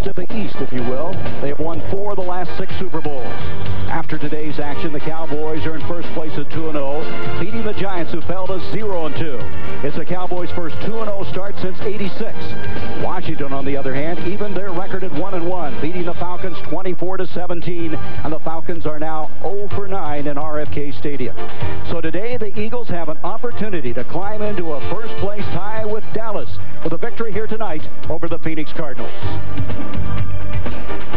West of the East, if you will. They have won 4 of the last 6 Super Bowls. After today's action, the Cowboys are in first place at 2-0, beating the Giants, who fell to 0-2. It's the Cowboys' first 2-0 start since '86. Washington, on the other hand, evened their record at 1-1, beating the Falcons 24-17, and the Falcons are now 0-9 in RFK Stadium. So today, the Eagles have an opportunity to climb into a first-place tie with Dallas, with a victory here tonight over the Phoenix Cardinals.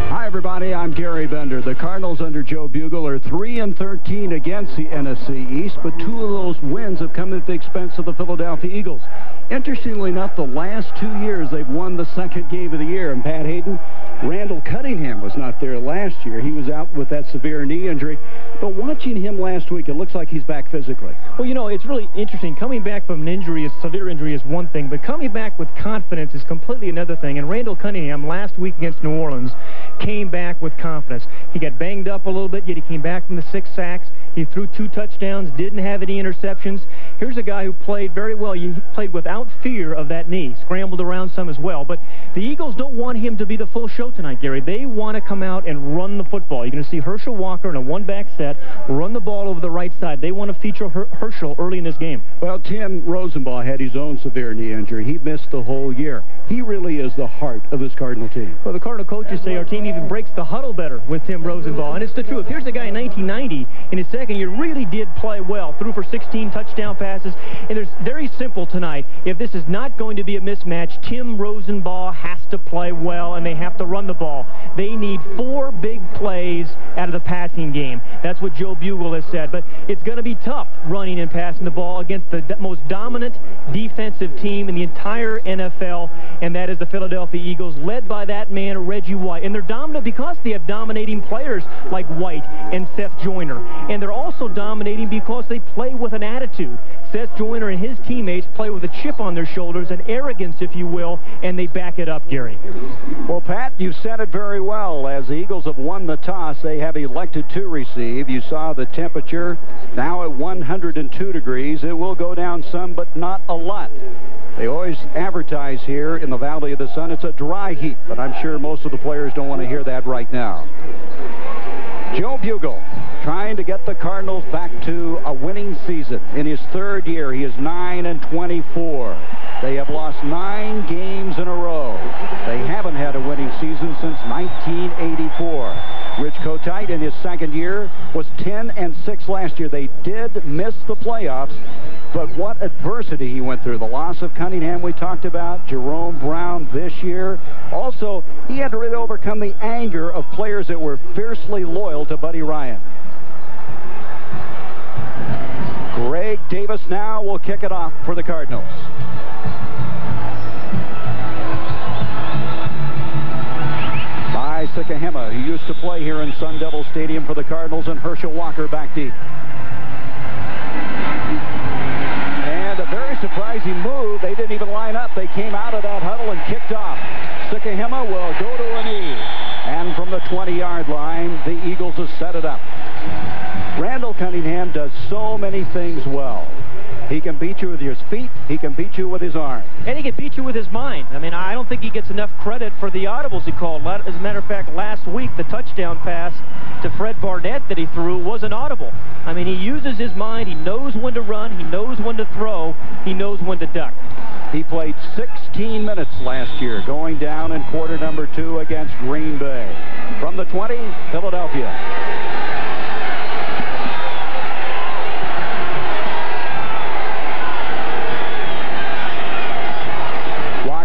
Hi, everybody. I'm Gary Bender. The Cardinals under Joe Bugle are 3-13 against the NFC East, but 2 of those wins have come at the expense of the Philadelphia Eagles. Interestingly enough, the last 2 years they've won the second game of the year. And Pat Hayden, Randall Cunningham was not there last year. He was out with that severe knee injury. But watching him last week, it looks like he's back physically. Well, you know, it's really interesting. Coming back from an injury, a severe injury, is one thing, but coming back with confidence is completely another thing. And Randall Cunningham last week against New Orleans came back with confidence. He got banged up a little bit, yet he came back from the 6 sacks. He threw 2 touchdowns, didn't have any interceptions. Here's a guy who played very well. He played without fear of that knee, scrambled around some as well. But the Eagles don't want him to be the full show tonight, Gary. They want to come out and run the football. You're going to see Herschel Walker in a one-back set run the ball over the right side. They want to feature Herschel early in this game. Well, Tim Rosenbaugh had his own severe knee injury. He missed the whole year. He really is the heart of this Cardinal team. Well, the Cardinal coaches say our team even breaks the huddle better with Tim Rosenbaugh, and it's the truth. Here's a guy in 1990 in his second year really did play well, threw for 16 touchdown passes, and there's very simple tonight. If this is not going to be a mismatch, Tim Rosenbaugh has to play well, and they have to run the ball. They need 4 big plays out of the passing game. That's what Joe Bugle has said, but it's going to be tough running and passing the ball against the most dominant defensive team in the entire NFL, and that is the Philadelphia Eagles, led by that man, Reggie White. And they're dominant because they have dominating players like White and Seth Joyner, and they're also dominating because they play with an attitude. Seth Joyner and his teammates play with a chip on their shoulders, an arrogance, if you will, and they back it up, Gary. Well, Pat, you said it very well. As the Eagles have won the toss, they have elected to receive. You saw the temperature now at 102 degrees. It will go down some, but not a lot. They always advertise here in the Valley of the Sun it's a dry heat, but I'm sure most of the players don't want to hear that right now. Joe Bugle trying to get the Cardinals back to a winning season. In his 3rd year, he is 9-24. They have lost 9 games in a row. They haven't had a winning season since 1984. Rich Kotite in his 2nd year was 10-6 last year. They did miss the playoffs, but what adversity he went through. The loss of Cunningham we talked about, Jerome Brown this year. Also, he had to really overcome the anger of players that were fiercely loyal to Buddy Ryan. Greg Davis now will kick it off for the Cardinals. By Sikahema, who used to play here in Sun Devil Stadium for the Cardinals, and Herschel Walker back deep. And a very surprising move. They didn't even line up. They came out of that huddle and kicked off. Sikahema will go to a knee. And from the 20-yard line, the Eagles have set it up. Randall Cunningham does so many things well. He can beat you with his feet. He can beat you with his arm. And he can beat you with his mind. I mean, I don't think he gets enough credit for the audibles he called. As a matter of fact, last week, the touchdown pass to Fred Barnett that he threw was an audible. I mean, he uses his mind. He knows when to run. He knows when to throw. He knows when to duck. He played 16 minutes last year, going down in quarter number 2 against Green Bay. From the 20, Philadelphia.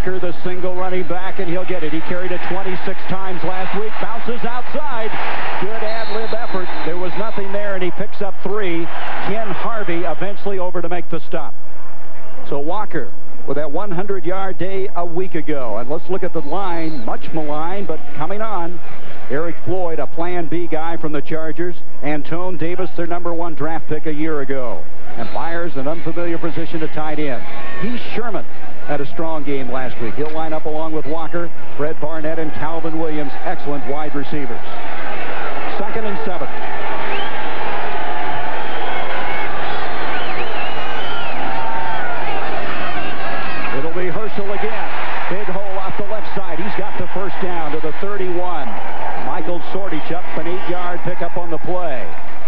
The single running back, and he'll get it. He carried it 26 times last week. Bounces outside. Good ad-lib effort. There was nothing there, and he picks up 3. Ken Harvey eventually over to make the stop. So Walker with that 100-yard day a week ago. And let's look at the line. Much maligned, but coming on. Eric Floyd, a Plan B guy from the Chargers. Antone Davis, their #1 draft pick a year ago. And Byers, an unfamiliar position to tight end. Heath Sherman had a strong game last week. He'll line up along with Walker, Fred Barnett, and Calvin Williams. Excellent wide receivers. 2nd and 7. It'll be Herschel again. Big hole off the left outside. He's got the first down to the 31. Michael Sortich up an 8-yard pickup on the play.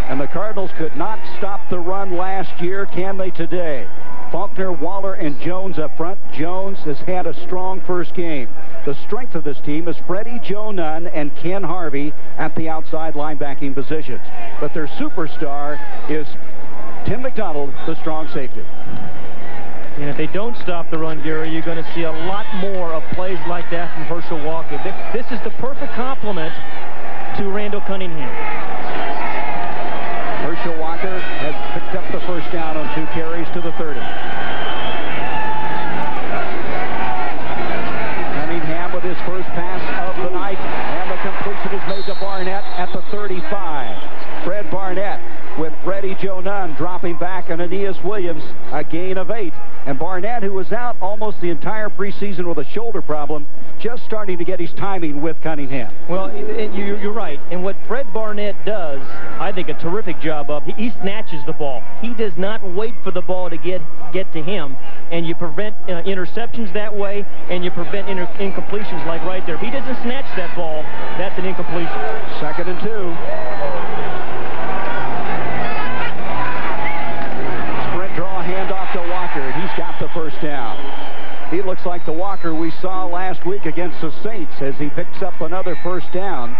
And the Cardinals could not stop the run last year. Can they today? Faulkner, Waller, and Jones up front. Jones has had a strong first game. The strength of this team is Freddie, Joe Nunn, and Ken Harvey at the outside linebacking positions. But their superstar is Tim McDonald, the strong safety. And if they don't stop the run, Gary, you're going to see a lot more of plays like that from Herschel Walker. This is the perfect complement to Randall Cunningham. Herschel Walker has picked up the first down on 2 carries to the 30. Cunningham with his first pass of the night, and the completion is made to Barnett at the 35. Fred Barnett with Freddie Joe Nunn dropping back, and Aeneas Williams a gain of 8. And Barnett, who was out almost the entire preseason with a shoulder problem, just starting to get his timing with Cunningham. Well, you're right. And what Fred Barnett does, I think, a terrific job of, he snatches the ball. He does not wait for the ball to get to him. And you prevent interceptions that way, and you prevent incompletions like right there. If he doesn't snatch that ball, that's an incompletion. 2nd and 2. Draw handoff to Walker, and he's got the first down. He looks like the Walker we saw last week against the Saints as he picks up another first down.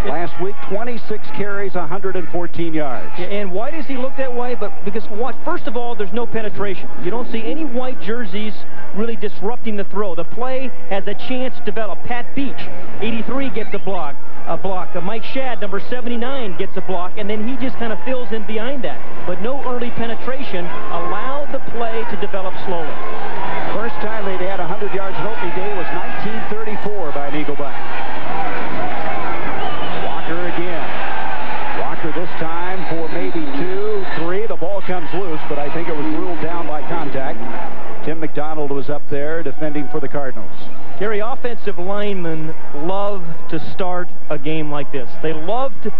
Last week, 26 carries, 114 yards. Yeah, and why does he look that way? Because first of all, there's no penetration. You don't see any white jerseys really disrupting the throw. The play has a chance to develop. Pat Beach, 83, gets a block. Mike Shadd, number 79, gets a block, and then he just kind of fills in behind that. But no early penetration. Allow the play to develop slowly. First time they'd had 100 yards in opening day was 1934 by an Eagle back. Walker again. Walker this time for maybe 2, 3. The ball comes loose, but I think it was ruled down by contact. Tim McDonald was up there defending for the Cardinals. Gary, offensive linemen love to start a game like this. They love to,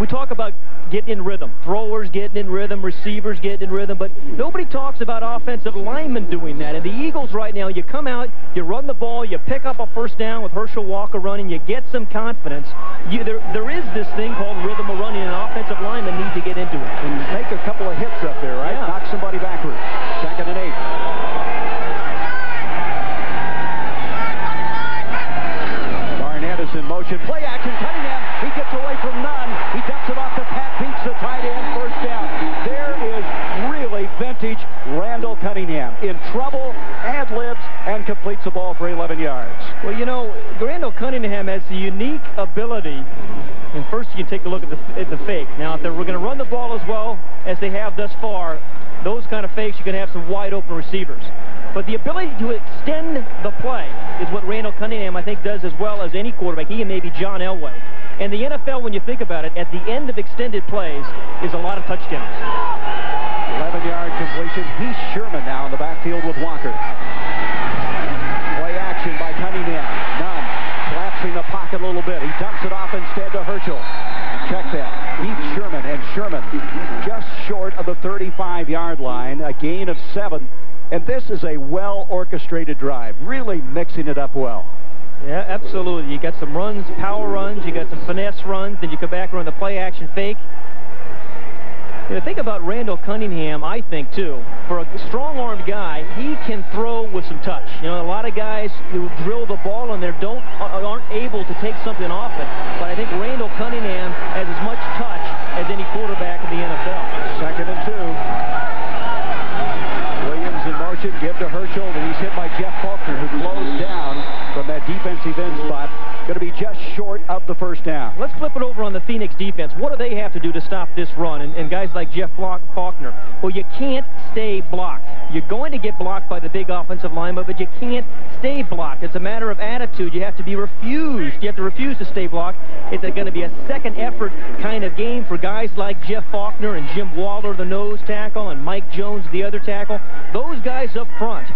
we talk about getting in rhythm. Throwers getting in rhythm, receivers getting in rhythm, but nobody talks about offensive linemen doing that. And the Eagles right now, you come out, you run the ball, you pick up a first down with Herschel Walker running, you get some confidence. There is this thing called rhythm of running, and offensive linemen need to get into it. And make a couple of hits up there, right? Yeah. Knock somebody backwards. 2nd and 8. In motion, play action, Cunningham, he gets away from Nunn, he dumps it off to Pat Beach, the tight end, first down. There is really vintage Randall Cunningham, in trouble, ad-libs, and completes the ball for 11 yards. Well, you know, Randall Cunningham has the unique ability, and first you can take a look at the fake. Now, if we're going to run the ball as well as they have thus far, those kind of fakes, you can have some wide open receivers. But the ability to extend the play is what Randall Cunningham, I think, does as well as any quarterback. He and maybe John Elway. And the NFL, when you think about it, at the end of extended plays is a lot of touchdowns. 11-yard completion. Heath Sherman now in the backfield with Walker. Play action by Cunningham. Nunn collapsing the pocket a little bit. He dumps it off instead to Herschel. Check that. Heath Sherman, and Sherman just short of the 35-yard line. A gain of 7. And this is a well-orchestrated drive, really mixing it up well. Yeah, absolutely. You got some runs, power runs, you got some finesse runs, then you come back around the play-action fake. You know, think about Randall Cunningham, I think, too. For a strong-armed guy, he can throw with some touch. You know, a lot of guys who drill the ball in there aren't able to take something off it. But I think Randall Cunningham has as much touch as any quarterback in the NFL. 2nd and 2. In motion, give to Herschel, and he's hit by Jeff Faulkner, who closed down from that defensive end spot. Going to be just short of the first down. Let's flip it over on the Phoenix defense. What do they have to do to stop this run? And guys like Jeff Faulkner, well, you can't stay blocked. You're going to get blocked by the big offensive lineman, but you can't stay blocked. It's a matter of attitude. You have to be refused. You have to refuse to stay blocked. It's going to be a second effort kind of game for guys like Jeff Faulkner and Jim Waller, the nose tackle, and Mike Jones, the other tackle. Those guys up front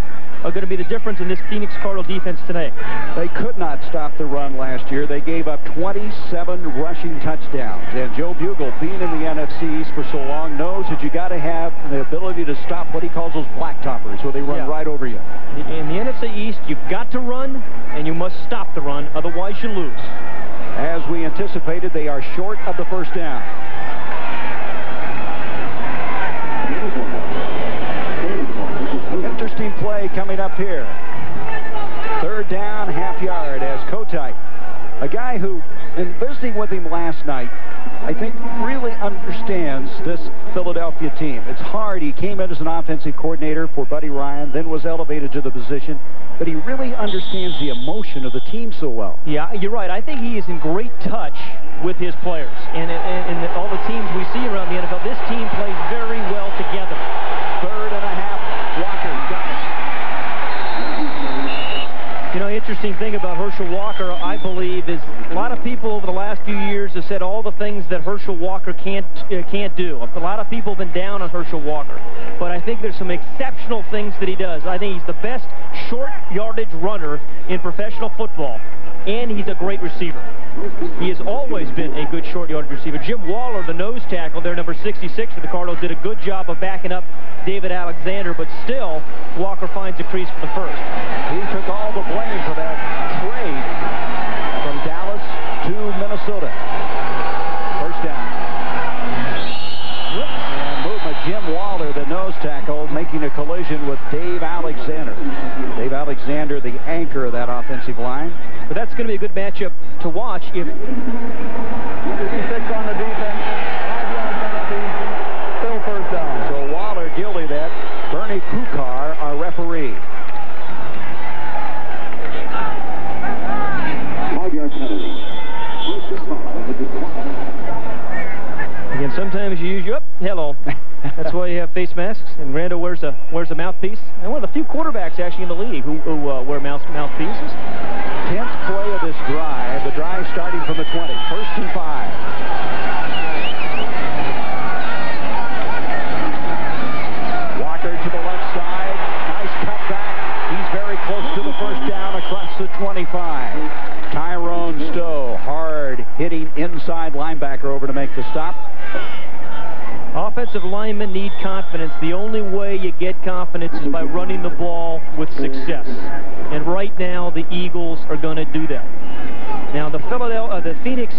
are going to be the difference in this Phoenix Cardinal defense today. They could not stop the run last year. They gave up 27 rushing touchdowns. And Joe Bugle, being in the NFC East for so long, knows that you got to have the ability to stop what he calls those blacktoppers, where they run right over you. In the NFC East, you've got to run, and you must stop the run, otherwise you lose. As we anticipated, they are short of the first down. Interesting play coming up here. Third down, half yard, as Kotite, a guy who, in visiting with him last night, I think really understands this Philadelphia team. It's hard. He came in as an offensive coordinator for Buddy Ryan, then was elevated to the position, but he really understands the emotion of the team so well. Yeah, you're right. I think he is in great touch with his players. And all the teams we see around the NFL, this team plays very well together. Third and a half, Walker got it. You know, interesting thing about Herschel Walker, I believe, is a lot of people over the last few years have said all the things that Herschel Walker can't do. A lot of people have been down on Herschel Walker, but I think there's some exceptional things that he does. I think he's the best short yardage runner in professional football, and he's a great receiver. He has always been a good short yardage receiver. Jim Waller, the nose tackle, there, number 66 for the Cardinals, did a good job of backing up David Alexander, but still, Walker finds a crease for the first. He took all the blame for that trade from Dallas to Minnesota. First down. And movement, Jim Waller, the nose tackle, making a collision with Dave Alexander. Dave Alexander, the anchor of that offensive line. But that's going to be a good matchup to watch if... 56 on the defense. 5-yard penalty. Still first down. So Waller guilty of that. Bernie Kukar, our referee. 5-yard penalty. Again, sometimes you use your... hello. That's why you have face masks, and Randall wears a mouthpiece. And one of the few quarterbacks actually in the league who wear mouthpieces. 10th play of this drive. The drive starting from the 20. First and 5. Walker to the left side. Nice cutback. He's very close to the first down across the 25. Tyrone Stowe, hard hitting inside linebacker over to make the stop. Offensive linemen need confidence. The only way you get confidence is by running the ball with success. And right now, the Eagles are going to do that. Now, the Phoenix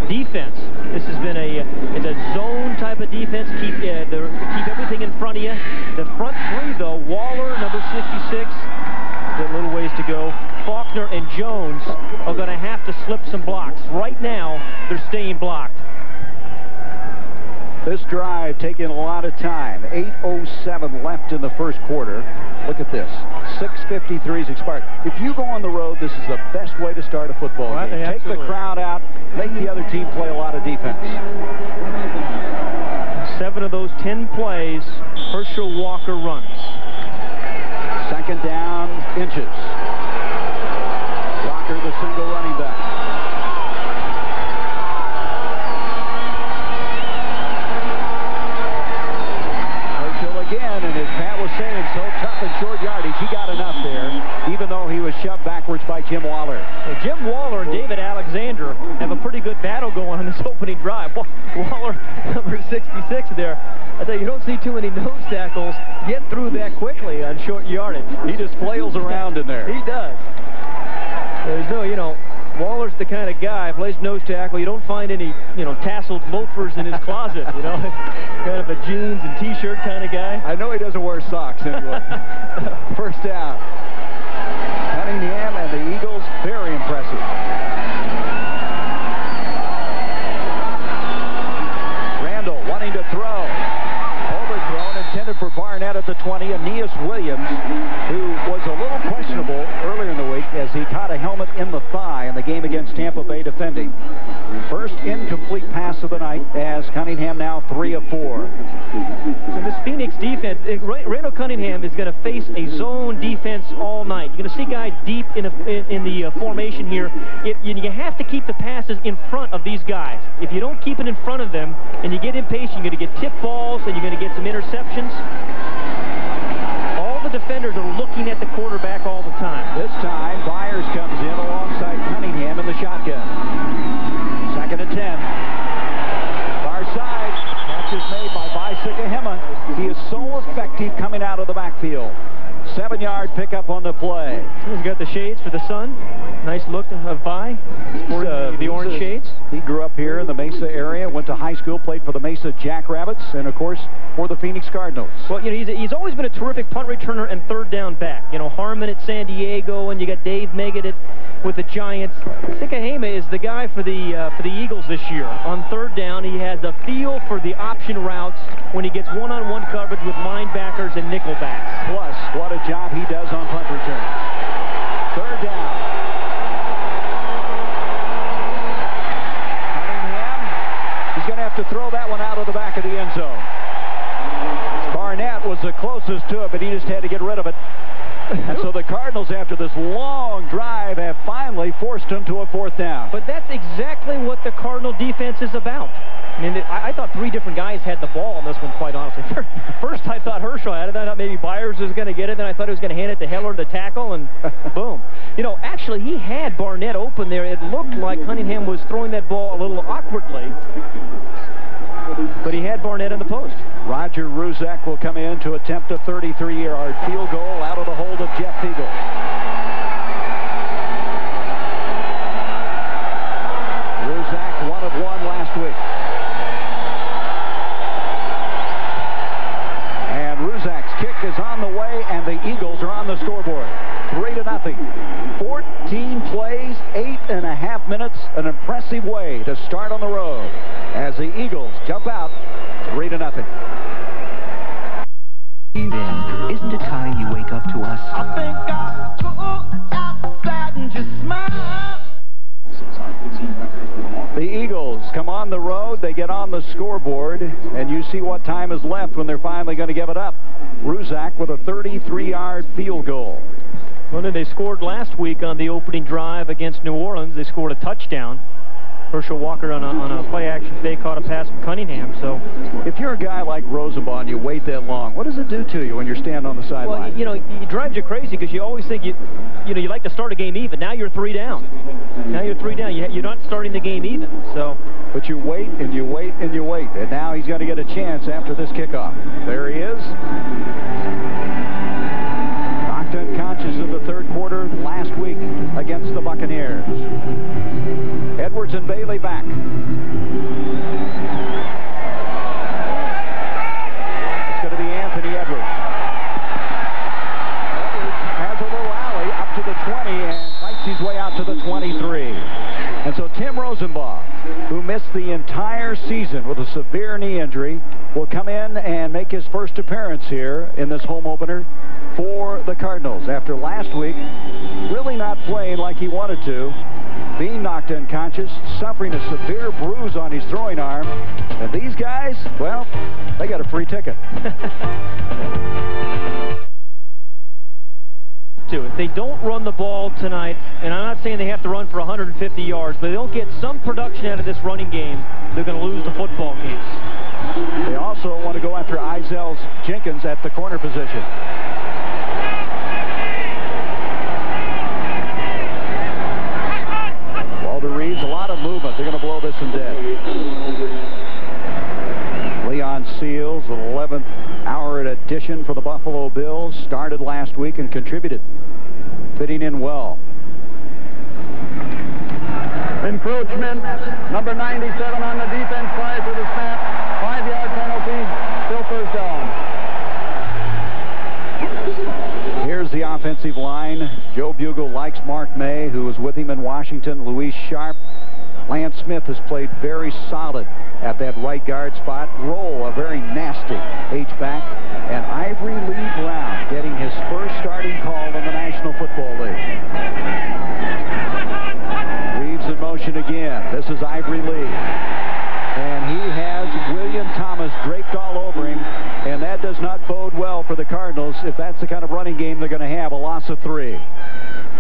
defense, this has been it's a zone type of defense. Keep everything in front of you. The front three, though, Waller, number 66, got a little ways to go. Faulkner and Jones are going to have to slip some blocks. Right now, they're staying blocked. This drive taking a lot of time. 8:07 left in the first quarter. Look at this. 6:53 is expired. If you go on the road, this is the best way to start a football game. Take the crowd out, make the other team play a lot of defense. 7 of those 10 plays, Herschel Walker runs. Second down, inches. Walker, the single running back. Again, and as Pat was saying, so tough in short yardage, he got enough there, even though he was shoved backwards by Jim Waller. Well, Jim Waller and David Alexander have a pretty good battle going on this opening drive. Waller, number 66 there. I tell you, you don't see too many nose tackles get through that quickly on short yardage. He just flails around in there. He does. There's no, Waller's the kind of guy, plays nose tackle. You don't find any, tasseled loafers in his closet, kind of a jeans and T-shirt kind of guy. I know he doesn't wear socks anyway. First down. Cunningham and the Eagles, very impressive. Randall wanting to throw. Overthrown, intended for Barnett at the 20. Aeneas Williams, who was a little questionable earlier in the week as he caught a helmet in the thigh in the game against Tampa Bay defending. First incomplete pass of the night as Cunningham now 3 of 4. So this Phoenix defense, Randall Cunningham is going to face a zone defense all night. You're going to see guys deep in the formation here. You have to keep the passes in front of these guys. If you don't keep it in front of them and you get impatient, you're going to get tip balls and you're going to get some interceptions. All the defenders are looking at the quarterback all the time. This time, Byers comes in alongside Cunningham in the shotgun. 2nd and 10. Far side. Catch is made by Visekahema. He is so effective coming out of the backfield. 7-yard pickup on the play. He's got the shades for the sun. Nice look of Vi. Sporting the orange shades. He grew up here in the Mesa area, went to high school, played for the Mesa Jackrabbits, and of course for the Phoenix Cardinals. Well, you know, he's always been a terrific punt returner and third down back. You know, Harmon at San Diego, and you got Dave Meggett with the Giants. Visekahema is the guy for the Eagles this year. On third down, he has a feel for the option routes when he gets one-on-one coverage with linebackers and nickelbacks. Plus, what a job he does on punt returns. 3rd down. Cunningham, he's going to have to throw that one out of the back of the end zone. Barnett was the closest to it, but he just had to get rid of it. And so the Cardinals, after this long drive, have finally forced him to a 4th down. But that's exactly what the Cardinal defense is about. I mean, I thought 3 different guys had the ball on this one, quite honestly. First, I thought Herschel had it. Then I thought maybe Byers was going to get it. Then I thought he was going to hand it to Heller, the tackle, and boom. You know, actually, he had Barnett open there. It looked like Cunningham was throwing that ball a little awkwardly, but he had Barnett in the post. Roger Ruzek will come in to attempt a 33-yard field goal out of the hold of Jeff Fiegel. Ruzek 1 of 1 last week. And Ruzek's kick is on the way, and the Eagles are on the scoreboard. 3-0. 14 plays, 8.5 minutes, an impressive way to start on the road as the Eagles jump out 3-0. Isn't it time you wake up to us? I think I'll go outside and just smile. The Eagles come on the road, they get on the scoreboard, and you see what time is left when they're finally going to give it up. Ruzek with a 33-yard field goal. Well, then they scored last week on the opening drive against New Orleans. They scored a touchdown. Herschel Walker on a play-action fake caught a pass from Cunningham. So, if you're a guy like Rosenbaugh and you wait that long, what does it do to you when you're standing on the sideline? Well, you know, it drives you crazy because you always think you like to start a game even. Now you're 3 down. Now you're 3 down. You're not starting the game even. So, but you wait and you wait and you wait, and now he's going to get a chance after this kickoff. There he is. Knocked unconscious in the 3rd quarter last week against the Buccaneers. Edwards and Bailey back. It's going to be Anthony Edwards. Edwards has a little alley up to the 20 and fights his way out to the 23. And so Tim Rosenbaugh, who missed the entire season with a severe knee injury, will come in and make his first appearance here in this home opener for the Cardinals after last week really not playing like he wanted to, being knocked unconscious, suffering a severe bruise on his throwing arm. And these guys, well, they got a free ticket. If they don't run the ball tonight, and I'm not saying they have to run for 150 yards, but they don't get some production out of this running game, they're going to lose the football game. They also want to go after Izell Jenkins at the corner position. Walter Reeves, a lot of movement. They're going to blow this one dead. Leon Seals, the 11th hour addition for the Buffalo Bills, started last week and contributed, fitting in well. Encroachment, number 97 on the defense side for the snap. 5-yard penalty, still 1st down. Here's the offensive line. Joe Bugle likes Mark May, who was with him in Washington. Luis Sharp. Lance Smith has played very solid at that right guard spot. Roll, a very nasty H-back. And Ivory Lee Brown getting his first starting call in the National Football League. Reeves in motion again. This is Ivory Lee. And he has William Thomas draped all over him. And that does not bode well for the Cardinals if that's the kind of running game they're going to have. A loss of 3.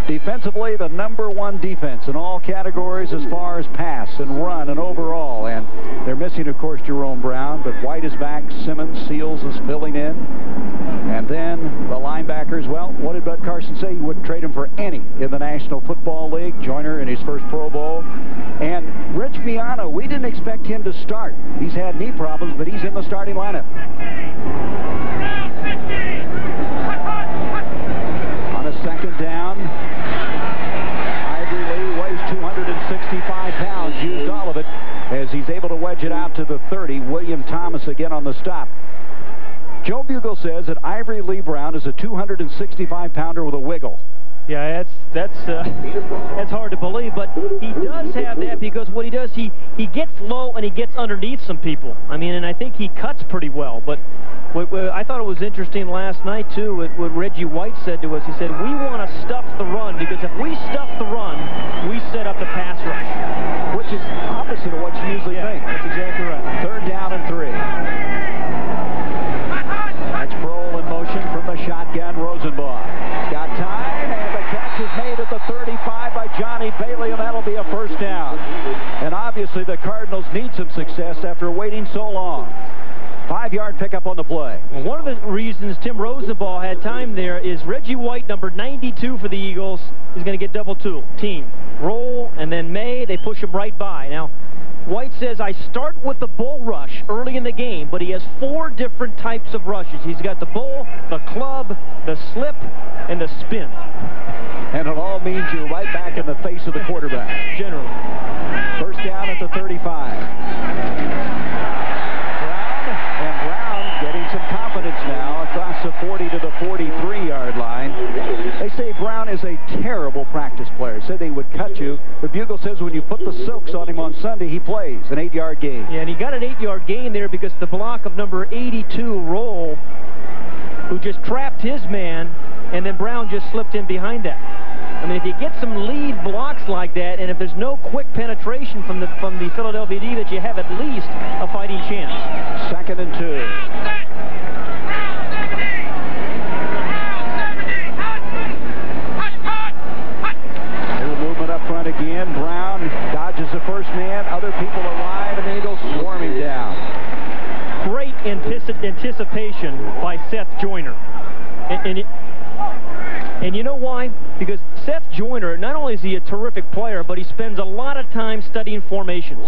Defensively, the #1 defense in all categories as far as pass and run and overall. And they're missing, of course, Jerome Brown, but White is back. Simmons, Seals is filling in. And then the linebackers, well, what did Bud Carson say? He wouldn't trade him for any in the National Football League. Joyner in his first Pro Bowl. And Rich Miano, we didn't expect him to start. He's had knee problems, but he's in the starting lineup. On a second down, Ivory Lee weighs 265 pounds, used all of it as he's able to wedge it out to the 30. William Thomas again on the stop. Joe Bugle says that Ivory Lee Brown is a 265-pounder with a wiggle. Yeah, that's hard to believe, but he does have that because what he does, he gets low and he gets underneath some people. I mean, and I think he cuts pretty well. But what I thought it was interesting last night, too, what Reggie White said to us. He said, we want to stuff the run because if we stuff the run, we set up the pass rush. Which is opposite of what you usually think. That's exactly right. Third down and 3. That's Prohl in motion from the shotgun. Rosenbaugh. He's got time, and the catch is made at the 35 by Johnny Bailey, and that'll be a first down. And obviously the Cardinals need some success after waiting so long. 5-yard pickup on the play. Well, one of the reasons Tim Rosenbaugh had time there is Reggie White, number 92 for the Eagles, is going to get double team. Roll, and then May, they push him right by. Now, White says, I start with the bull rush early in the game, but he has 4 different types of rushes. He's got the bull, the club, the slip, and the spin. And it all means you're right back in the face of the quarterback. Generally. First down at the 35. Brown getting some confidence now across the 40 to the 43-yard line. They say Brown is a terrible practice player. Said they would cut you. The Bugle says when you put the silks on him on Sunday, he plays an 8-yard gain. Yeah, and he got an 8-yard gain there because the block of number 82, Roll, who just trapped his man, and then Brown just slipped in behind that. I mean, if you get some lead blocks like that, and if there's no quick penetration from the Philadelphia D, that you have at least a fighting chance. 2nd and 2. Little movement up front again. Brown dodges the first man. Other people arrive, and the Eagles swarm him down. Great anticipation by Seth Joyner. And you know why? Because Seth Joyner, not only is he a terrific player, but he spends a lot of time studying formations.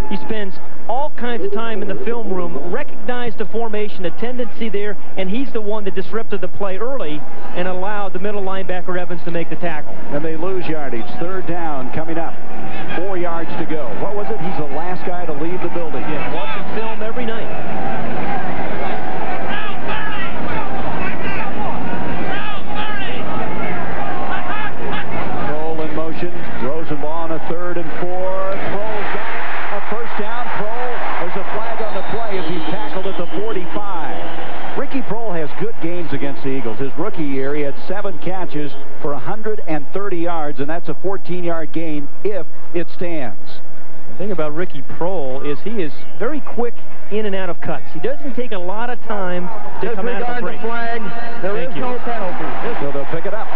He spends all kinds of time in the film room, recognized the formation, the tendency there, and he's the one that disrupted the play early and allowed the middle linebacker Evans to make the tackle. And they lose yardage. 3rd down coming up. 4 yards to go. What was it? He's the last guy to leave the building. Yeah, watching film every night. Rosenbaugh on a 3rd and 4. Prohl's got it. A first down. Prohl, there's a flag on the play as he's tackled at the 45. Ricky Prohl has good games against the Eagles. His rookie year, he had 7 catches for 130 yards, and that's a 14-yard gain if it stands. The thing about Ricky Prohl is he is very quick in and out of cuts. He doesn't take a lot of time to come out of the break. The flag. There is no penalty. So they'll pick it up.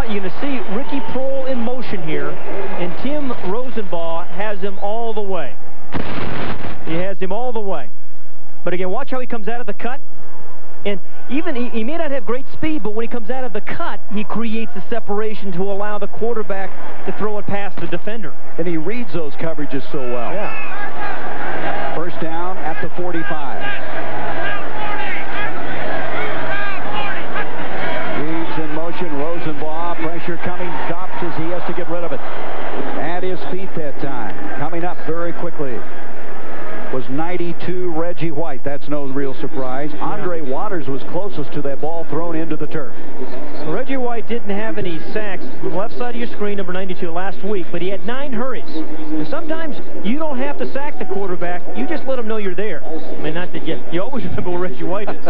You're going to see Ricky Prohl in motion here, and Tim Rosenbaugh has him all the way. He has him all the way. But again, watch how he comes out of the cut. And even he may not have great speed, but when he comes out of the cut, he creates a separation to allow the quarterback to throw it past the defender. And he reads those coverages so well. Yeah. First down at the 45. In motion, Rosenbaugh, pressure coming, stops as he has to get rid of it. At his feet that time. Coming up very quickly was 92 Reggie White. That's no real surprise. Andre Waters was closest to that ball thrown into the turf. Reggie White didn't have any sacks on the left side of your screen, number 92, last week, but he had 9 hurries. And sometimes you don't have to sack the quarterback. You just let him know you're there. I mean, not that you always remember where Reggie White is.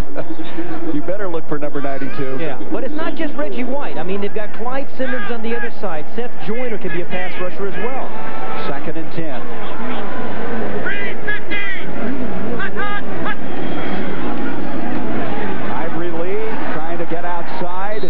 You better look for number 92. Yeah, but it's not just Reggie White. I mean, they've got Clyde Simmons on the other side. Seth Joyner can be a pass rusher as well. 2nd and 10. Ivory Lee trying to get outside.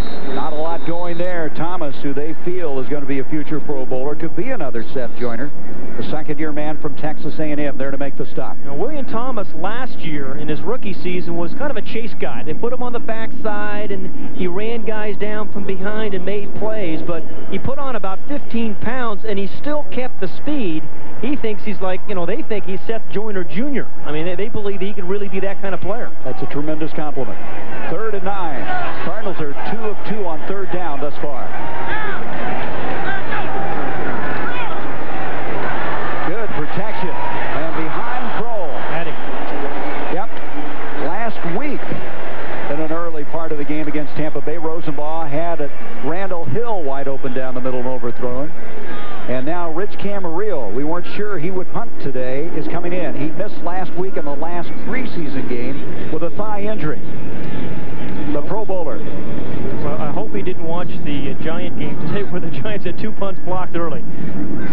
Thomas, who they feel is going to be a future Pro Bowler, could be another Seth Joyner, the second-year man from Texas A&M, there to make the stop. Now, William Thomas last year in his rookie season was kind of a chase guy. They put him on the backside, and he ran guys down from behind and made plays, but he put on about 15 pounds, and he still kept the speed. He thinks he's like, you know, they think he's Seth Joyner Jr. I mean, they believe he could really be that kind of player. That's a tremendous compliment. 3rd and 9. Cardinals are 2 of 2 on 3rd down thus far. Good protection. And behind Kroll. Yep. Last week, in an early part of the game against Tampa Bay, Rosenbaugh had Randall Hill wide open down the middle and overthrown. And now Rich Camarillo, we weren't sure he would punt today, is coming in. He missed last week in the last preseason game with a thigh injury. The Pro Bowler. Well, I hope he didn't watch the Giant game today where the Giants had 2 punts blocked early.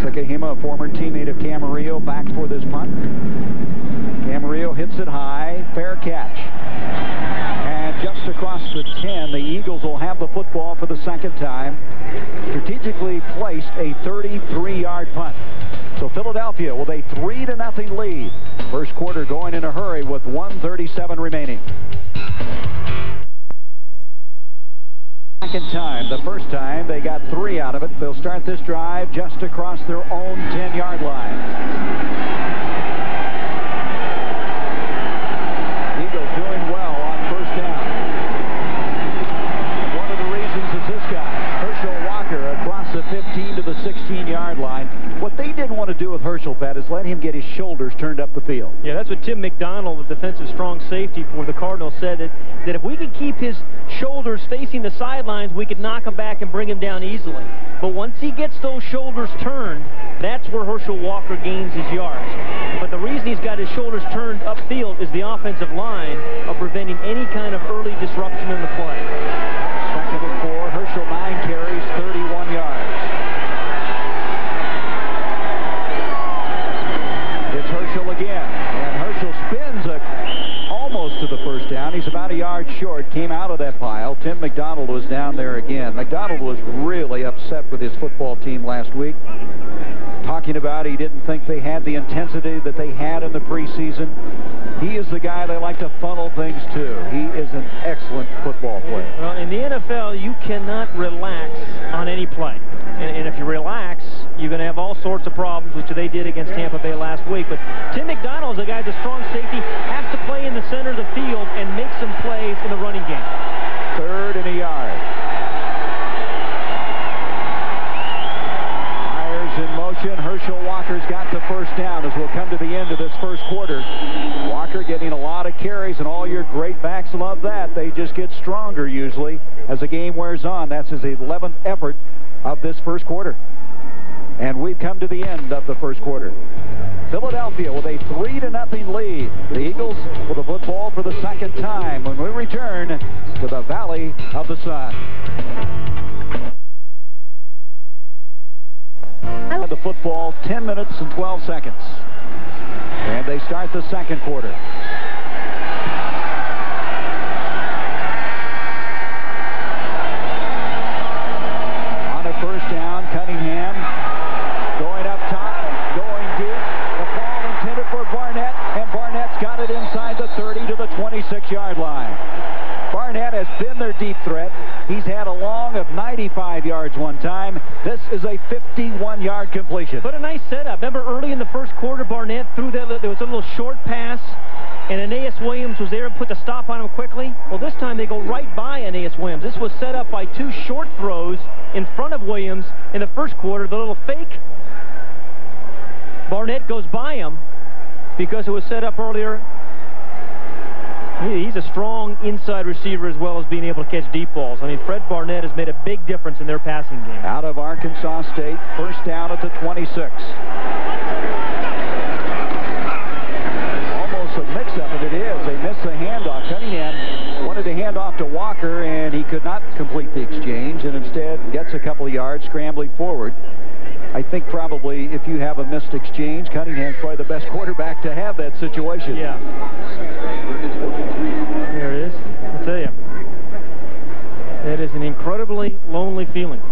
Sakahima, a former teammate of Camarillo, back for this punt. Camarillo hits it high, fair catch. And just across the 10, the Eagles will have the football for the second time. Strategically placed a 33-yard punt. So Philadelphia with a 3-0 lead. First quarter going in a hurry with 1:37 remaining. Second time. The first time they got 3 out of it. They'll start this drive just across their own 10-yard line. Eagles doing well on first down. One of the reasons is this guy, Herschel Walker, across the 15 to the 16-yard line. What they didn't want to do with Herschel, Pat, is let him get his shoulders turned up the field. Yeah, that's what Tim McDonald, the defensive strong safety for the Cardinals, said, that if we could keep his shoulders facing the sidelines, we could knock him back and bring him down easily. But once he gets those shoulders turned, that's where Herschel Walker gains his yards. But the reason he's got his shoulders turned upfield is the offensive line of preventing any kind of early disruption in the play. 2nd and 4, Herschel 9 carries, 31 yards. It's Herschel again, and Herschel spins almost to the first down. He's about a yard short, came out of that pile. Tim McDonald was down there again. McDonald was really upset with his football team last week, talking about he didn't think they had the intensity that they had in the preseason. He is the guy they like to funnel things to. He is an excellent football player. Well, in the NFL, you cannot relax on any play. And if you relax, you're going to have all sorts of problems, which they did against Tampa Bay last week. But Tim McDonald is a guy that's a strong safety, has to play in the center of the field and make some plays in the running game. 3rd and a yard. In motion, Herschel Walker's got the first down as we'll come to the end of this first quarter. Walker getting a lot of carries, and all your great backs love that. They just get stronger usually as the game wears on. That's his 11th effort of this first quarter. And we've come to the end of the first quarter. Philadelphia with a 3-0 lead. The Eagles with the football for the second time when we return to the Valley of the Sun. The football, 10 minutes and 12 seconds. And they start the second quarter. On a first down, Cunningham going up top, going deep. The ball intended for Barnett, and Barnett's got it inside the 30 to the 26-yard line. Barnett has been their deep threat. He's had a long of 95 yards one time. This is a 51-yard completion. But a nice setup. Remember early in the first quarter, Barnett threw that. There was a little short pass, and Aeneas Williams was there and put the stop on him quickly. Well, this time they go right by Aeneas Williams. This was set up by 2 short throws in front of Williams in the first quarter. The little fake, Barnett goes by him because it was set up earlier. He's a strong inside receiver as well as being able to catch deep balls. I mean, Fred Barnett has made a big difference in their passing game. Out of Arkansas State, first down at the 26. Almost a mix-up, and it is. They missed the handoff. Cunningham wanted to hand off to Walker, and he could not complete the exchange, and instead gets a couple of yards scrambling forward. I think probably if you have a missed exchange, Cunningham's probably the best quarterback to have that situation. Yeah. There it is. I'll tell you. That is an incredibly lonely feeling.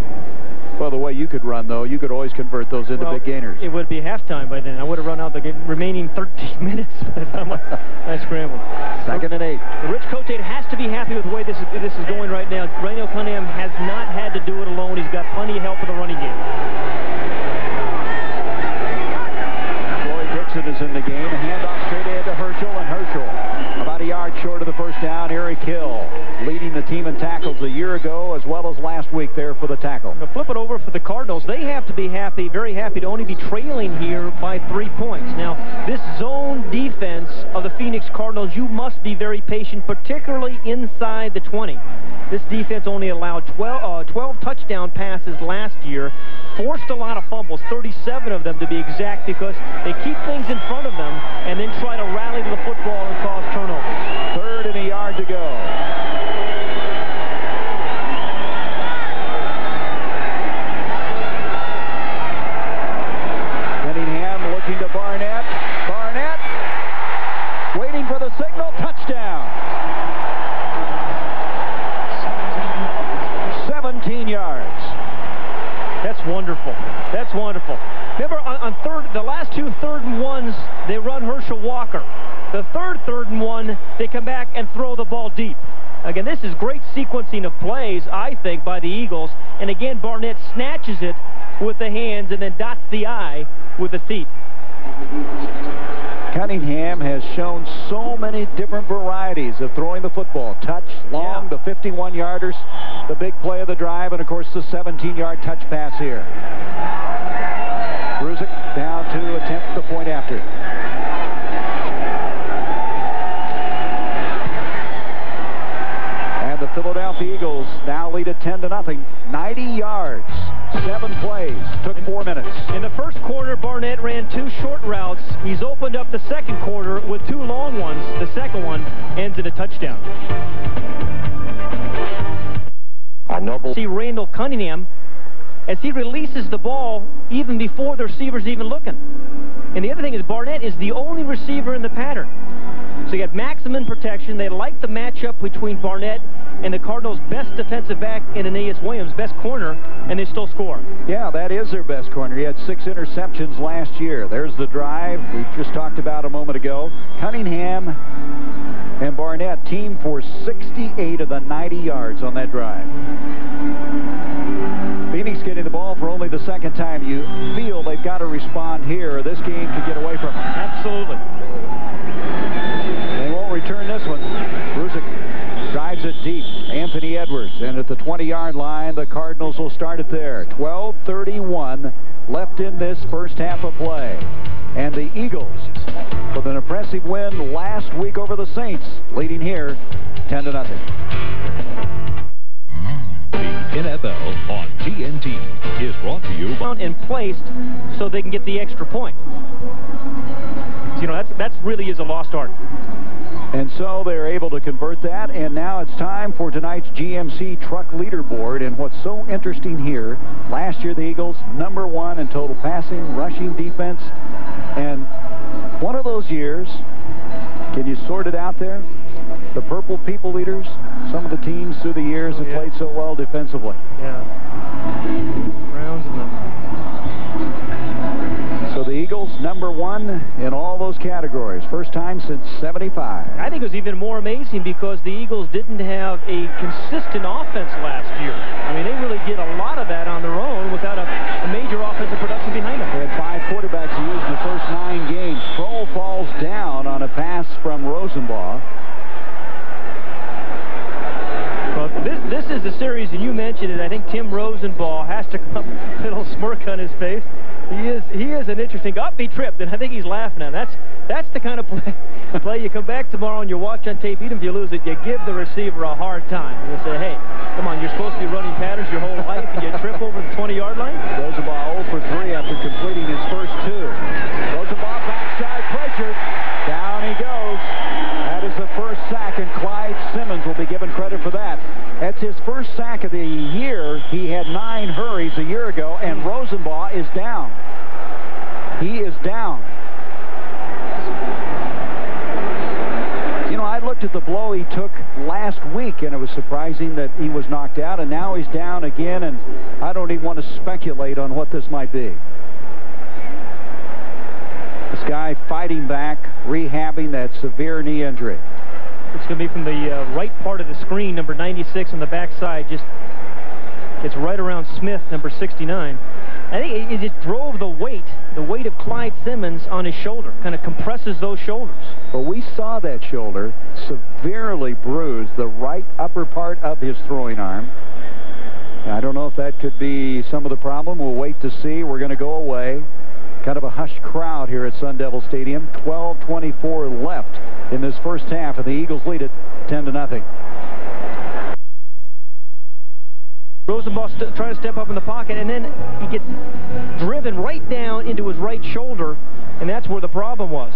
Well, the way you could run, though, you could always convert those into big gainers. It would be halftime by then. I would have run out the remaining 13 minutes by the time I scrambled. 2nd and 8. Rich Cote has to be happy with the way this is going right now. Reno Cunningham has not had to do it alone. He's got plenty of help in the running game. Floyd Dixon is in the game. A handoff straight ahead to Herschel, and Herschel about a yard short of the first down. Eric Hill leading the team in tackles a year ago as well as last week there for the tackle. Now flip it over for the Cardinals. They have to be happy, very happy to only be trailing here by 3 points. Now, this zone defense of the Phoenix Cardinals, you must be very patient, particularly inside the 20. This defense only allowed 12 touchdown passes last year, forced a lot of fumbles, 37 of them to be exact, because they keep things in front of them and then try to rally to the football and cause turnovers. 3rd and a yard to go. Cunningham looking to Barnett. Barnett waiting for the signal. Touchdown. 17 yards. That's wonderful. That's wonderful. Remember, on the last 2 3rd and 1s, they run Herschel Walker. The 3rd and 1, they come back and throw the ball deep. Again, this is great sequencing of plays, I think, by the Eagles. And again, Barnett snatches it with the hands and then dots the I with the feet. Cunningham has shown so many different varieties of throwing the football. Touch, long, the 51-yarders, the big play of the drive, and, of course, the 17-yard touch pass here. Brusick down to attempt the point after. And the Philadelphia Eagles now lead at 10-0. 90 yards, 7 plays, took 4 minutes. In the first quarter, Barnett ran 2 short routes. He's opened up the second quarter with 2 long ones. The second one ends in a touchdown. See Randall Cunningham as he releases the ball even before the receiver's even looking. And the other thing is Barnett is the only receiver in the pattern. So you have maximum protection. They like the matchup between Barnett and the Cardinals' best defensive back in Aeneas Williams, best corner, and they still score. Yeah, that is their best corner. He had 6 interceptions last year. There's the drive we just talked about a moment ago. Cunningham and Barnett team for 68 of the 90 yards on that drive. Phoenix getting the ball for only the 2nd time. You feel they've got to respond here, or this game could get away from them. Absolutely. They won't return this one. Brusick drives it deep. Anthony Edwards, and at the 20-yard line, the Cardinals will start it there. 12:31 left in this first half of play. And the Eagles, with an impressive win last week over the Saints, leading here 10-0. The NFL on TNT is brought to you by... And placed so they can get the extra point. So, you know, that's really is a lost art. And so they're able to convert that, and now it's time for tonight's GMC truck leaderboard. And what's so interesting here, last year the Eagles #1 in total passing, rushing defense, and one of those years, can you sort it out there? The Purple People Leaders, some of the teams through the years have played so well defensively. Yeah. Browns and them. So the Eagles #1 in all those categories. First time since '75. I think it was even more amazing because the Eagles didn't have a consistent offense last year. I mean, they really did a lot of that on their own without a major offensive production behind them. They had 5 quarterbacks used in the first 9 games. Kroll falls down on a pass from Rosenbaugh. Well, this is the series, and you mentioned it. I think Tim Rosenbaugh has to come with a little smirk on his face. He is an interesting upbeat trip that I think he's laughing at. That's the kind of play you come back tomorrow and you watch on tape. Even if you lose it, you give the receiver a hard time. You say, hey, come on, you're supposed to be running patterns your whole life, and you trip over the 20-yard line. Rosenbaugh 0 for 3 after completing his first 2. Rosenbaugh backside pressure. Down he goes. That is the first sack, and Clyde Simmons will be given credit for that. That's his first sack of the year. He had 9 hurries a year ago, and Rosenbaugh is down. He is down. You know, I look looked at the blow he took last week, and it was surprising that he was knocked out, and now he's down again, and I don't even want to speculate on what this might be. This guy fighting back, rehabbing that severe knee injury. It's going to be from the right part of the screen, number 96 on the backside, just gets right around Smith, number 69. I think it just drove the weight of Clyde Simmons on his shoulder, kind of compresses those shoulders. Well, we saw that shoulder severely bruised the right upper part of his throwing arm. I don't know if that could be some of the problem. We'll wait to see. We're going to go away. Kind of a hushed crowd here at Sun Devil Stadium. 12:24 left in this first half, and the Eagles lead it 10-0. Rosenbaugh's trying to step up in the pocket, and then he gets driven right down into his right shoulder, and that's where the problem was.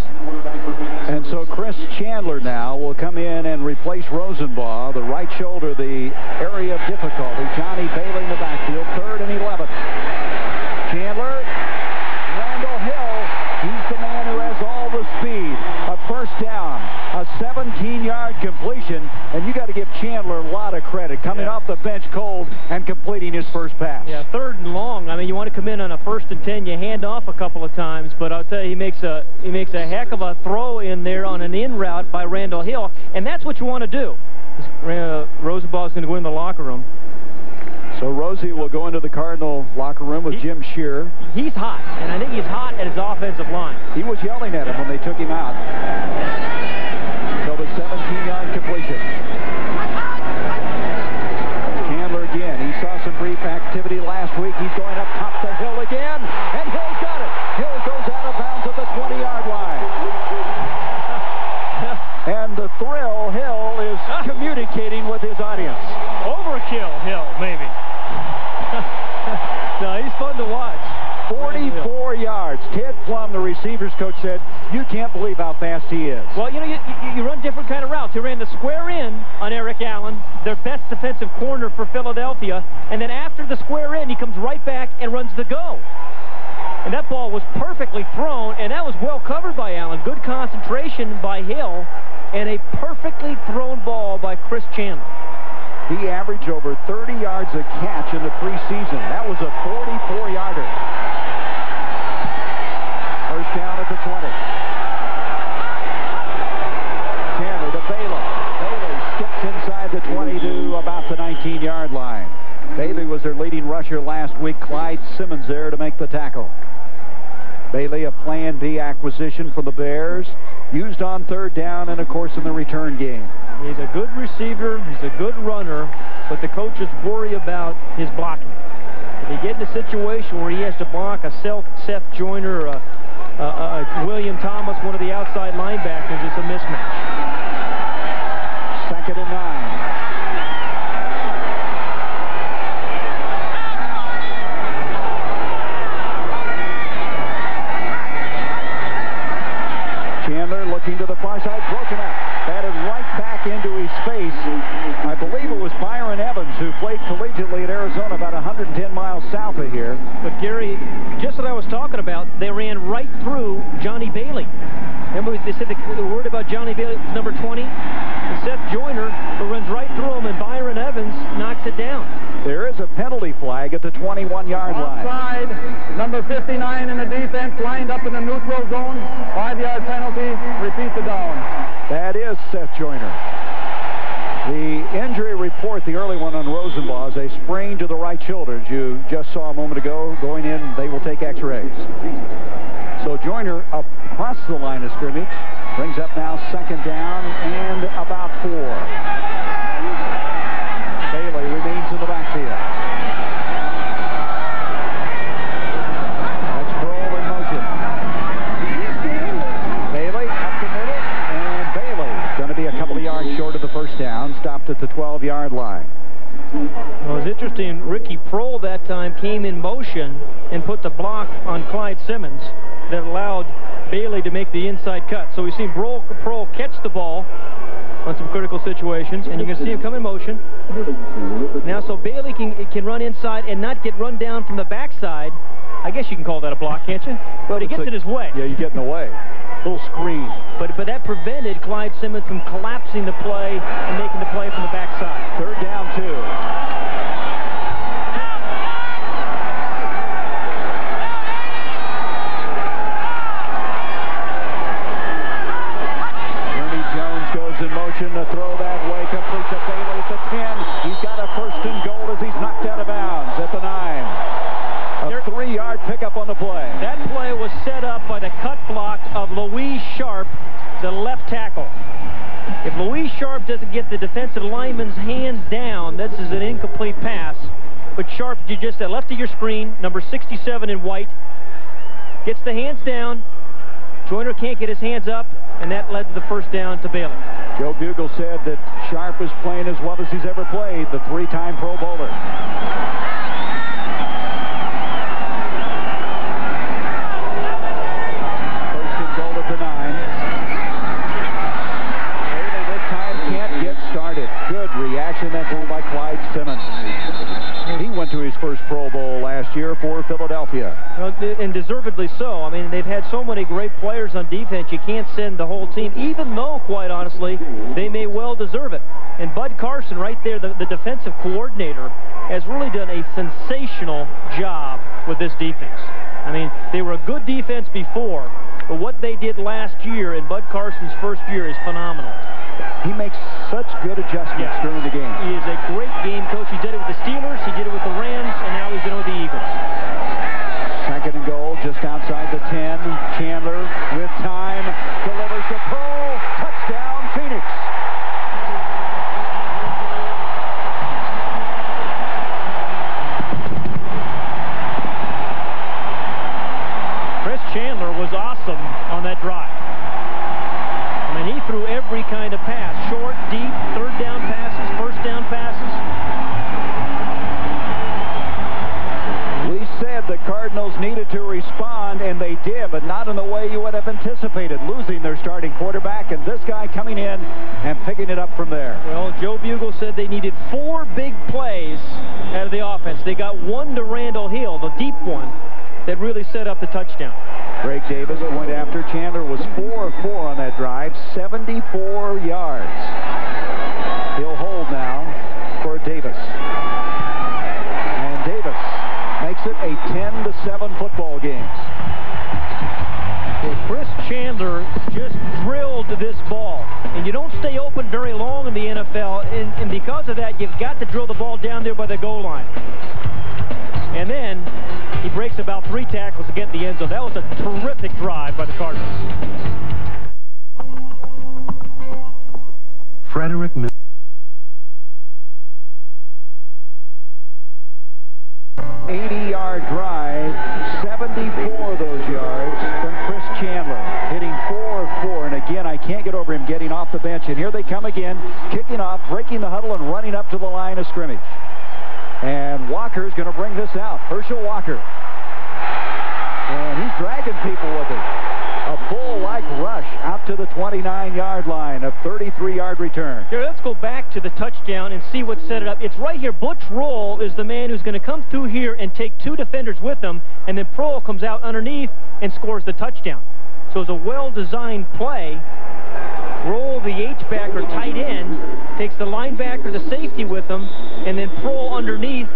And so Chris Chandler now will come in and replace Rosenbaugh. The right shoulder, the area of difficulty. Johnny Bailey in the backfield, 3rd and 11. Chandler, Randall Hill, he's the man who has all the speed. A first down, a 17-yard completion, and you got to give Chandler a lot of credit, coming off the bench cold and completing his first pass. Yeah, 3rd and long. I mean, you want to come in on a 1st and 10, you hand off a couple of times, but I'll tell you, he makes a heck of a throw in there on an in route by Randall Hill, and that's what you want to do. Rosenbaugh's going to go in the locker room. So Rosie will go into the Cardinal locker room with Jim Shearer. He's hot, and I think he's hot at his offensive line. He was yelling at him when they took him out. So the 17-yard completion. Chandler again. He saw some brief activity last week. He's going up top the hill again, and Hill got it. Hill goes out of bounds at the 20-yard line. And the thrill, Hill is communicating with his audience. Overkill, Hill, maybe. No, he's fun to watch. 44 yards. Ted Plum, the receivers coach, said, you can't believe how fast he is. Well, you know, you run different kind of routes. He ran the square in on Eric Allen, their best defensive corner for Philadelphia, and then after the square in, he comes right back and runs the go. And that ball was perfectly thrown, and that was well covered by Allen. Good concentration by Hill, and a perfectly thrown ball by Chris Chandler. He averaged over 30 yards a catch in the preseason. That was a 44-yarder. First down at the 20. Chandler to Bailey. Bailey skips inside the 20 to about the 19-yard line. Bailey was their leading rusher last week. Clyde Simmons there to make the tackle. Bailey, a Plan B acquisition for the Bears, used on 3rd down and, of course, in the return game. He's a good receiver, he's a good runner, but the coaches worry about his blocking. If he get in a situation where he has to block a Seth Joyner or a William Thomas, one of the outside linebackers, it's a mismatch. 2nd and 9. Chandler looking to the far side, broken up. Batted right back into his face. I believe it was Byron Evans, who played collegiately at Arizona about 110 miles south of here. But Gary, just what I was talking about, they ran right through Johnny Bailey. Remember they said the word about Johnny Bailey was number 20? And Seth Joyner, who runs right through him, and Byron Evans knocks it down. There is a penalty flag at the 21-yard line. Offside, number 59 in the defense, lined up in the neutral zone. 5-yard penalty, repeat the down. That is Seth Joyner. The injury report, the early one on Rosenbaugh, is a sprain to the right shoulder. As you just saw a moment ago, going in, they will take x-rays. So Joyner across the line of scrimmage, brings up now 2nd down and about 4. Bailey remains in the backfield. That's Kroll in motion. Bailey up the middle, and Bailey going to be a couple of yards short of the first down, stopped at the 12-yard line. Well, it was interesting. Ricky Prohl that time came in motion and put the block on Clyde Simmons that allowed Bailey to make the inside cut. So we've seen Prohl catch the ball on some critical situations, and you can see him come in motion. Now, so Bailey can run inside and not get run down from the backside. I guess you can call that a block, can't you? But he gets in his way. Yeah, you get in the way. little screen. But that prevented Clyde Simmons from collapsing the play and making the play from the backside. 3rd down 2. Ernie Jones goes in motion to throw that way, complete to Bailey at the 10. He's got a 1st and goal as he's knocked out of bounds at the 9. A 3-yard pickup on the play. That play was set up by the cut block of Louise Sharp, the left tackle. If Louise Sharp doesn't get the defensive lineman's hands down, this is an incomplete pass. But Sharp, you just left of your screen, number 67 in white, gets the hands down. Joyner can't get his hands up, and that led to the 1st down to Bailey. Joe Bugle said that Sharp is playing as well as he's ever played, the 3-time Pro Bowler. Good reaction that time by Clyde Simmons. He went to his first Pro Bowl last year for Philadelphia. Well, and deservedly so. I mean, they've had so many great players on defense, you can't send the whole team, even though, quite honestly, they may well deserve it. And Bud Carson, right there, the defensive coordinator, has really done a sensational job with this defense. I mean, they were a good defense before, but what they did last year in Bud Carson's first year is phenomenal. He makes such good adjustments during the game. He is a great game coach. He did it with the Steelers, he did it with the Rams, and now he's doing it with the Eagles. 2nd and goal, just outside the 10. Chandler with time, delivers to Pearl. Touchdown, Phoenix. Chris Chandler was awesome on that drive. I mean, he threw every kind of pass. Short, deep, 3rd down passes, 1st down passes. We said the Cardinals needed to respond, and they did, but not in the way you would have anticipated, losing their starting quarterback, and this guy coming in and picking it up from there. Well, Joe Bugle said they needed 4 big plays out of the offense. They got 1 to Randall Hill, the deep one, that really set up the touchdown. Greg Davis went after. Chandler was 4 of 4 on that drive, 74 yards. He'll hold now for Davis. And Davis makes it a 10-7 football game. Well, Chris Chandler just drilled this ball. And you don't stay open very long in the NFL, and because of that, you've got to drill the ball down there by the goal line. And then he breaks about 3 tackles to get the end zone. That was a terrific drive by the Cardinals. Frederick Miller. 80-yard drive, 74 of those yards from Chris Chandler, hitting 4 of 4. And again, I can't get over him getting off the bench. And here they come again, kicking off, breaking the huddle, and running up to the line of scrimmage. And Walker's going to bring this out. Herschel Walker. And he's dragging people with it. A bull-like rush out to the 29-yard line, a 33-yard return. Here, let's go back to the touchdown and see what set it up. It's right here. Butch Roll is the man who's going to come through here and take 2 defenders with him, and then Prohl comes out underneath and scores the touchdown. So it's a well-designed play. Roll, the H-back or tight end, takes the linebacker, the safety with him, and then Prohl underneath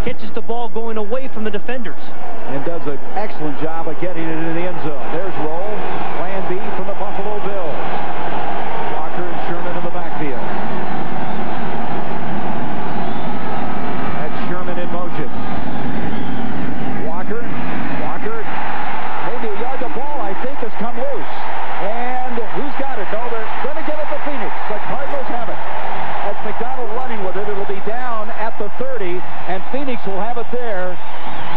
catches the ball going away from the defenders. And does an excellent job of getting it in the end zone. There's Roll, plan B from the Buffalo Bills. Walker and Sherman in the backfield. That's Sherman in motion. Walker, maybe a yard. The ball, I think, has come loose. And who's got it? No, they're going to give it to Phoenix. The Cardinals have it. That's McDonald running with it. It'll be down at the 30, and Phoenix will have it there.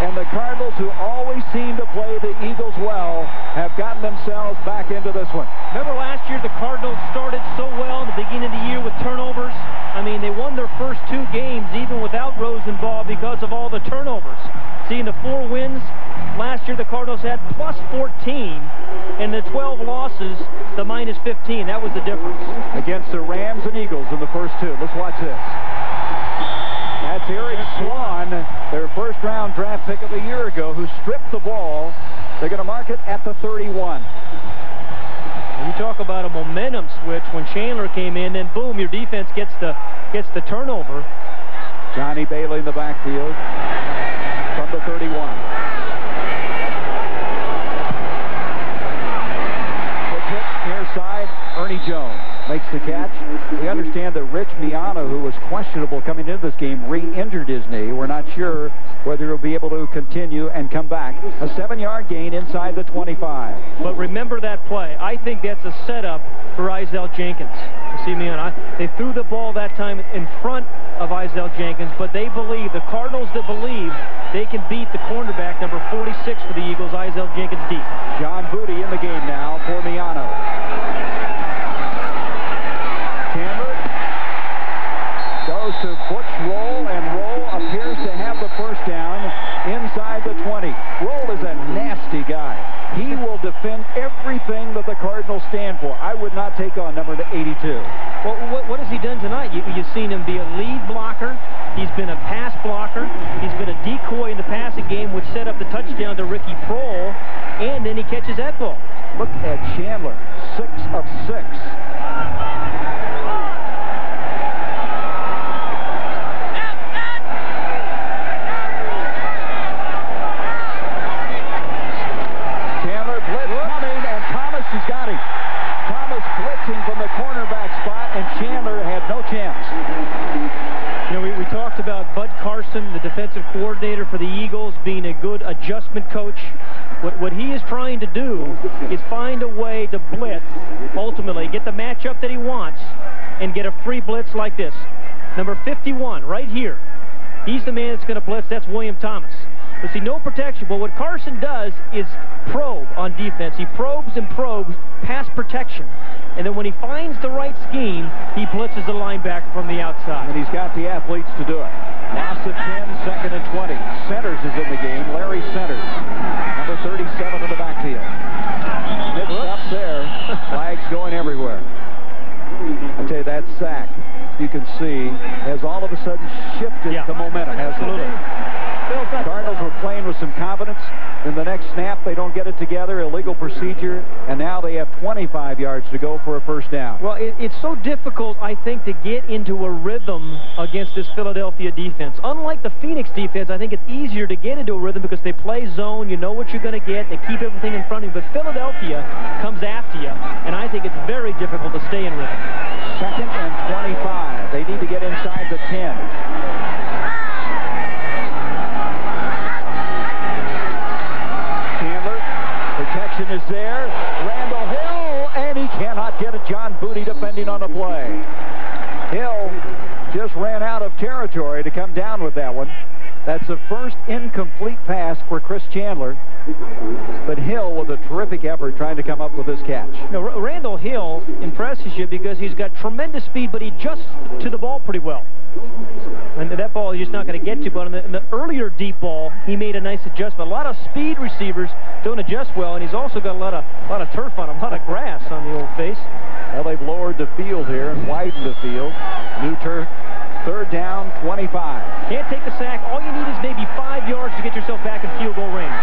And the Cardinals, who always seem to play the Eagles well, have gotten themselves back into this one. Remember last year the Cardinals started so well in the beginning of the year with turnovers? I mean, they won their first 2 games even without Rosenball because of all the turnovers. See, in the 4 wins last year, the Cardinals had plus 14, and the 12 losses, the minus 15. That was the difference. Against the Rams and Eagles in the first 2. Let's watch this. That's Eric Swan, their first-round draft pick of a year ago, who stripped the ball. They're going to mark it at the 31. You talk about a momentum switch when Chandler came in, then boom, your defense gets the turnover. Johnny Bailey in the backfield from the 31. The pitch near side, Ernie Jones makes the catch. We understand that Rich Miano, who was questionable coming into this game, re-injured his knee. We're not sure whether he'll be able to continue and come back. A 7-yard gain inside the 25. But remember that play. I think that's a setup for Izell Jenkins. You see me on? They threw the ball that time in front of Izell Jenkins, but they believe, the Cardinals that believe, they can beat the cornerback, number 46 for the Eagles, Izell Jenkins deep. John Booty in the game now for Miano. Chandler goes to Butch Roll, and Roll appears to have the first down inside the 20. Roll is a nasty guy. He will defend everything that the Cardinals stand for. I would not take on number 82. Well, what has he done tonight? You've seen him be a lead blocker. He's been a pass blocker. He's been a decoy in the passing game, which set up the touchdown to Ricky Prohl, and then he catches that ball. Look at Chandler, 6 of 6. He's got him. Thomas blitzing from the cornerback spot, and Chandler had no chance. You know, we talked about Bud Carson, the defensive coordinator for the Eagles, being a good adjustment coach. What he is trying to do is find a way to blitz, ultimately, get the matchup that he wants, and get a free blitz like this. Number 51, right here. He's the man that's going to blitz. That's William Thomas. But see, no protection. But what Carson does is probe on defense. He probes and probes past protection. And then when he finds the right scheme, he blitzes the linebacker from the outside. And he's got the athletes to do it. Loss of 10, 2nd and 20. Centers is in the game. Larry Centers, number 37 in the backfield. Mixed up there. Flags going everywhere. I tell you, that sack, you can see, has all of a sudden shifted the momentum. Absolutely. Cardinals were playing with some confidence. In the next snap, they don't get it together, illegal procedure, and now they have 25 yards to go for a first down. Well, it's so difficult, I think, to get into a rhythm against this Philadelphia defense. Unlike the Phoenix defense, I think it's easier to get into a rhythm because they play zone, you know what you're going to get, they keep everything in front of you. But Philadelphia comes after you, and I think it's very difficult to stay in rhythm. 2nd and 25. They need to get inside the 10. Protection is there. Randall Hill, and he cannot get it. John Booty defending on the play. Hill just ran out of territory to come down with that one. That's the first incomplete pass for Chris Chandler. But Hill with a terrific effort trying to come up with this catch. No, Randall Hill impresses you because he's got tremendous speed, but he adjusts to the ball pretty well. And that ball he's just not going to get to, but in the earlier deep ball, he made a nice adjustment. A lot of speed receivers don't adjust well, and he's also got a lot of turf on him, a lot of grass on the old face. Well, they've lowered the field here and widened the field. New turf, 3rd down, 25. Can't take the sack. All you need is maybe 5 yards to get yourself back in field goal range.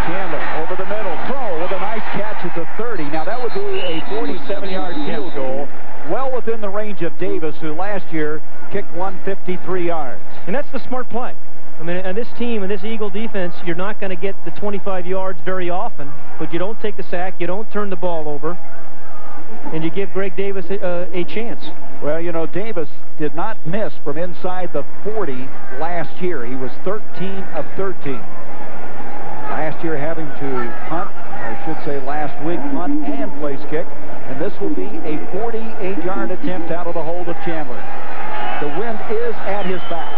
Chandler over the middle, throw with a nice catch at the 30. Now that would be a 47-yard field goal, well within the range of Davis, who last year kicked 153 yards. And that's the smart play. I mean, and this team and this Eagle defense, you're not going to get the 25 yards very often, but you don't take the sack, you don't turn the ball over, and you give Greg Davis a chance. Well, you know, Davis did not miss from inside the 40 last year. He was 13 of 13. Last year having to punt, or I should say last week, punt and place kick. And this will be a 48-yard attempt out of the hold of Chandler. The wind is at his back.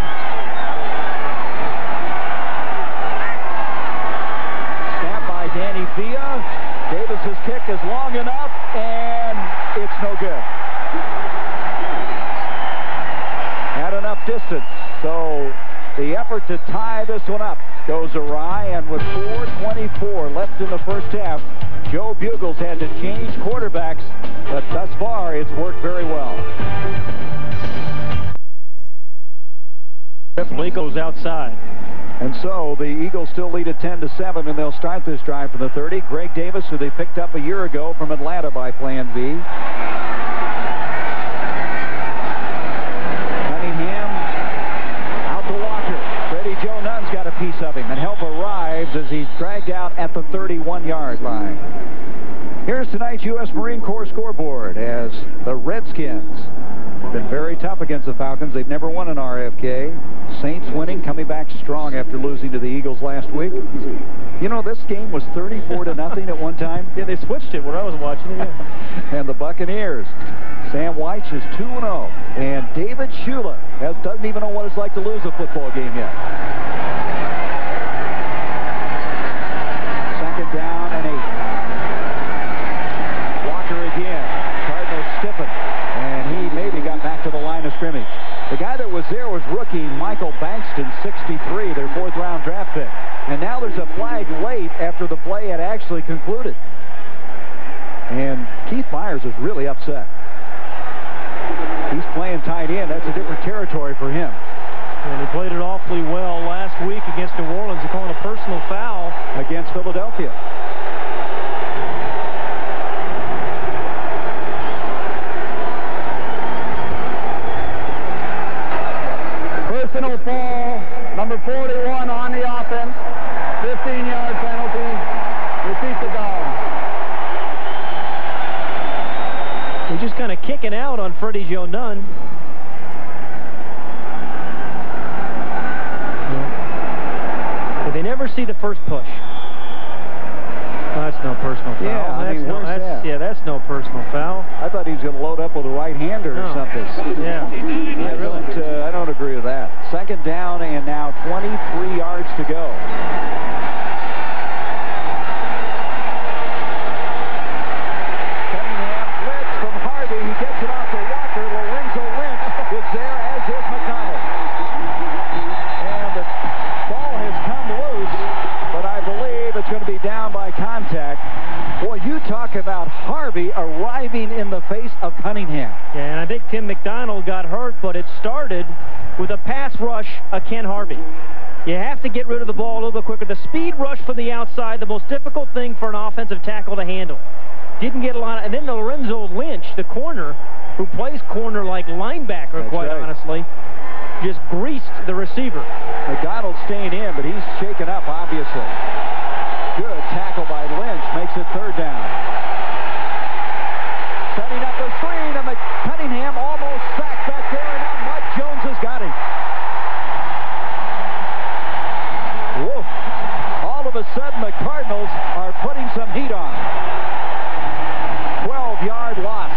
Snap by Danny Villa. Davis's kick is long enough, and it's no good. Had enough distance, so the effort to tie this one up goes awry, and with 4:24 left in the first half, Joe Bugles had to change quarterbacks, but thus far it's worked very well. Blake goes outside. And so the Eagles still lead at 10-7, and they'll start this drive from the 30. Greg Davis, who they picked up a year ago from Atlanta by Plan B. Cunningham out to Walker. Freddie Joe Nunn's got a piece of him, and help arrives as he's dragged out at the 31-yard line. Here's tonight's U.S. Marine Corps scoreboard as the Redskins have been very tough against the Falcons. They've never won an RFK. Saints winning, coming back strong after losing to the Eagles last week. You know, this game was 34-0 at one time. Yeah, they switched it when I was watching it. Yeah. And the Buccaneers, Sam Weich is 2-0. And David Shula doesn't even know what it's like to lose a football game yet. Second down and 8. Walker again. Cardinals stiffen. And he maybe got back to the line of scrimmage. The guy that was there was rookie Michael Bankston, 63, their 4th-round draft pick. And now there's a flag late after the play had actually concluded. And Keith Myers is really upset. He's playing tight end. That's a different territory for him. And he played it awfully well last week against New Orleans. They're calling a personal foul against Philadelphia. Personal foul, number 41 on the offense. 15-yard penalty. Repeat the down. He's just kind of kicking out on Freddie Joe Nunn. But they never see the first push. Oh, that's no personal foul. Yeah, that's no personal foul. I thought he was going to load up with a right-hander or something. Yeah. I don't agree with that. Second down and now 23 yards to go. Cunningham blitz from Harvey. He gets it off to Walker. Lorenzo Lynch is there, as is McConnell. And the ball has come loose, but I believe it's going to be down by contact. Boy, you talk about Harvey arriving in the face of Cunningham. Yeah, and I think Tim McDonald got hurt, but it started with a pass rush of Ken Harvey. You have to get rid of the ball a little bit quicker. The speed rush from the outside, the most difficult thing for an offensive tackle to handle. Didn't get a lot of, and then Lorenzo Lynch, the corner, who plays corner like linebacker, honestly, just greased the receiver. McDonald's staying in, but he's shaken up, obviously. Good tackle by Lynch, makes it 3rd down. Setting up the screen, and Cunningham almost sacked back there, and now Mike Jones has got him. Whoa. All of a sudden, the Cardinals are putting some heat on. 12-yard loss.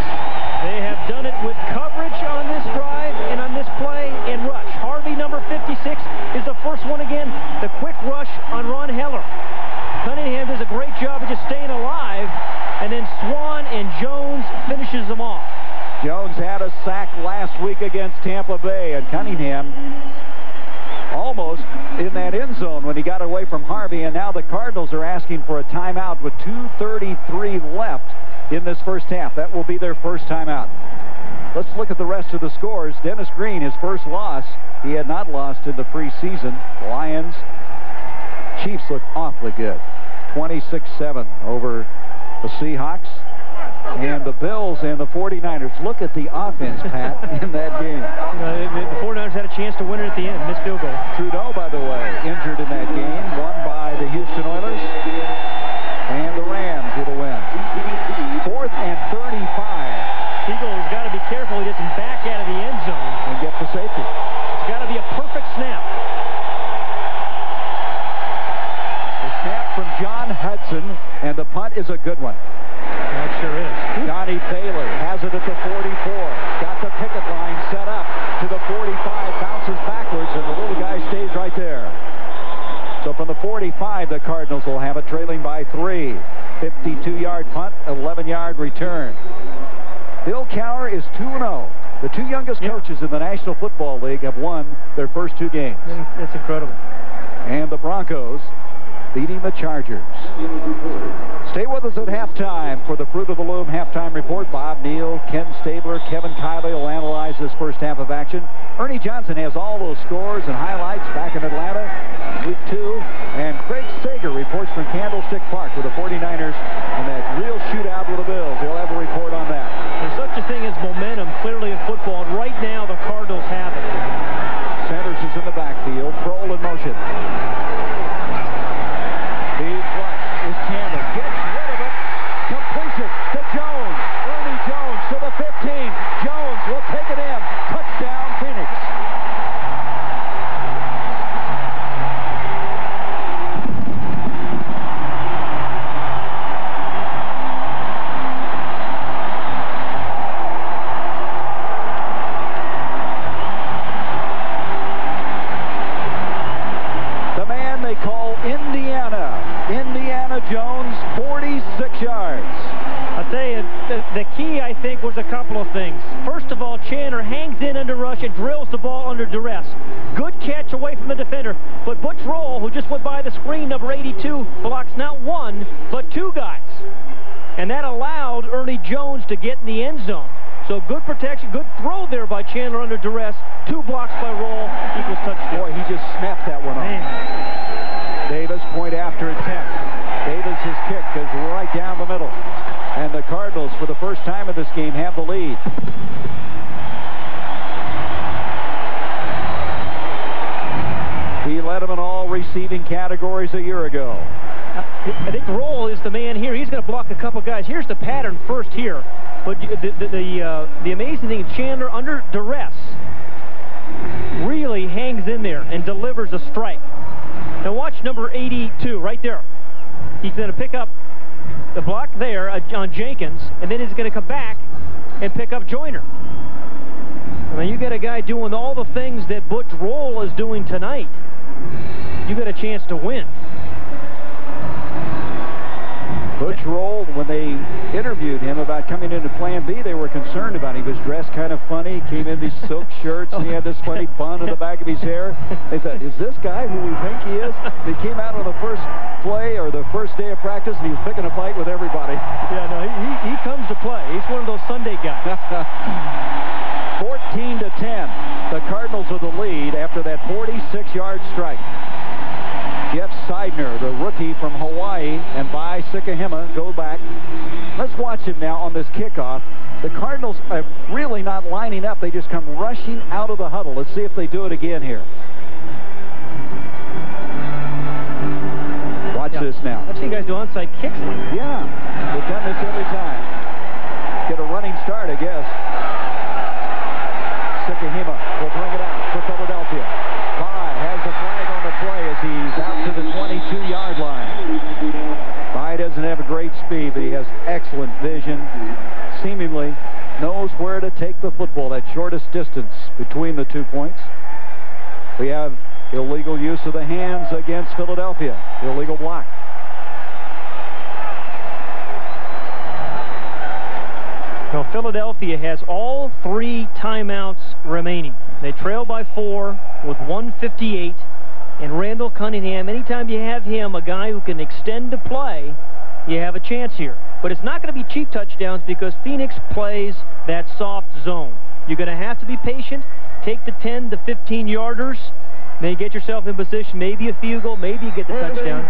They have done it with coverage on this drive and on this play and rush. Harvey, number 56, is the first one again. The quick rush on Ron Heller. Cunningham does a great job of just staying alive, and then Swan and Jones finishes them off. Jones had a sack last week against Tampa Bay, and Cunningham almost in that end zone when he got away from Harvey, and now the Cardinals are asking for a timeout with 2:33 left in this first half. That will be their first timeout. Let's look at the rest of the scores. Dennis Green, his first loss. He had not lost in the preseason. Lions, Chiefs look awfully good. 26-7 over the Seahawks. And the Bills and the 49ers. Look at the offense, Pat, in that game. The 49ers had a chance to win it at the end. Missed field goal. Trudeau, by the way, injured in that game. Won by the Houston Oilers. And the Rams with a win. 4th and 35. Eagle has got to be careful he doesn't back out of the end zone. And get the safety. It's got to be a perfect snap. The snap from John Hudson, and the punt is a good one. That sure is. Donnie Baylor has it at the 44. Got the picket line set up to the 45. Bounces backwards, and the little guy stays right there. So from the 45, the Cardinals will have it, trailing by 3. 52-yard punt, 11-yard return. Bill Cowher is 2-0. The two youngest coaches in the National Football League have won their first 2 games. That's incredible. And the Broncos beating the Chargers. Stay with us at halftime for the Fruit of the Loom halftime report. Bob Neal, Ken Stabler, Kevin Kiley will analyze this first half of action. Ernie Johnson has all those scores and highlights back in Atlanta. week 2. And Craig Sager reports from Candlestick Park with the 49ers and that real shootout with the Bills. He'll have a report on that. There's such a thing as momentum, clearly, in football. And right now, the Cardinals have it. Sanders is in the backfield. Kroll in motion. Deep flex is Chandler. Gets rid of it. Completion to Jones. Ernie Jones to the 15. Jones will take it in. Touchdown, Phoenix. Jones, 46 yards. I'll tell you, the key, I think, was a couple of things. First of all, Chandler hangs in under rush and drills the ball under duress. Good catch away from the defender. But Butch Roll, who just went by the screen, number 82, blocks not one, but 2 guys. And that allowed Ernie Jones to get in the end zone. So good protection, good throw there by Chandler under duress. 2 blocks by Roll equals touchdown. Boy, he just snapped that one off. Davis, point after attempt. Davis' kick is right down the middle. And the Cardinals, for the first time in this game, have the lead. He led them in all receiving categories a year ago. I think Roll is the man here. He's going to block a couple guys. Here's the pattern first here. But the amazing thing, Chandler under duress really hangs in there and delivers a strike. Now watch number 82 right there. He's going to pick up the block there on Jenkins, and then he's going to come back and pick up Joyner. I mean, you got a guy doing all the things that Butch Roll is doing tonight. You got a chance to win. Butch Roll, when they interviewed him about coming into Plan B, they were concerned about him. He was dressed kind of funny, came in these silk shirts, and he had this funny bun in the back of his hair. They thought, is this guy who we think he is? He came out on the first play or the first day of practice, and he was picking a fight with everybody. Yeah, no, he comes to play. He's one of those Sunday guys. 14-10. The Cardinals are the lead after that 46-yard strike. Jeff Seidner, the rookie from Hawaii, and Bai Sikahema go back. Let's watch him now on this kickoff. The Cardinals are really not lining up. They just come rushing out of the huddle. Let's see if they do it again here. Watch this now. I've seen guys do onside kicks like that. Yeah, they've done this every time. Get a running start, I guess. Sikahema will bring it out for Philadelphia. Bai has a flag on the play as he's out to the 22-yard line. Bai doesn't have a great speed, but he has excellent vision. Seemingly knows where to take the football, that shortest distance between the 2 points. We have illegal use of the hands against Philadelphia. Illegal block. Well, Philadelphia has all 3 timeouts remaining. They trail by 4 with 1:58. And Randall Cunningham, anytime you have him, a guy who can extend the play, you have a chance here. But it's not going to be cheap touchdowns because Phoenix plays that soft zone. You're going to have to be patient, take the 10 to 15-yarders, then get yourself in position, maybe a field goal, maybe you get the touchdown.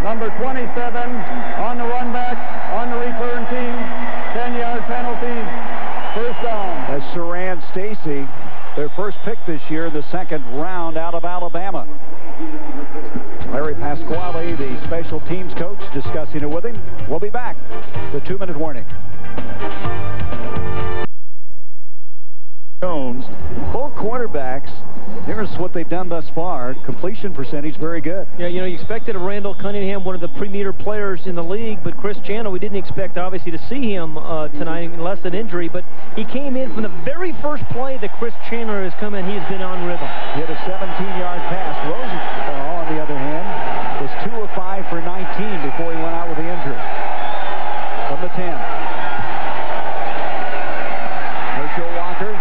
Number 27 on the run back, on the return team, 10-yard penalty, first down. That's Saran Stacy, their first pick this year in the 2nd round out of Alabama. Larry Pasquale, the special teams coach, discussing it with him. We'll be back. The 2-minute warning. Jones, both quarterbacks, here's what they've done thus far. Completion percentage, very good. Yeah, you know, you expected a Randall Cunningham, one of the premier players in the league, but Chris Chandler, we didn't expect, obviously, to see him tonight unless an injury, but he came in from the very first play that Chris Chandler has come in. He has been on rhythm. He had a 17-yard pass. Rosenthal, on the other hand, was 2 of 5 for 19 before he went out with the injury. From the 10. Herschel Walker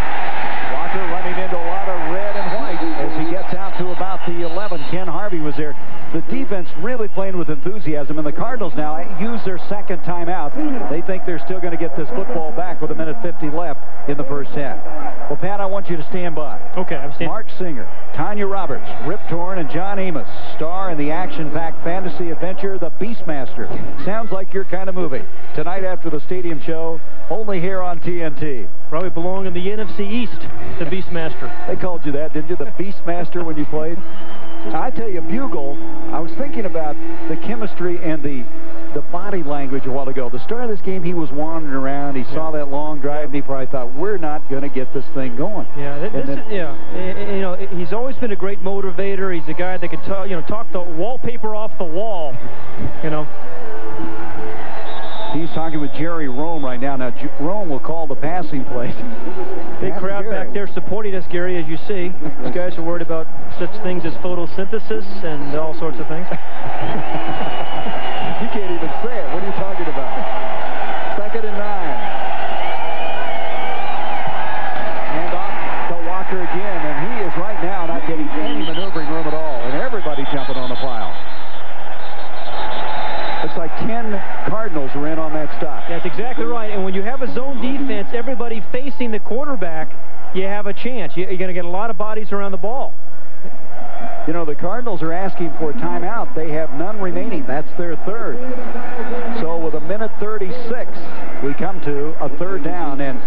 running into a lot of red and white as he gets out to about the 11. Ken Harvey was there. the defense really playing with enthusiasm, and the Cardinals now use their second timeout. They think they're still going to get this football back with 1:50 left in the first half. Well, Pat, I want you to stand by. Okay, I'm standing. Mark Singer, Tanya Roberts, Rip Torn, and John Amos star in the action-packed fantasy adventure, The Beastmaster. Sounds like your kind of movie. Tonight after the stadium show, only here on TNT. Probably belong in the NFC East, The Beastmaster. They called you that, didn't you? The Beastmaster when you played? I tell you, Bugle, I was thinking about the chemistry and the body language a while ago. The start of this game, he was wandering around. He saw that long drive, and he probably thought, we're not going to get this thing going. Yeah, he's always been a great motivator. He's a guy that can talk the wallpaper off the wall. He's talking with Jerry Rome right now. Now, Rome will call the passing plays. Big crowd back there supporting us, Gary, as you see. These guys are worried about such things as photosynthesis and all sorts of things. You can't even say it. What are you talking about? 2nd and 9. And off to Walker again, and he is right now not getting any maneuvering room at all, and everybody jumping on the pile. Looks like 10 Cardinals were in on that stop. That's exactly right. And when you have a zone defense, everybody facing the quarterback, you have a chance. You're going to get a lot of bodies around the ball. The Cardinals are asking for a timeout. They have none remaining. That's their third. So with 1:36, we come to a third down. And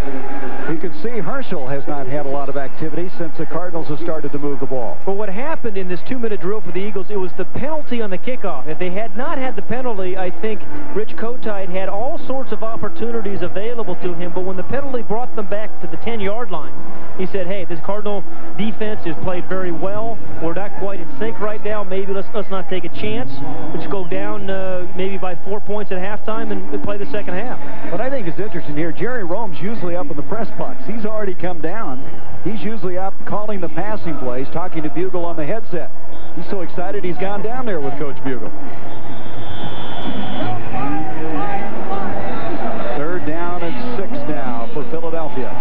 you can see Herschel has not had a lot of activity since the Cardinals have started to move the ball. But what happened in this 2-minute drill for the Eagles, it was the penalty on the kickoff. If they had not had the penalty, I think Rich Kotite had all sorts of opportunities available to him. But when the penalty brought them back to the 10-yard line, he said, hey, this Cardinal defense has played very well. We're not quite in sync right now. Maybe let's not take a chance. Let's go down maybe by 4 points at halftime and play the second half. What I think is interesting here, Jerry Rome's usually up in the press box. He's already come down. He's usually up calling the passing plays, talking to Bugle on the headset. He's so excited he's gone down there with Coach Bugle. 3rd down and 6 now for Philadelphia.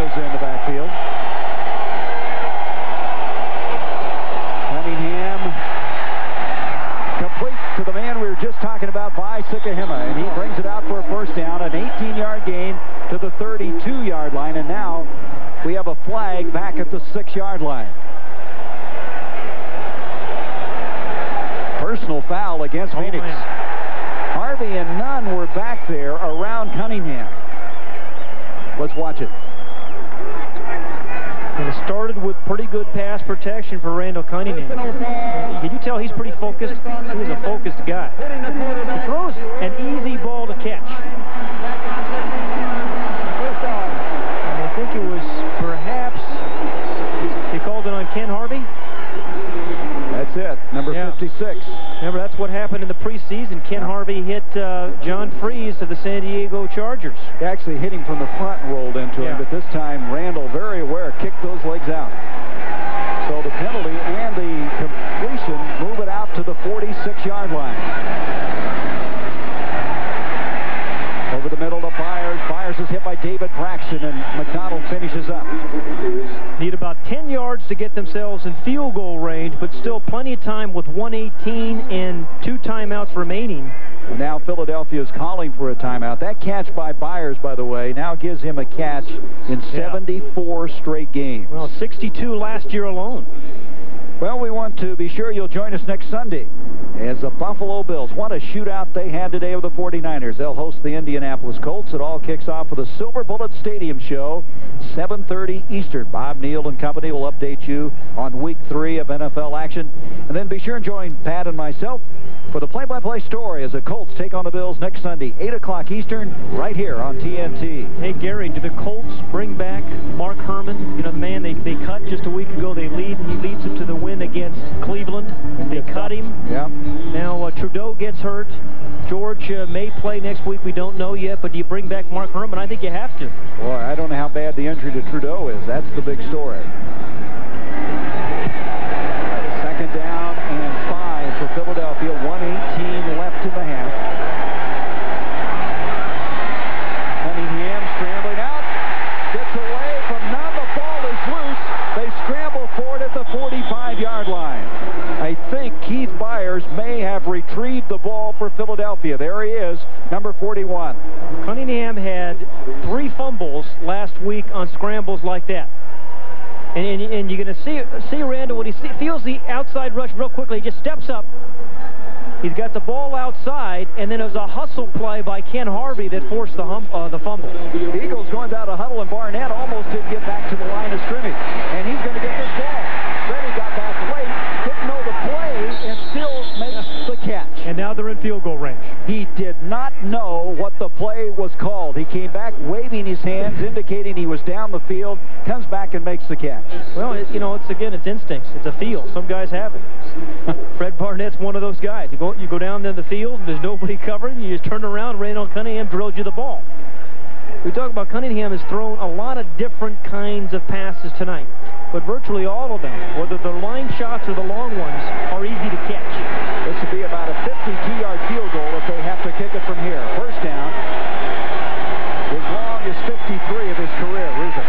In the backfield. Cunningham complete to the man we were just talking about, by Sikahema, and he brings it out for a first down, an 18-yard gain to the 32-yard line, and now we have a flag back at the 6-yard line. Personal foul against Phoenix. Harvey and Nunn were back there around Cunningham. Let's watch it. And it started with pretty good pass protection for Randall Cunningham. Can you tell he's pretty focused? He's a focused guy. He throws an easy ball to catch. And I think it was perhaps they called it on Ken Harvey. That's it, number 56. Remember, that's what happened in the preseason. Ken Harvey hit John Freeze of the San Diego Chargers. He actually hit him from the front and rolled into him, but this time Randall, very aware, kicked those legs out. So the penalty and the completion move it out to the 46-yard line. Over the middle to Byers. Byers is hit by David Braxton, and McDonald finishes up. Need about 10 yards to get themselves in field goal range, but still plenty of time with 1:18 and 2 timeouts remaining. Now Philadelphia is calling for a timeout. That catch by Byers, by the way, now gives him a catch in 74 straight games. Well, 62 last year alone. Well, we want to be sure you'll join us next Sunday as the Buffalo Bills. What a shootout they had today with the 49ers. They'll host the Indianapolis Colts. It all kicks off with the Silver Bullet Stadium show, 7:30 Eastern. Bob Neal and company will update you on Week 3 of NFL action. And then be sure and join Pat and myself for the play-by-play story as the Colts take on the Bills next Sunday, 8 o'clock Eastern, right here on TNT. Hey, Gary, do the Colts bring back Mark Herman? You know, the man they cut just a week ago. He leads them to the win against Cleveland. They cut him. Yeah. Now, Trudeau gets hurt. George may play next week. We don't know yet, but do you bring back Mark Herman? I think you have to. Boy, I don't know how bad the injury to Trudeau is. That's the big story. 2nd down and 5 for Philadelphia. 1:18 left in the half. Cunningham scrambling out. 41. Cunningham had 3 fumbles last week on scrambles like that. And you're going to see Randall when he feels the outside rush real quickly. He just steps up. He's got the ball outside, and then there's a hustle play by Ken Harvey that forced the fumble. The Eagles going down to huddle, and Barnett almost didn't get back to the line of scrimmage. And he's going to get this ball. Reggie got back late, didn't know the play, and still makes the catch. And now they're in field goal range. He did not know what the play was called. He came back waving his hands, indicating he was down the field, comes back and makes the catch. Well, it's instincts. It's a feel. Some guys have it. Fred Barnett's one of those guys. You go down in the field, there's nobody covering, you just turn around, Randall Cunningham drills you the ball. We talk about Cunningham has thrown a lot of different kinds of passes tonight, but virtually all of them, whether the line shots or the long ones, are easy to catch. This would be about a 52-yard field goal if they have to kick it from here. First down, as long as 53 of his career. Where's it?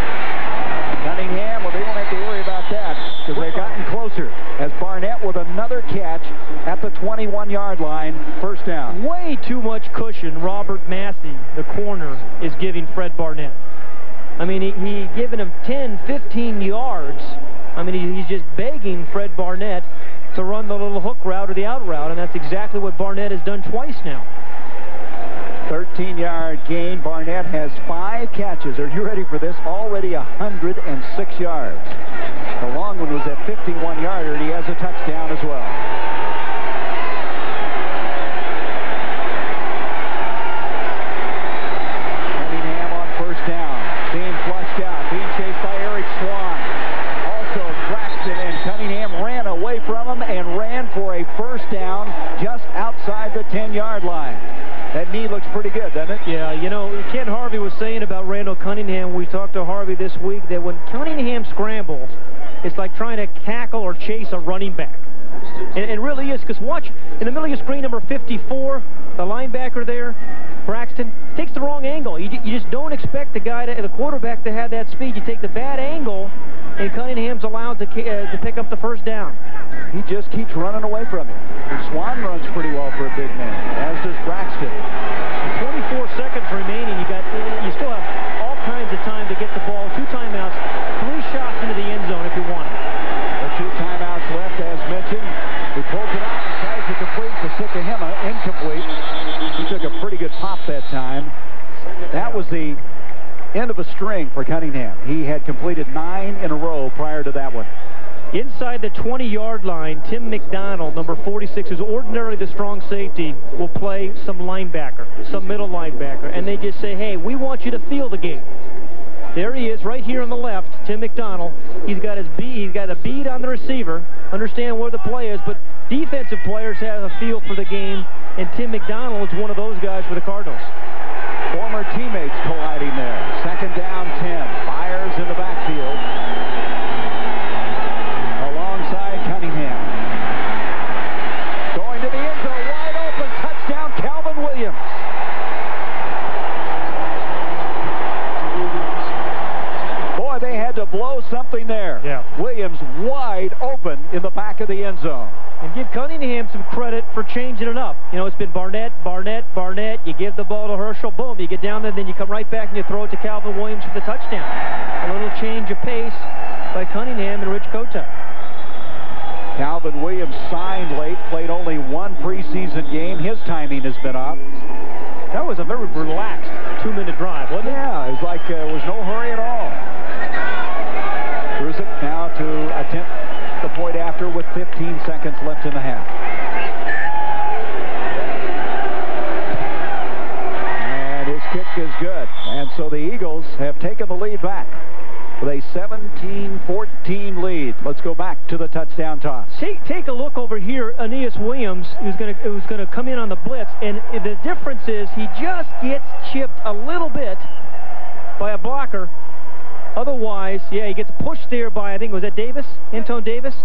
Cunningham, well, they don't have to worry about that because they've gotten closer. As Barnett with another catch at the 21-yard line, first down. Way too much cushion Robert Massey, the corner, is giving Fred Barnett. I mean, he giving him 10, 15 yards. I mean, he's just begging Fred Barnett to run the little hook route or the out route, and that's exactly what Barnett has done twice now. 13-yard gain. Barnett has 5 catches. Are you ready for this? Already 106 yards. The long one was at 51-yarder, and he has a touchdown as well. Cunningham on first down. Being flushed out. Being chased by Eric Swan. Also Braxton, and Cunningham ran away from him and ran for a first down just outside the 10-yard line. That knee looks pretty good, doesn't it? Yeah, you know, Ken Harvey was saying about Randall Cunningham, we talked to Harvey this week, that when Cunningham scrambles, it's like trying to tackle or chase a running back. And it really is, because watch, in the middle of your screen, number 54, the linebacker there, Braxton, takes the wrong angle. You just don't expect the quarterback to have that speed. You take the bad angle, and Cunningham's allowed to pick up the first down. He just keeps running away from him. Swan runs pretty well for a big man, as does Braxton. 24 seconds remaining. You still have all kinds of time to get the ball. 2 timeouts, 3 shots into the end zone if you want it. The 2 timeouts left, as mentioned. He pulls it out and tries to complete for Sikahema. Incomplete. He took a pretty good pop that time. That was the end of a string for Cunningham. He had completed 9 in a row prior to that one. Inside the 20-yard line, Tim McDonald, number 46, who's ordinarily the strong safety, will play some linebacker, some middle linebacker, and they just say, hey, we want you to feel the game. There he is, right here on the left, Tim McDonald. He's got a bead on the receiver, understand where the play is, but defensive players have a feel for the game, and Tim McDonald is one of those guys for the Cardinals. Former teammates colliding there. Second down, 10. Fires in the backfield. Alongside Cunningham. Going to the end zone, wide open. Touchdown, Calvin Williams. Boy, they had to blow something there. Yeah. Williams wide open in the back of the end zone. And give Cunningham some credit for changing it up. You know, it's been Barnett, Barnett, Barnett. You give the ball to Herschel, boom, you get down there, then you come right back and you throw it to Calvin Williams for the touchdown. A little change of pace by Cunningham and Rich Kota. Calvin Williams signed late, played only 1 preseason game. His timing has been off. That was a very relaxed 2-minute drive, wasn't it? Yeah, it was like there was no hurry at all. Cruzik now to attempt the point after with 15 seconds left in the half. And his kick is good. And so the Eagles have taken the lead back with a 17-14 lead. Let's go back to the touchdown toss. Take a look over here. Aeneas Williams, who's going to come in on the blitz, and the difference is he just gets chipped a little bit by a blocker. Otherwise, yeah, he gets pushed there by, I think, was that Davis? Anton Davis?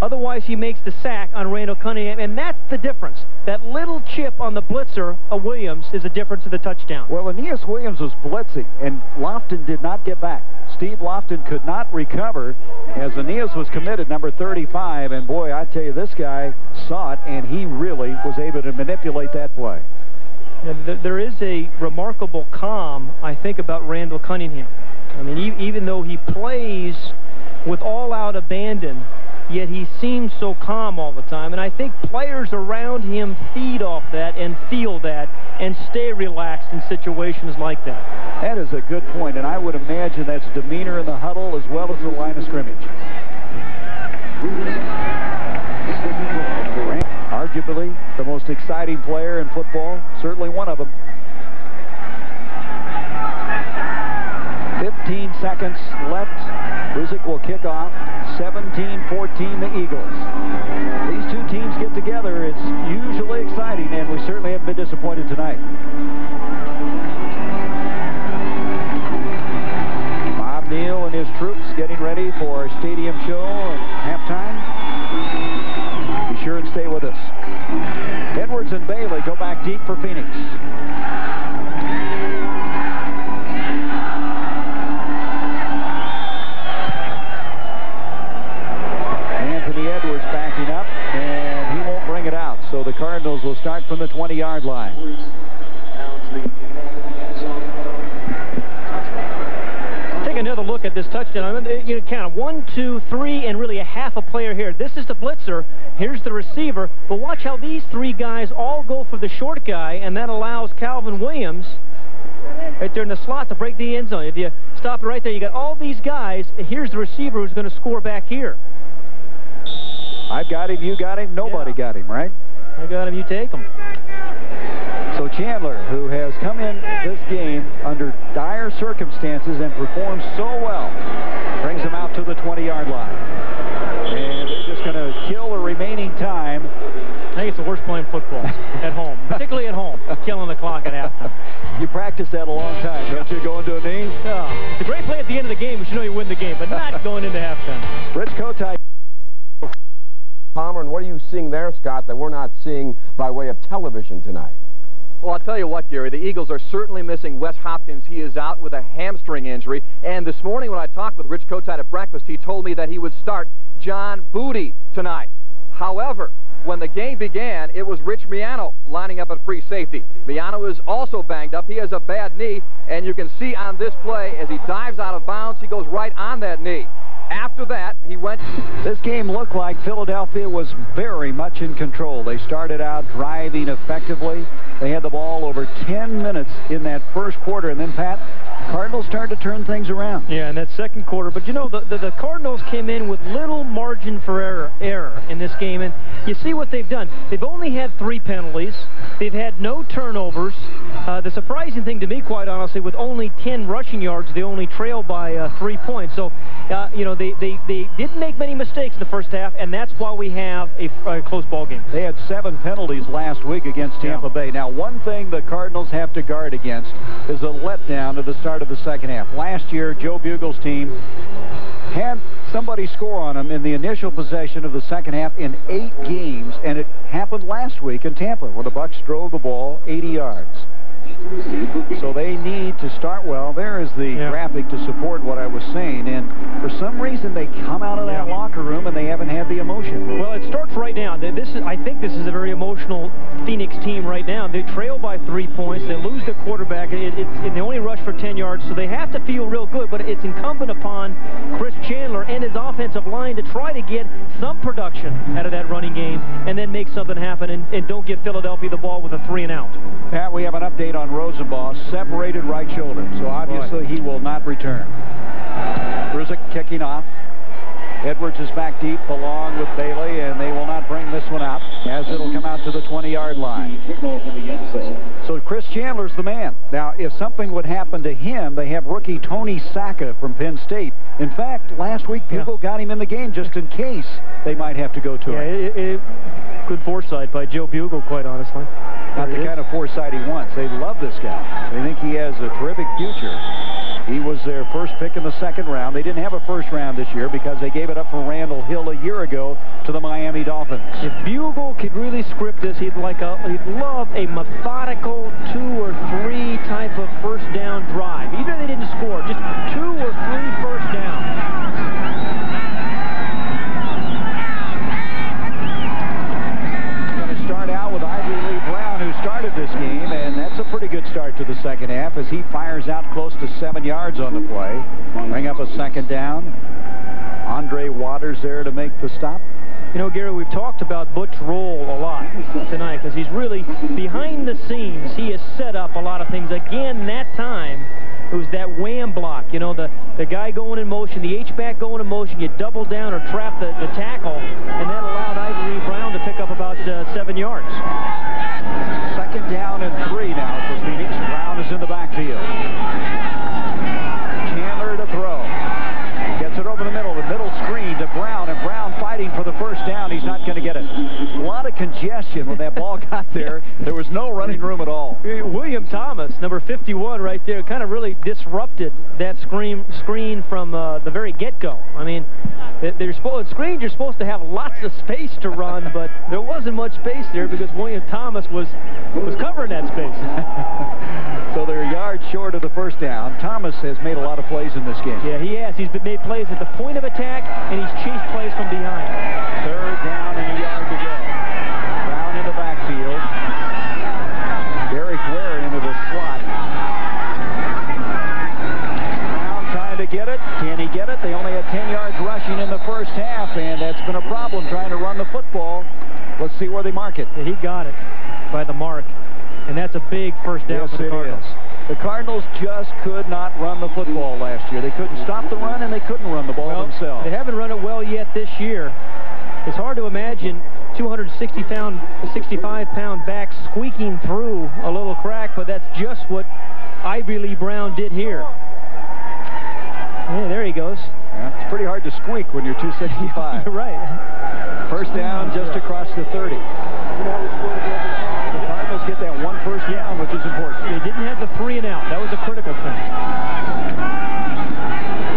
Otherwise, he makes the sack on Randall Cunningham, and that's the difference. That little chip on the blitzer of Williams is the difference of the touchdown. Well, Aeneas Williams was blitzing, and Lofton did not get back. Steve Lofton could not recover as Aeneas was committed, number 35, and boy, I tell you, this guy saw it, and he really was able to manipulate that play. There is a remarkable calm, I think, about Randall Cunningham. I mean, even though he plays with all-out abandon, yet he seems so calm all the time. And I think players around him feed off that and feel that and stay relaxed in situations like that. That is a good point, and I would imagine that's demeanor in the huddle as well as the line of scrimmage. Arguably the most exciting player in football, certainly one of them. 15 seconds left. Ruzick will kick off. 17-14 the Eagles. These two teams get together. It's usually exciting, and we certainly haven't been disappointed tonight. Bob Neal and his troops getting ready for a stadium show and halftime. Be sure and stay with us. Edwards and Bailey go back deep for Phoenix. Backing up, and he won't bring it out. So the Cardinals will start from the 20-yard line. Take another look at this touchdown. You count 1, 2, 3, and really a half a player here. This is the blitzer. Here's the receiver. But watch how these three guys all go for the short guy, and that allows Calvin Williams right there in the slot to break the end zone. If you stop it right there, you got all these guys. Here's the receiver who's going to score back here. I've got him, you got him, nobody got him, right? I got him, you take him. So Chandler, who has come in this game under dire circumstances and performed so well, brings him out to the 20-yard line. And they're just going to kill the remaining time. I think it's the worst playing football at home, particularly at home, killing the clock at halftime. You practice that a long time, don't you, going to a knee? Yeah. It's a great play at the end of the game, but you know you win the game, but not going into halftime. Rich Kotite. Palmer, and what are you seeing there, Scott, that we're not seeing by way of television tonight? Well, I'll tell you what, Gary, the Eagles are certainly missing Wes Hopkins. He is out with a hamstring injury. And this morning when I talked with Rich Kotite at breakfast, he told me that he would start John Booty tonight. However, when the game began, it was Rich Miano lining up at free safety. Miano is also banged up. He has a bad knee, and you can see on this play as he dives out of bounds, he goes right on that knee. After that, he went... This game looked like Philadelphia was very much in control. They started out driving effectively. They had the ball over 10 minutes in that first quarter, and then, Pat, Cardinals started to turn things around. Yeah, in that second quarter. But, you know, the Cardinals came in with little margin for error in this game, and you see what they've done. They've only had 3 penalties. They've had no turnovers. The surprising thing to me, quite honestly, with only 10 rushing yards, they only trail by 3 points. So, you know, they didn't make many mistakes in the first half, and that's why we have a close ball game. They had 7 penalties last week against Tampa Bay. Now, one thing the Cardinals have to guard against is a letdown at the start of the second half. Last year, Joe Bugle's team had somebody score on them in the initial possession of the second half in 8 games, and it happened last week in Tampa, where the Bucs drove the ball 80 yards. So they need to start well. There is the graphic to support what I was saying, and for some reason they come out of that locker room and they haven't had the emotion. Well, it starts right now. I think this is a very emotional Phoenix team right now. They trail by 3 points. They lose their quarterback. They only rush for 10 yards, so they have to feel real good, but it's incumbent upon Chris Chandler and his offensive line to try to get some production out of that running game and then make something happen and don't give Philadelphia the ball with a 3-and-out. Pat, we have an update on Rosenbaugh, separated right shoulder, so obviously he will not return. Ruzick kicking off. Edwards is back deep along with Bailey, and they will not bring this one out as it'll come out to the 20-yard line. So Chris Chandler's the man. Now, if something would happen to him, they have rookie Tony Sacca from Penn State. In fact, last week people got him in the game just in case they might have to go to him. Good foresight by Joe Bugle, quite honestly. Not the kind of foresight he wants. They love this guy. They think he has a terrific future. He was their first pick in the second round. They didn't have a first round this year because they gave it up for Randall Hill a year ago to the Miami Dolphins. If Bugle could really script this, he'd love a methodical 2 or 3 type of first down drive. Even if they didn't score, just 2 or 3 first downs. This game, and that's as he fires out close to 7 yards on the play. Bring up a second down. Andre Waters there to make the stop. You know, Gary, we've talked about Butch's role a lot tonight because he's really behind the scenes. He has set up a lot of things. Again, that time, it was that wham block. You know, the guy going in motion, the H-back going in motion, you double down or trap the tackle, and that allowed Ivory Brown to pick up about 7 yards. Second down and 3 now for Phoenix. Brown is in the backfield. Chandler to throw. Gets it over the middle screen to Brown, and Brown fighting for the first down. He's not going to get it. A lot of congestion when that ball got there. There was no running room at all. William Thomas, number 51 right there, kind of really disrupted that screen from the very get-go. I mean, screens you're supposed to have lots of space to run, but there wasn't much space there because William Thomas was covering that space. So they're yards short of the first down. Thomas has made a lot of plays in this game. Yeah, he has. He's made plays at the point of attack, and he's chased plays from behind. Third down and a yard to go. Brown in the backfield. Derek Ware into the slot. Brown trying to get it. Can he get it? They only had 10 yards rushing in the first half, and that's been a problem trying to run the football. Let's see where they mark it. Yeah, he got it by the mark. And that's a big first down for the Cardinals. The Cardinals just could not run the football last year. They couldn't stop the run, and they couldn't run the ball themselves. They haven't run it well yet this year. It's hard to imagine 265-pound backs squeaking through a little crack, but that's just what Ivory Lee Brown did here. Yeah, there he goes. Yeah, it's pretty hard to squeak when you're 265. You're right. First down just across the 30. Get that one first down, which is important. They didn't have the 3 and out. That was a critical thing.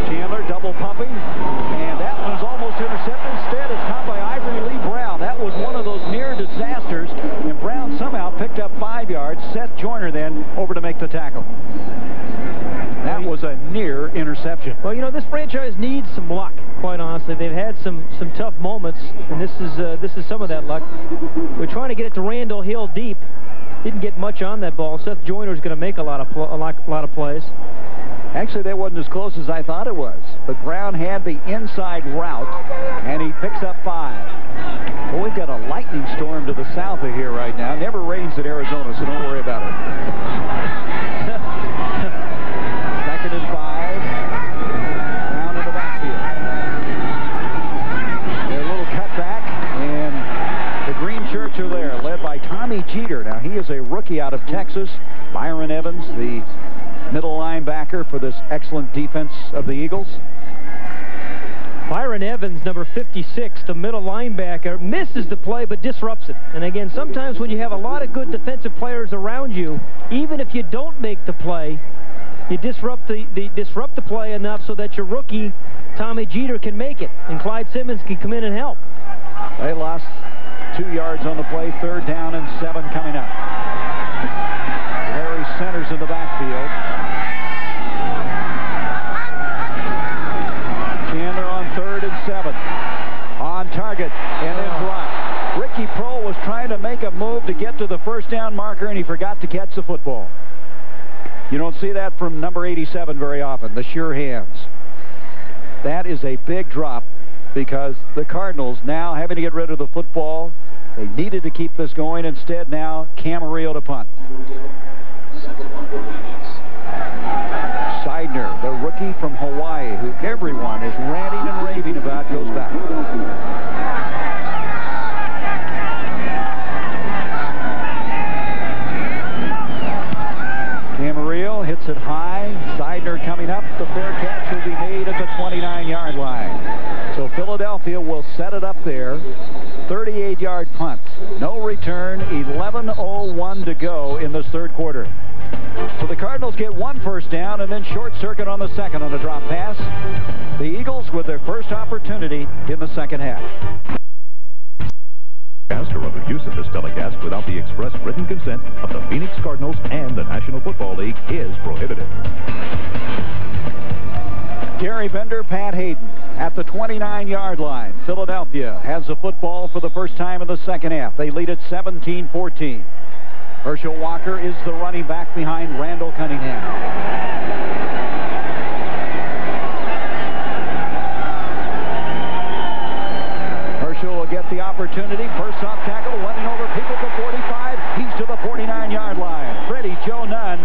Chandler double pumping, and that one's almost intercepted. Instead, it's caught by Ivory Lee Brown. That was one of those near disasters, and Brown somehow picked up 5 yards. Seth Joyner then over to make the tackle. That was a near interception. Well, you know, this franchise needs some luck, quite honestly. They've had some tough moments, and this is some of that luck. We're trying to get it to Randall Hill deep. Didn't get much on that ball. Seth Joyner's going to make a lot of plays. Actually, that wasn't as close as I thought it was. But Brown had the inside route, and he picks up 5. Well, we've got a lightning storm to the south of here right now. Never rains in Arizona, so don't worry about it. Second and 5. Brown in the backfield. Their little cutback, and the green shirts are there, led by Tommy Jeter. Now, he is a rookie out of Texas. Byron Evans, the middle linebacker for this excellent defense of the Eagles. Byron Evans, number 56, the middle linebacker, misses the play but disrupts it. And again, sometimes when you have a lot of good defensive players around you, even if you don't make the play, you disrupt the play enough so that your rookie, Tommy Jeter, can make it, and Clyde Simmons can come in and help. They lost 2 yards on the play. Third down and 7 coming up. Larry centers in the backfield. Chandler on 3rd and 7. On target and then dropped. Ricky Prohl was trying to make a move to get to the first down marker, and he forgot to catch the football. You don't see that from number 87 very often, the sure hands. That is a big drop because the Cardinals now having to get rid of the football. They needed to keep this going. Instead, now Camarillo to punt. Seidner, the rookie from Hawaii, who everyone is ranting and raving about, goes back. Camarillo hits it high. Seidner coming up. The fair catch will be made at the 29-yard line. So Philadelphia will set it up there. 38-yard punt. No return. 11:01 to go in this third quarter. So the Cardinals get 1 first down and then short circuit on the second on a drop pass. The Eagles with their first opportunity in the second half. Or other use of this telecast without the express written consent of the Phoenix Cardinals and the National Football League is prohibited. Gary Bender, Pat Hayden at the 29-yard line. Philadelphia has the football for the first time in the second half. They lead at 17-14. Herschel Walker is the running back behind Randall Cunningham. Herschel will get the opportunity. First off tackle, running over people to 45. He's to the 49-yard line. Freddie Joe Nunn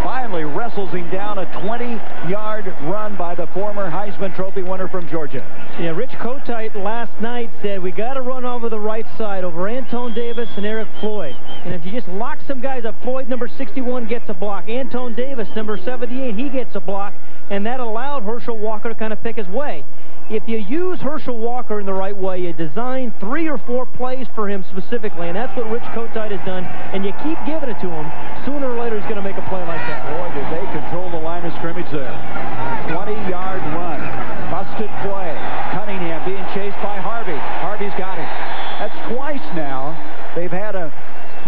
finally wrestles him down, a 20-yard run by the former Heisman Trophy winner from Georgia. Yeah, Rich Kotite last night said we got to run over the right side over Antone Davis and Eric Floyd. And if you just lock some guys up, Floyd, number 61, gets a block. Antone Davis, number 78, he gets a block. And that allowed Herschel Walker to kind of pick his way. If you use Herschel Walker in the right way, you design 3 or 4 plays for him specifically, and that's what Rich Kotite has done, and you keep giving it to him, sooner or later he's going to make a play like that. Boy, did they control the line of scrimmage there. 20-yard run. Busted play. Cunningham being chased by Harvey. Harvey's got him. That's twice now they've had a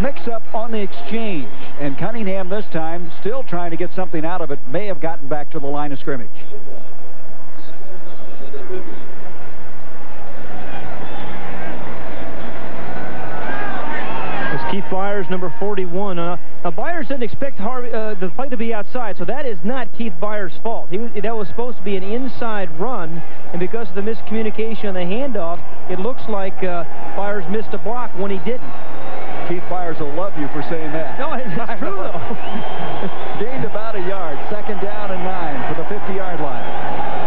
mix-up on the exchange, and Cunningham this time still trying to get something out of it, may have gotten back to the line of scrimmage. It's Keith Byers, number 41. Now Byers didn't expect the play to be outside, so that is not Keith Byers' fault. That was supposed to be an inside run, and because of the miscommunication on the handoff, it looks like Byers missed a block when he didn't. Keith Byers will love you for saying that. No, it's true, though. Gained about a yard. 2nd down and 9 for the 50-yard line.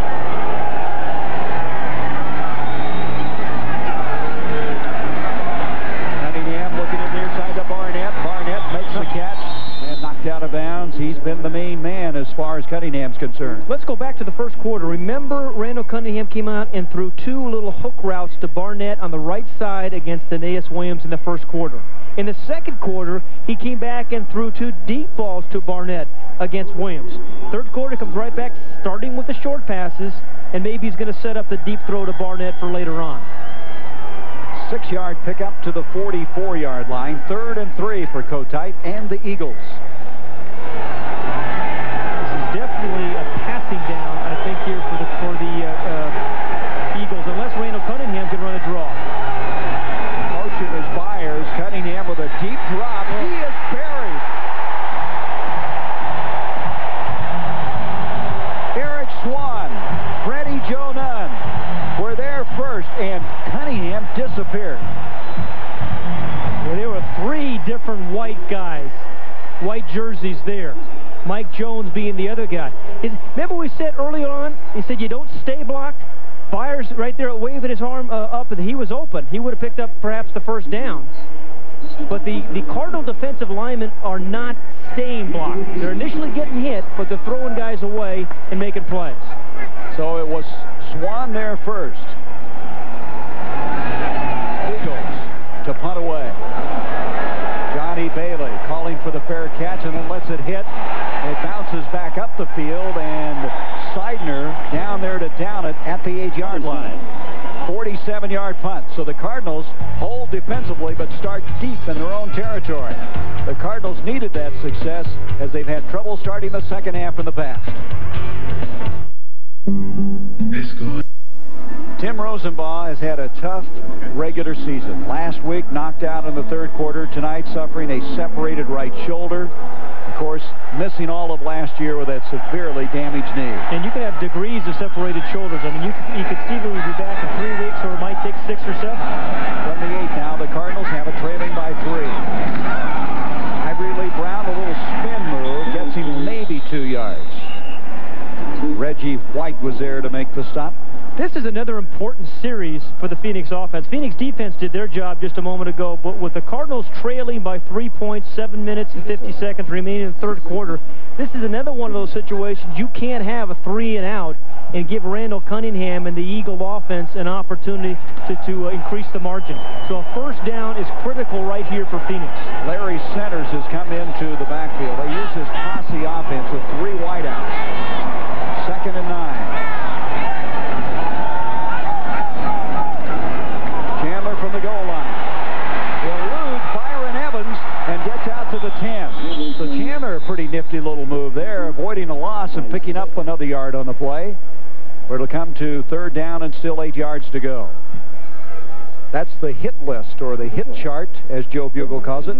Out of bounds. He's been the main man as far as Cunningham's concerned. Let's go back to the first quarter. Remember, Randall Cunningham came out and threw 2 little hook routes to Barnett on the right side against Aeneas Williams in the first quarter. In the second quarter, he came back and threw 2 deep balls to Barnett against Williams. Third quarter comes right back, starting with the short passes, and maybe he's going to set up the deep throw to Barnett for later on. 6-yard pickup to the 44-yard line. 3rd and 3 for Kotite and the Eagles. This is definitely a passing down, I think, here for the Eagles, unless Randall Cunningham can run a draw. Motion is Byers. Cunningham with a deep drop. He is buried. Eric Swan, Freddie Joe Nunn were there first, and Cunningham disappeared. Well, there were 3 different white guys. White jerseys there. Mike Jones being the other guy. Remember we said early on, he said you don't stay blocked? Byers right there waving his arm up, and he was open. He would have picked up perhaps the first down. But the Cardinal defensive linemen are not staying blocked. They're initially getting hit, but they're throwing guys away and making plays. So it was Swan there first. Eagles to punt away. Johnny Bailey calling for the fair catch and then lets it hit. It bounces back up the field, and Seidner down there to down it at the 8-yard line. 47-yard punt. So the Cardinals hold defensively but start deep in their own territory. The Cardinals needed that success as they've had trouble starting the second half in the past. Tim Rosenbaugh has had a tough regular season. Last week, knocked out in the 3rd quarter. Tonight, suffering a separated right shoulder. Of course, missing all of last year with that severely damaged knee. And you can have degrees of separated shoulders. I mean, you could see that we'll be back in 3 weeks, or it might take 6 or 7. From the 8th now, the Cardinals have it trailing by 3. Ivory Lee Brown, a little spin move, gets him maybe 2 yards. Reggie White was there to make the stop. This is another important series for the Phoenix offense. Phoenix defense did their job just a moment ago, but with the Cardinals trailing by 3 points, 7 minutes and 50 seconds remaining in the 3rd quarter, this is another one of those situations you can't have a 3 and out and give Randall Cunningham and the Eagle offense an opportunity to increase the margin. So a first down is critical right here for Phoenix. Larry Centers has come into the backfield. They use his posse offense with 3 wideouts. 2nd and 9. From the goal line. Eludes Byron Evans and gets out to the 10. So Chandler, a pretty nifty little move there, avoiding a loss and picking up another yard on the play, where it'll come to 3rd down and still 8 yards to go. That's the hit list, or the hit chart, as Joe Bugle calls it.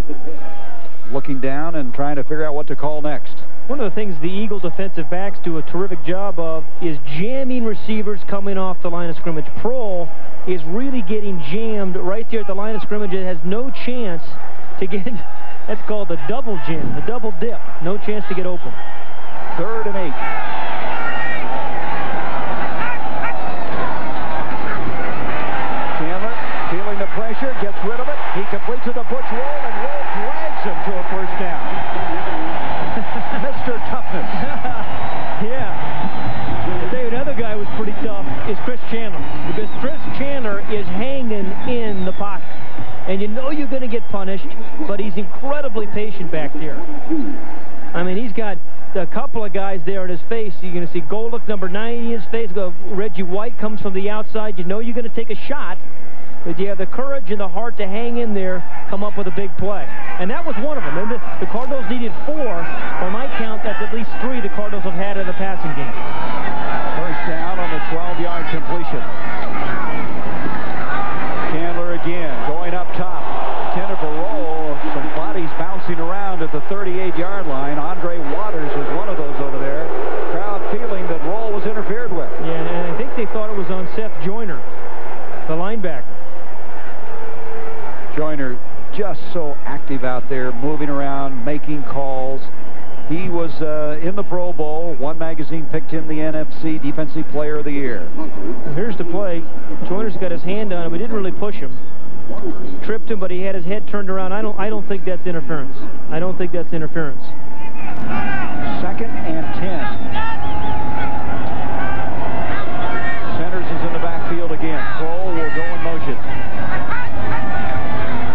looking down and trying to figure out what to call next. One of the things the Eagle defensive backs do a terrific job of is jamming receivers coming off the line of scrimmage. Prohl is really getting jammed right there at the line of scrimmage. It has no chance to get, that's called the double jam, the double dip. No chance to get open. 3rd and 8. Chandler feeling the pressure, gets rid of it. He completes it to Butch Roll, and Roll drags him to a first down. Mr. Toughness. Yeah. I'll tell you, another guy who was pretty tough is Chris Chandler, because Chris Chandler is hanging in the pocket. And you know you're going to get punished, but he's incredibly patient back there. I mean, he's got a couple of guys there in his face. You're going to see Goldick, number 90, in his face. Reggie White comes from the outside. You know you're going to take a shot, but you have the courage and the heart to hang in there, come up with a big play. And that was one of them. And the Cardinals needed 4. By my count, that's at least 3 the Cardinals have had in the passing game. First down on the 12-yard completion. Chandler again, going up top. Intended for Roll. Some bodies bouncing around at the 38-yard line. Andre Waters was one of those over there. Crowd feeling that Roll was interfered with. Yeah, and I think they thought it was on Seth Joyner, the linebacker. Joyner just so active out there, moving around, making calls. He was in the Pro Bowl. One magazine picked him the NFC Defensive Player of the Year. Well, here's the play. Joyner's got his hand on him, but didn't really push him. Tripped him, but he had his head turned around. I don't think that's interference. I don't think that's interference. 2nd and 10. Centers is in the backfield again. Kroll will go in motion.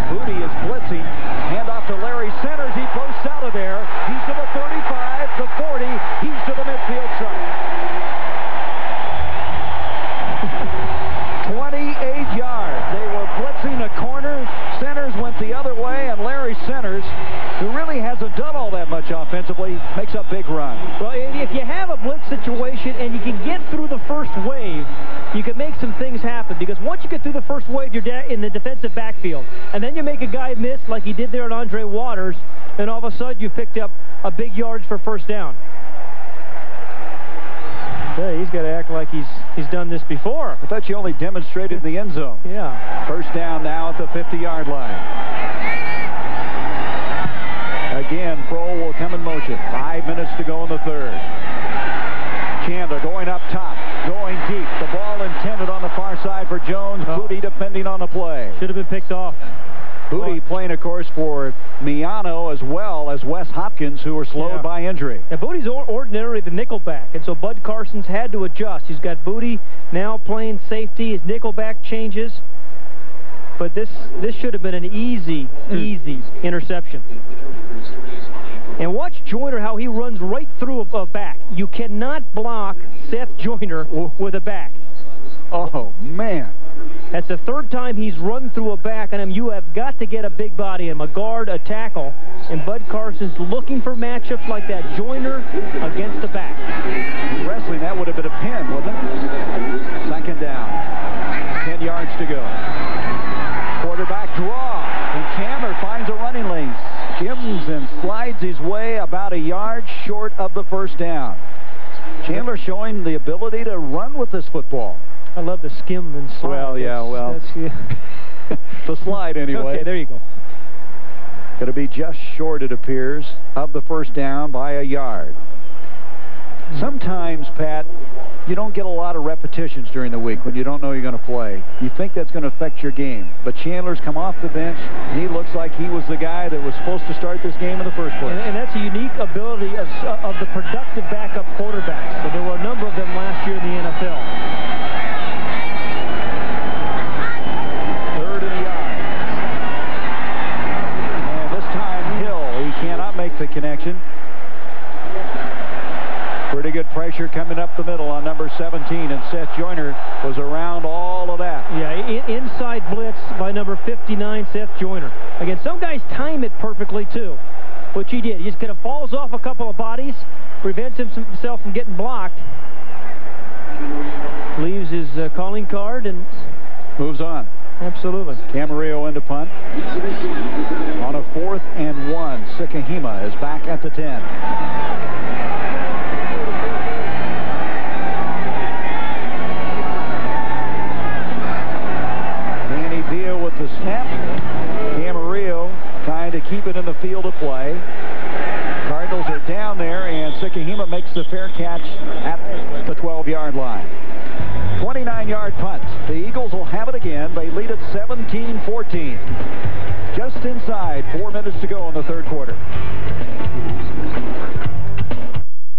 Booty is blitzing. Hand off to Larry Centers. He bursts out of there. He's to the 35, the 40. He's to the midfield stripe. 28 yards. They were blitzing a corner. Centers went the other way, and Larry Centers, who really hasn't done all that much offensively, makes a big run. Well, if you have a blitz situation and you can get through the first wave, you can make some things happen, because once you get through the first wave, you're in the defensive backfield. And then you make a guy miss like he did there at Andre Waters, and all of a sudden you picked up a big yardage for first down. Hey, he's got to act like he's done this before. I thought you only demonstrated in the end zone. Yeah. First down now at the 50-yard line. Again, Kroll will come in motion. 5 minutes to go in the 3rd. Chandler going up top, going deep. The ball intended on the far side for Jones. Booty defending on the play. Should have been picked off. Booty playing, of course, for Miano as well as Wes Hopkins, who were slowed by injury. Yeah, Booty's ordinarily the nickelback, and so Bud Carson's had to adjust. He's got Booty now playing safety. His nickelback changes. But this should have been an easy interception. And watch Joyner, how he runs right through a back. You cannot block Seth Joyner with a back. Oh, man. That's the 3rd time he's run through a back on him. You have got to get a big body in him, a guard, a tackle. And Bud Carson's looking for matchups like that. Joyner against the back. Wrestling, that would have been a pin, wouldn't it? 2nd down. 10 yards to go. Quarterback draw. And Chandler finds a running lane. Skims and slides his way about a yard short of the first down. Chandler showing the ability to run with this football. I love the skim and slide. Well, yeah, the slide anyway. Okay, there you go. Going to be just short, it appears, of the first down by a yard. Sometimes, Pat, you don't get a lot of repetitions during the week when you don't know you're going to play. You think that's going to affect your game. But Chandler's come off the bench, and he looks like he was the guy that was supposed to start this game in the first place. And that's a unique ability of the productive backup quarterbacks. So there were a number of them last year in the NFL. 3rd and a yard. And this time, Hill, he cannot make the connection. Pretty good pressure coming up the middle on number 17, and Seth Joyner was around all of that. Yeah, inside blitz by number 59, Seth Joyner. Again, some guys time it perfectly, too, which he did. He just kind of falls off a couple of bodies, prevents himself from getting blocked, leaves his calling card, and moves on. Absolutely. Camarillo into punt. On a 4th and 1, Sikahema is back at the 10. With the snap, Camarillo trying to keep it in the field of play. Cardinals are down there, and Sikahema makes the fair catch at the 12-yard line. 29-yard punt. The Eagles will have it again. They lead it 17-14. Just inside 4 minutes to go in the third quarter.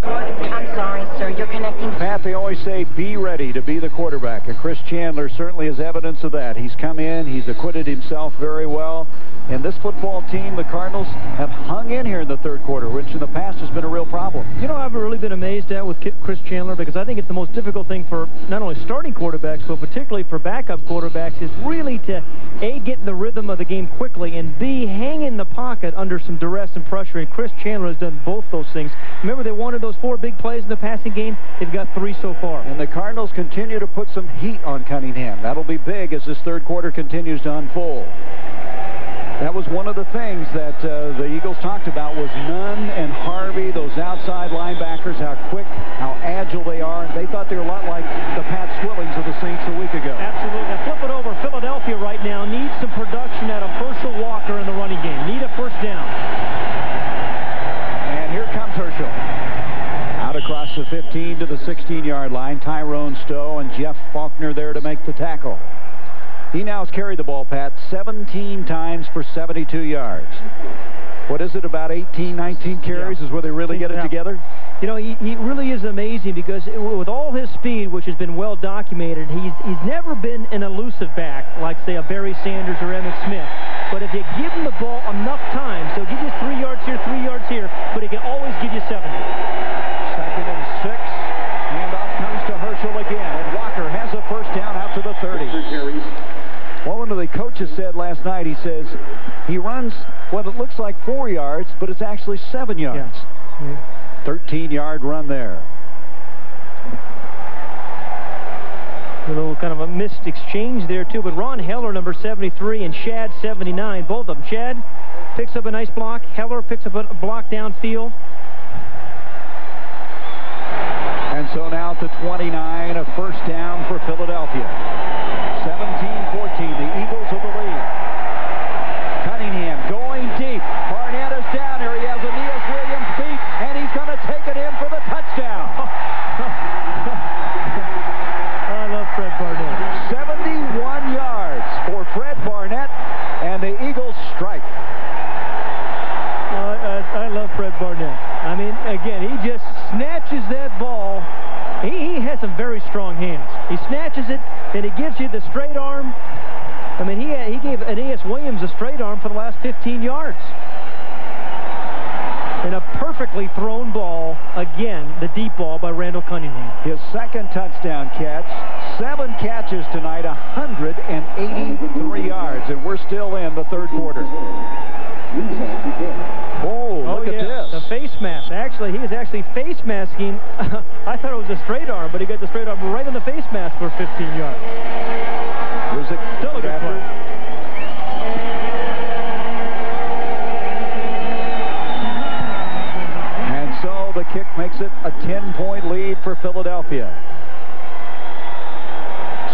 I'm sorry, sir. You're connecting. Pat, they always say be ready to be the quarterback, and Chris Chandler certainly is evidence of that. He's come in, he's acquitted himself very well, and this football team, the Cardinals, have hung in here in the third quarter, which in the past has been a real problem. You know, I've really been amazed at with Chris Chandler, because I think it's the most difficult thing for not only starting quarterbacks, but particularly for backup quarterbacks, is really to, A, get in the rhythm of the game quickly, and B, hang in the pocket under some duress and pressure, and Chris Chandler has done both those things. Remember, they wanted those 4 big plays in the passing game. They've got 3 so far. And the Cardinals continue to put some heat on Cunningham. That'll be big as this third quarter continues to unfold. That was one of the things that the Eagles talked about was Nunn and Harvey, those outside linebackers, how quick, how agile they are. They thought they were a lot like the Pat Swillings of the Saints a week ago. Absolutely. Now flip it over. Philadelphia right now needs some production out of Herschel Walker in the running game. Need a first down. And here comes Herschel. Out across the 15 to the 16-yard line. Tyrone Stowe and Jeff Faulkner there to make the tackle. He now has carried the ball, Pat, 17 times for 72 yards. What is it, about 18, 19 carries is where they really get it together? You know, he really is amazing because with all his speed, which has been well documented, he's never been an elusive back like, say, a Barry Sanders or Emmitt Smith. But if you give him the ball enough times, he'll give you 3 yards here, 3 yards here, but he can always give you 70. 2nd and 6. Handoff comes to Herschel again, and Walker has a first down out to the 30. Well, one of the coaches said last night, he says, he runs what it looks like 4 yards, but it's actually 7 yards. Yeah. 13-yard run there. A little kind of a missed exchange there, too. But Ron Heller, number 73, and Shad, 79, both of them. Shad picks up a nice block. Heller picks up a block downfield. And so now to 29, a first down for Philadelphia. 17-14, the Eagles with the lead. Cunningham going deep. Barnett is down here. He has Aeneas Williams beat, and he's going to take it in for the touchdown. I love Fred Barnett. 71 yards for Fred Barnett, and the Eagles strike. I love Fred Barnett. I mean, again, he just snatches that ball. He has some very strong hands. He snatches it, and he gives you the straight arm. I mean, he gave Aeneas Williams a straight arm for the last 15 yards. And a perfectly thrown ball, again, the deep ball by Randall Cunningham. His 2nd touchdown catch, 7 catches tonight, 183 yards, and we're still in the third quarter. Oh, look at this. The face mask. Actually, he is actually face masking. I thought it was a straight arm, but he got the straight arm right on the face mask for 15 yards. Here's it. Still a good play. And so the kick makes it a 10-point lead for Philadelphia.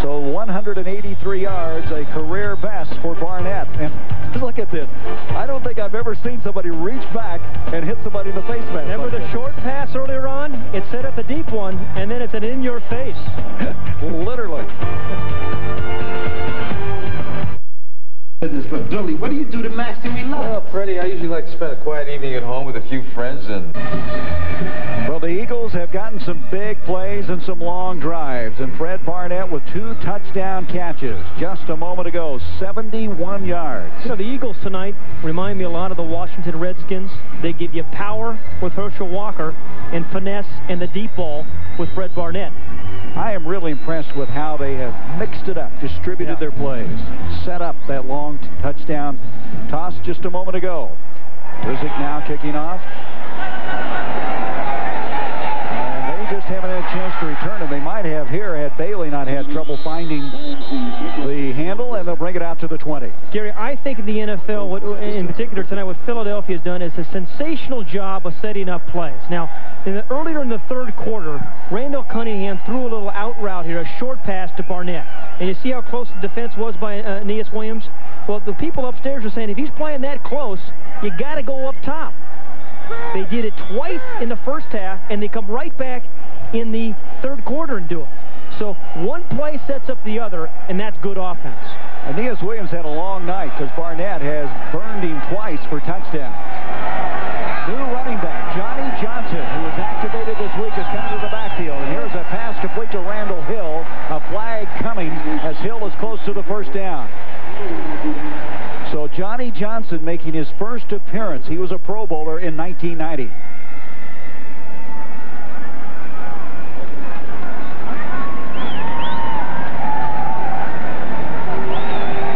So 183 yards, a career best for Barnett. And look at this. I don't think I've ever seen somebody reach back and hit somebody in the face mask. Remember the short pass earlier on? It set up the deep one, and then it's an in-your-face. Literally. But Billy, what do you do to max and relax? Well, Freddie, I usually like to spend a quiet evening at home with a few friends and... Well, the Eagles have gotten some big plays and some long drives, and Fred Barnett with 2 touchdown catches just a moment ago, 71 yards. You know, the Eagles tonight remind me a lot of the Washington Redskins. They give you power with Herschel Walker and finesse and the deep ball with Fred Barnett. I am really impressed with how they have mixed it up, distributed their plays, set up that long touchdown toss just a moment ago. Rizek now kicking off. And they just haven't had a chance to return it. They might have here had Bailey not had trouble finding the handle, and they'll bring it out to the 20. Gary, I think in the NFL, in particular tonight, what Philadelphia has done is a sensational job of setting up plays. Now, earlier in the third quarter, Randall Cunningham threw a little out route here, a short pass to Barnett. And you see how close the defense was by Aeneas Williams? Well, the people upstairs are saying if he's playing that close, you got to go up top. They did it twice in the first half, and they come right back in the third quarter and do it. So one play sets up the other, and that's good offense. Aeneas Williams had a long night because Barnett has burned him twice for touchdowns. New running back, Johnny Johnson, who was activated this week, is coming to the backfield. And here's a pass complete to Randall Hill. A flag coming as Hill is close to the first down. So Johnny Johnson making his first appearance. He was a Pro Bowler in 1990.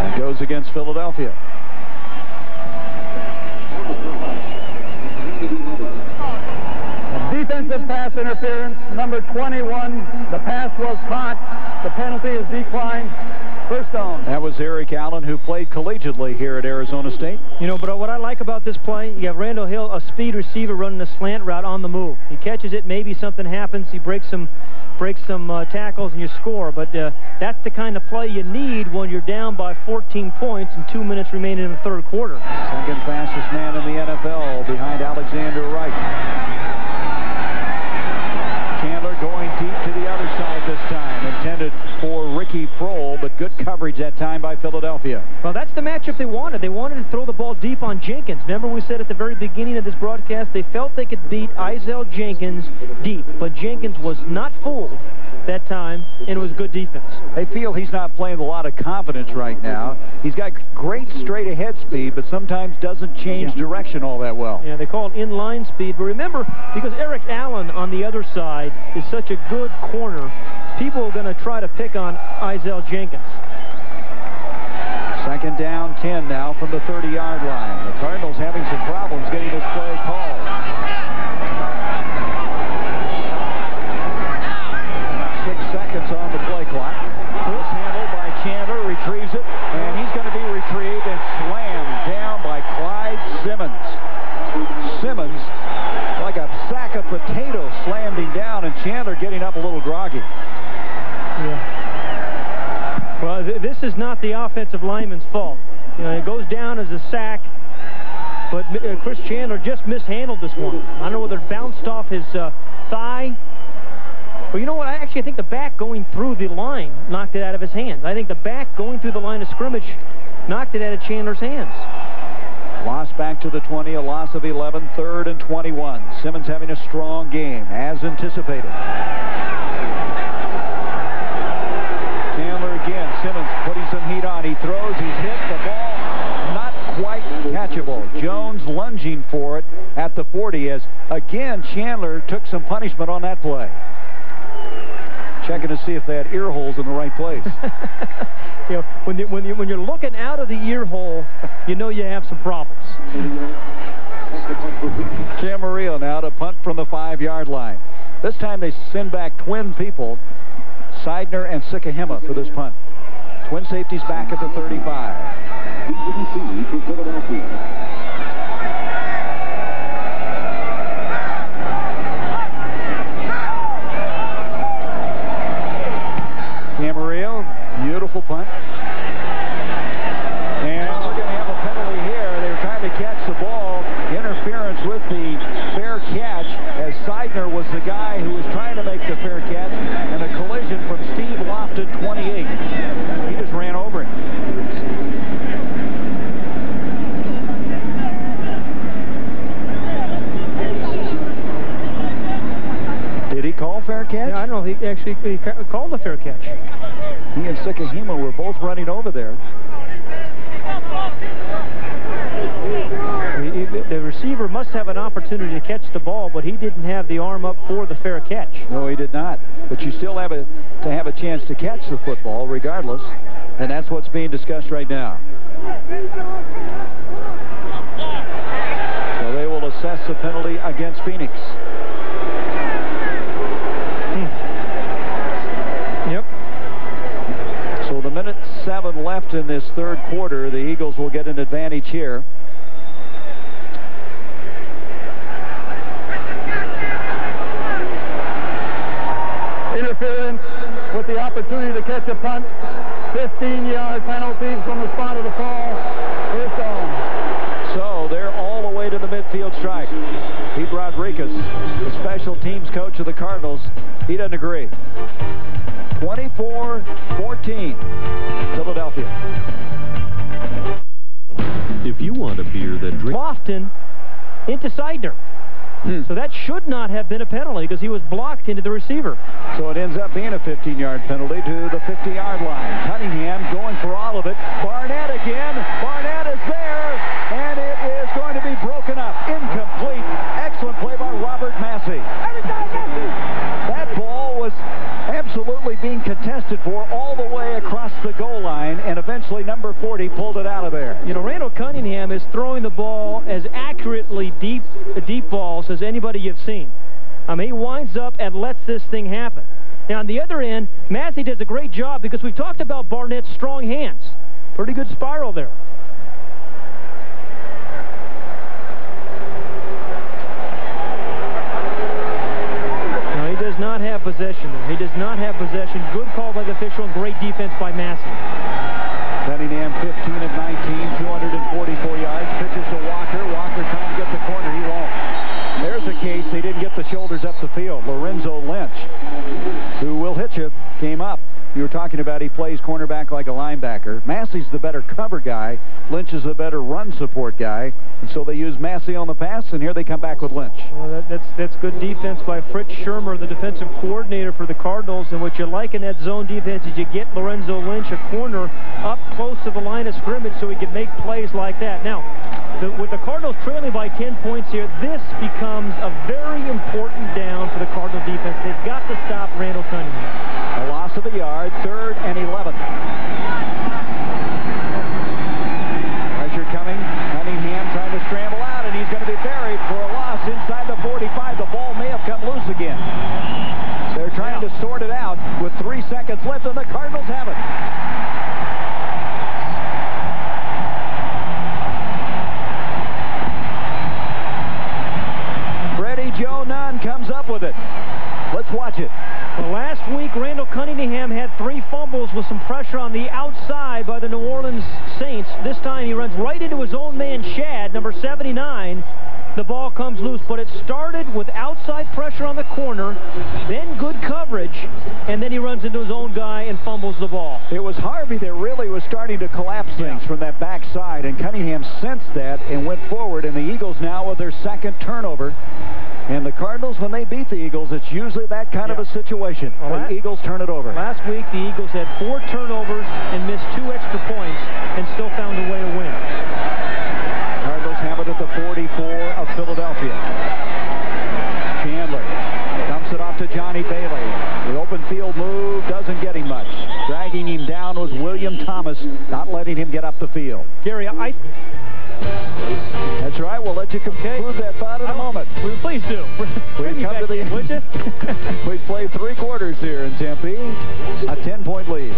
And goes against Philadelphia. Defensive pass interference, number 21. The pass was caught. The penalty is declined. First down. That was Eric Allen, who played collegiately here at Arizona State. You know, but what I like about this play, you have Randall Hill, a speed receiver, running a slant route on the move. He catches it, maybe something happens, he breaks some tackles, and you score. But that's the kind of play you need when you're down by 14 points and 2 minutes remaining in the third quarter. Second fastest man in the NFL behind Alexander Wright. Chandler going deep to the other side this time. Intended for Ricky Prohl, but good coverage that time by Philadelphia. Well, that's the matchup they wanted. They wanted to throw the ball deep on Jenkins. Remember we said at the very beginning of this broadcast they felt they could beat Izell Jenkins deep, but Jenkins was not fooled that time, and it was good defense. They feel he's not playing with a lot of confidence right now. He's got great straight-ahead speed, but sometimes doesn't change direction all that well. Yeah, they call it inline speed. But remember, because Eric Allen on the other side is such a good corner, people are going to try to pick on Izell Jenkins. Second down, 10 now from the 30-yard line. The Cardinals having some problems getting this play called. 6 seconds on the play clock. This handled by Chandler, retrieves it, and he's going to be retrieved and slammed down by Clyde Simmons. Simmons, like a sack of potatoes, slammed him down, and Chandler getting up a little groggy. Yeah. Well, this is not the offensive lineman's fault. You know, it goes down as a sack, but Chris Chandler just mishandled this one. I don't know whether it bounced off his thigh. Well, you know what? I think the back going through the line knocked it out of his hands. I think the back going through the line of scrimmage knocked it out of Chandler's hands. Loss back to the 20, a loss of 11, 3rd and 21. Simmons having a strong game, as anticipated. Chandler again. Simmons putting some heat on. He throws, he's hit, the ball not quite catchable. Jones lunging for it at the 40 as, again, Chandler took some punishment on that play. Checking to see if they had ear holes in the right place. You know, when you're looking out of the ear hole, you know you have some problems. Camarillo now to punt from the 5-yard line. This time they send back twin people, Seidner and Sikahema, for this punt. Twin safeties back at the 35. Camarillo, beautiful punt. And we're going to have a penalty here. They were trying to catch the ball. Interference with the fair catch, as Seidner was the guy who was trying to make the fair catch, and a collision from Steve Lofton, 28. He just ran over him. Did he call fair catch? Yeah, I don't know. He actually called a fair catch. He and Sikahema were both running over there. The receiver must have an opportunity to catch the ball, but he didn't have the arm up for the fair catch. No, he did not. But you still have to have a chance to catch the football regardless, and that's what's being discussed right now. So they will assess the penalty against Phoenix. in this third quarter. The Eagles will get an advantage here. Interference with the opportunity to catch a punt. 15-yard penalty from the spot of the fall. First down. So they're all the way to the midfield stripe. Pete Rodriguez, the special teams coach of the Cardinals, he doesn't agree. 24-14, Philadelphia. If you want a beer that drinks... Lofton into Seidner. So that should not have been a penalty because he was blocked into the receiver. So it ends up being a 15-yard penalty to the 50-yard line. Cunningham going for all of it. Barnett again. Barnett is there, and it is going to be broken up. Incomplete. Excellent play by Robert Massey. That ball was absolutely being contested for all the way across the goal line, and eventually number 40 pulled it out of there. You know, Randall Cunningham is throwing the ball as accurately deep balls as anybody you've seen. I mean, he winds up and lets this thing happen. Now, on the other end, Massey does a great job because we've talked about Barnett's strong hands. Pretty good spiral there. Now, he does not have possession there. He does not have possession. Good call by the official and great defense by Massey. Cunningham 15 of 19, 244 yards. Pitches to Walker. Walker trying to get the corner. He won't. There's a case they didn't get the shoulders up the field. Lorenzo Lynch, who will hit you, came up. You were talking about he plays cornerback like a linebacker. Massey's the better cover guy. Lynch is the better run support guy. And so they use Massey on the pass, and here they come back with Lynch. Well, that's good defense by Fritz Shermer, the defensive coordinator for the Cardinals. And what you like in that zone defense is you get Lorenzo Lynch, a corner, up close to the line of scrimmage so he can make plays like that. Now, with the Cardinals trailing by 10 points here, this becomes a very important down for the Cardinal defense. They've got to stop Randall Cunningham. A loss of a yard, 3rd and 11. Pressure coming. Cunningham trying to scramble out, and he's going to be buried for a loss inside the 45. The ball may have come loose again. They're trying to sort it out with 3 seconds left, and the Cardinals have it. Joe Nunn comes up with it. Let's watch it. Well, last week, Randall Cunningham had 3 fumbles with some pressure on the outside by the New Orleans Saints. This time, he runs right into his own man, Shad, number 79. The ball comes loose, but it started with outside pressure on the corner, then good coverage, and then he runs into his own guy and fumbles the ball. It was Harvey that really was starting to collapse things from that backside, and Cunningham sensed that and went forward, and the Eagles now with their 2nd turnover. And the Cardinals, when they beat the Eagles, it's usually that kind of a situation. Well, the Eagles turn it over. Last week, the Eagles had 4 turnovers and missed 2 extra points and still found a way to win. Cardinals have it at the 44 of Philadelphia. Chandler dumps it off to Johnny Bailey. The open field move doesn't get him much. Dragging him down was William Thomas, not letting him get up the field. Gary, That's right. We'll let you conclude that thought in a moment. Please do. We've come to the end, would you? We've played 3 quarters here in Tempe. A 10-point lead.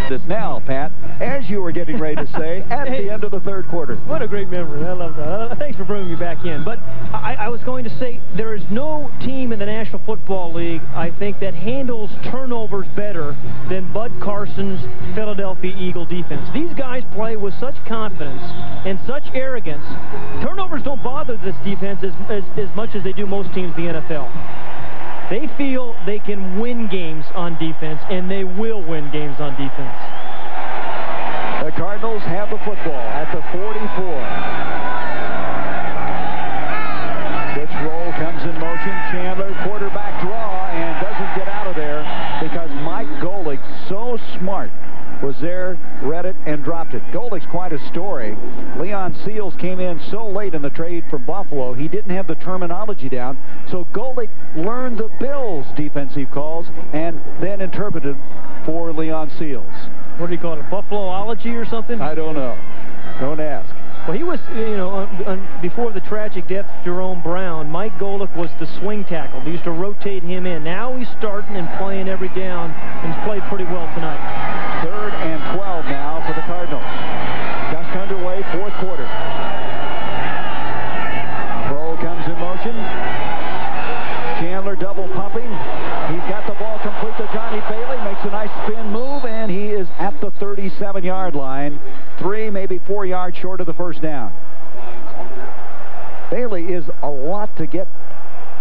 This now, Pat, as you were getting ready to say, at the end of the 3rd quarter. What a great memory. I love that. Thanks for bringing me back in. But I was going to say there is no team in the National Football League, I think, that handles turnovers better than Bud Carson's Philadelphia Eagle defense. These guys play with such confidence and such arrogance. Turnovers don't bother this defense as much as they do most teams in the NFL. They feel they can win games on defense, and they will win games on defense. The Cardinals have the football at the 44. Pitch roll comes in motion. Chandler, quarterback draw, and doesn't get out of there because Mike Golick, so smart, was there, read it, and dropped it. Golick's quite a story. Leon Seals came in so late in the trade from Buffalo, he didn't have the terminology down, so Golick learned the Bills' defensive calls and then interpreted for Leon Seals. What do you call it, Buffaloology or something? I don't know. Don't ask. Well, he was, you know, before the tragic death of Jerome Brown, Mike Golick was the swing tackle. They used to rotate him in. Now he's starting and playing every down, and he's played pretty well tonight. 3rd and 12 now. 47-yard line, 3, maybe 4 yards short of the first down. Bailey is a lot to get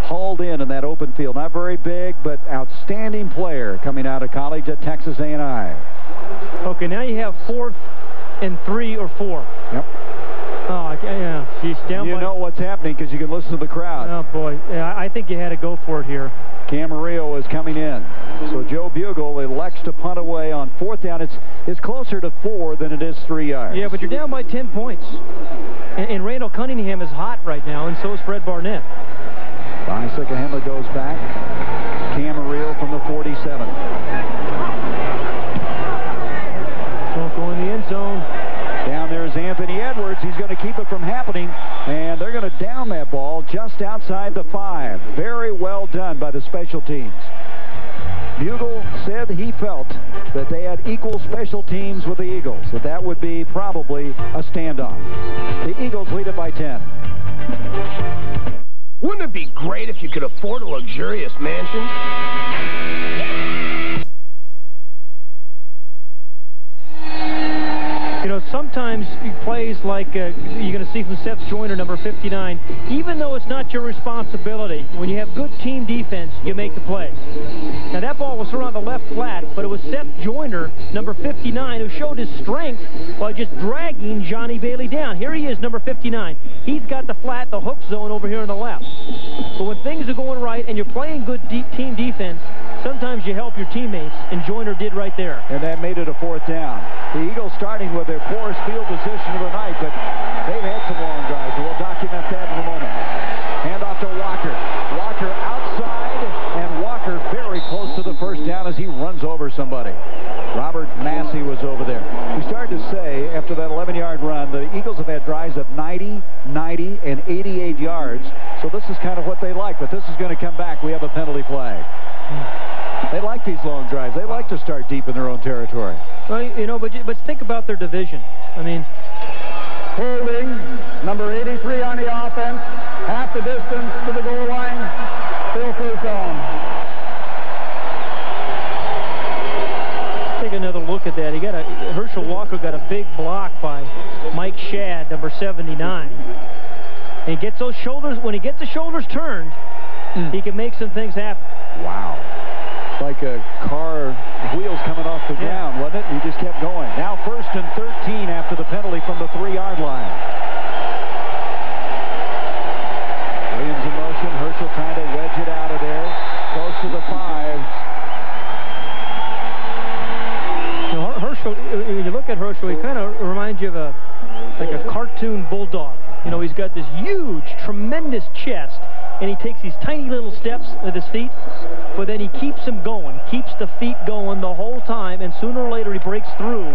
hauled in that open field. Not very big, but outstanding player coming out of college at Texas A&I. Okay, now you have 4th and 3 or 4. Yep. Oh, yeah, she's down. You know what's happening because you can listen to the crowd. Oh, boy. Yeah, I think you had to go for it here. Camarillo is coming in. So Joe Bugle elects to punt away on 4th down. It's closer to 4 than it is 3 yards. Yeah, but you're down by 10 points. And Randall Cunningham is hot right now, and so is Fred Barnett. Bicycahemla goes back. Camarillo from the 47. Don't go in the end zone. Down there is Anthony Edwards. He's going to keep it from happening, and they're going to down that ball just outside the 5. Very well done by the special teams. Bugle said he felt that they had equal special teams with the Eagles, that would be probably a standoff. The Eagles lead it by 10. Wouldn't it be great if you could afford a luxurious mansion? You know, sometimes plays like you're going to see from Seth Joyner, number 59, even though it's not your responsibility, when you have good team defense, you make the plays. Now, that ball was thrown on the left flat, but it was Seth Joyner, number 59, who showed his strength by just dragging Johnny Bailey down. Here he is, number 59. He's got the flat, the hook zone over here on the left. But when things are going right and you're playing good team defense, sometimes you help your teammates, and Joyner did right there. And that made it a 4th down. The Eagles starting with their poorest field position of the night, but they've had some long drives, and we'll document that in a moment. Hand off to Walker. Walker outside, and Walker very close to the first down as he runs over somebody. Robert Massey was over there. We started to say, after that 11-yard run, the Eagles have had drives of 90, 90, and 88 yards, so this is kind of what they like, but this is going to come back. We have a penalty flag. They like these long drives. They like to start deep in their own territory. Well, you know, but think about their division. I mean, holding, number 83 on the offense, half the distance to the goal line, still first down. Take another look at that. Herschel Walker got a big block by Mike Shadd, number 79. And he gets those shoulders, when he gets the shoulders turned, he can make some things happen. Wow. Like a car wheels coming off the ground, wasn't it? He just kept going. Now 1st and 13 after the penalty from the 3-yard line. Williams in motion. Herschel trying to wedge it out of there. Close to the 5. You know, Herschel, when you look at Herschel, he kind of reminds you of like a cartoon bulldog. You know, he's got this huge, tremendous chest, and he takes these tiny little steps with his feet, but then he keeps them going, keeps the feet going the whole time, and sooner or later he breaks through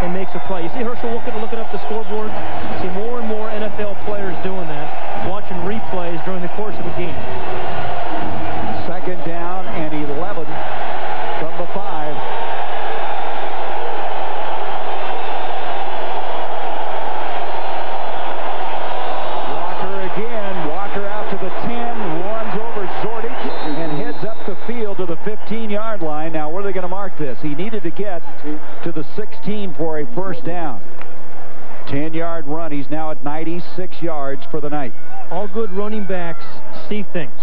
and makes a play. You see Herschel looking up the scoreboard? You see more and more NFL players doing that, watching replays during the course of a game. 2nd down and 11 from the 5. Field to the 15-yard line. Now, where are they going to mark this? He needed to get to the 16 for a first down. 10-yard run. He's now at 96 yards for the night. All good running backs see things.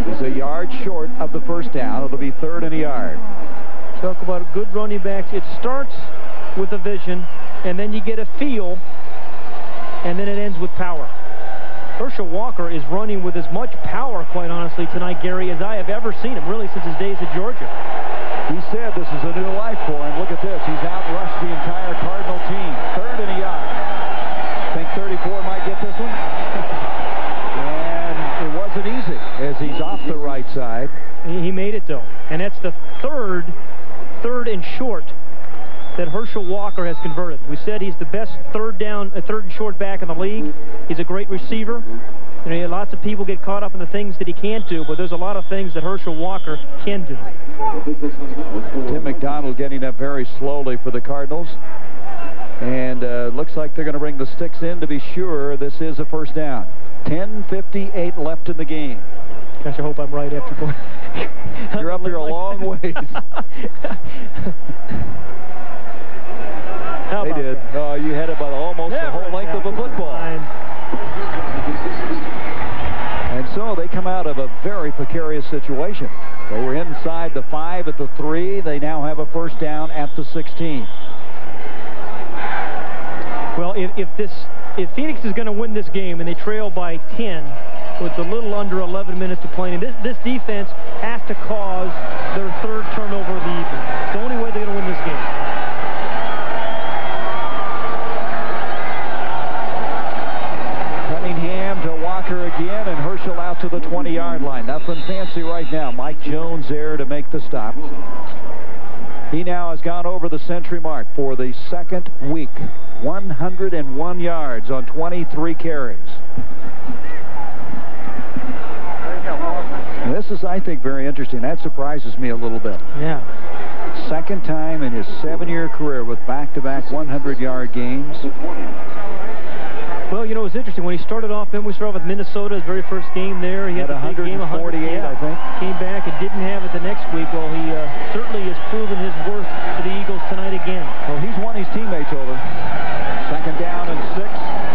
He's a yard short of the first down. It'll be 3rd and a yard. Talk about good running backs. It starts with a vision, and then you get a feel, and then it ends with power. Herschel Walker is running with as much power, quite honestly, tonight, Gary, as I have ever seen him, really, since his days at Georgia. He said this is a new life for him. Look at this. He's outrushed the entire Cardinal team. 3rd and a yard. Think 34 might get this one? And it wasn't easy as he's off the right side. He made it, though. And that's the third and short that Herschel Walker has converted. We said he's the best third and short back in the league. He's a great receiver. You know, lots of people get caught up in the things that he can't do, but there's a lot of things that Herschel Walker can do. Tim McDonald getting up very slowly for the Cardinals. And looks like they're going to bring the sticks in to be sure this is a first down. 10:58 left in the game. Gosh, I hope I'm right after going. You're up here a long ways. They did. Oh, you had it by almost the whole length of a football. And so they come out of a very precarious situation. They were inside the 5 at the 3. They now have a first down at the 16. Well, if Phoenix is going to win this game and they trail by 10 with a little under 11 minutes to play, and this defense has to cause their 3rd turnover of the evening. It's the only way they're going to win this game. Cunningham to Walker again, and Herschel out to the 20-yard line. Nothing fancy right now. Mike Jones there to make the stop. He now has gone over the century mark for the 2nd week. 101 yards on 23 carries. And this is, I think, very interesting. That surprises me a little bit. Yeah. 2nd time in his 7-year career with back-to-back 100-yard games. Well, you know, it was interesting. When he started off, we started off with Minnesota, his very first game there. He had a 148, game, I think. Came back and didn't have it the next week. Well, he certainly has proven his worth to the Eagles tonight again. Well, he's won his teammates over. 2nd down and 6.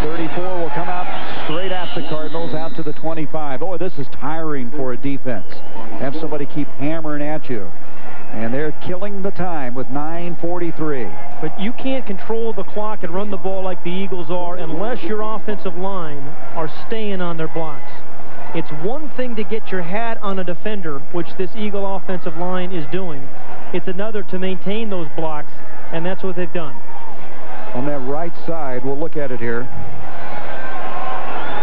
34 will come out straight at the Cardinals, out to the 25. Boy, this is tiring for a defense. Have somebody keep hammering at you. And they're killing the time with 9:43. But you can't control the clock and run the ball like the Eagles are unless your offensive line are staying on their blocks. It's one thing to get your hat on a defender, which this Eagle offensive line is doing. It's another to maintain those blocks, and that's what they've done. On that right side, we'll look at it here.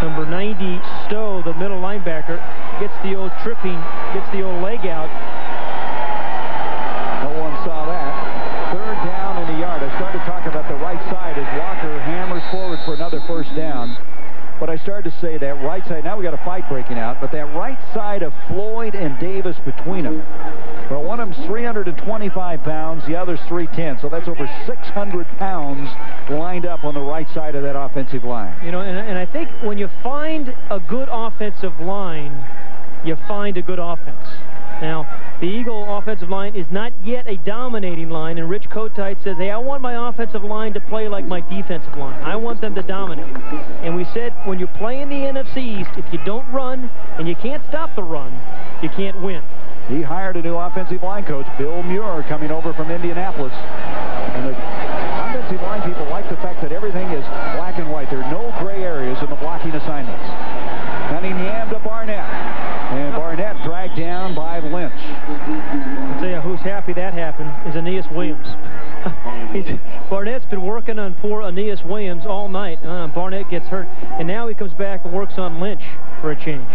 Number 90, Stowe, the middle linebacker, gets the old tripping, gets the old leg out. No one saw that. 3rd down and a yard. I started talking about the right side as Walker hammers forward for another first down. But I started to say that right side, now we got a fight breaking out, but that right side of Floyd and Davis between them. Well, one of them's 325 pounds, the other's 310, so that's over 600 pounds lined up on the right side of that offensive line. You know, and I think when you find a good offensive line, you find a good offense. Now, the Eagle offensive line is not yet a dominating line, and Rich Kotite says, hey, I want my offensive line to play like my defensive line. I want them to dominate. And we said, when you play in the NFC East, if you don't run and you can't stop the run, you can't win. He hired a new offensive line coach, Bill Muir, coming over from Indianapolis. And the offensive line people like the fact that everything is black and white. There are no gray areas in the blocking assignments. Cunningham to Barnett. And Barnett dragged down by Lynch. I'll tell you who's happy that happened is Aeneas Williams. Barnett's been working on poor Aeneas Williams all night. Barnett gets hurt, and now he comes back and works on Lynch for a change.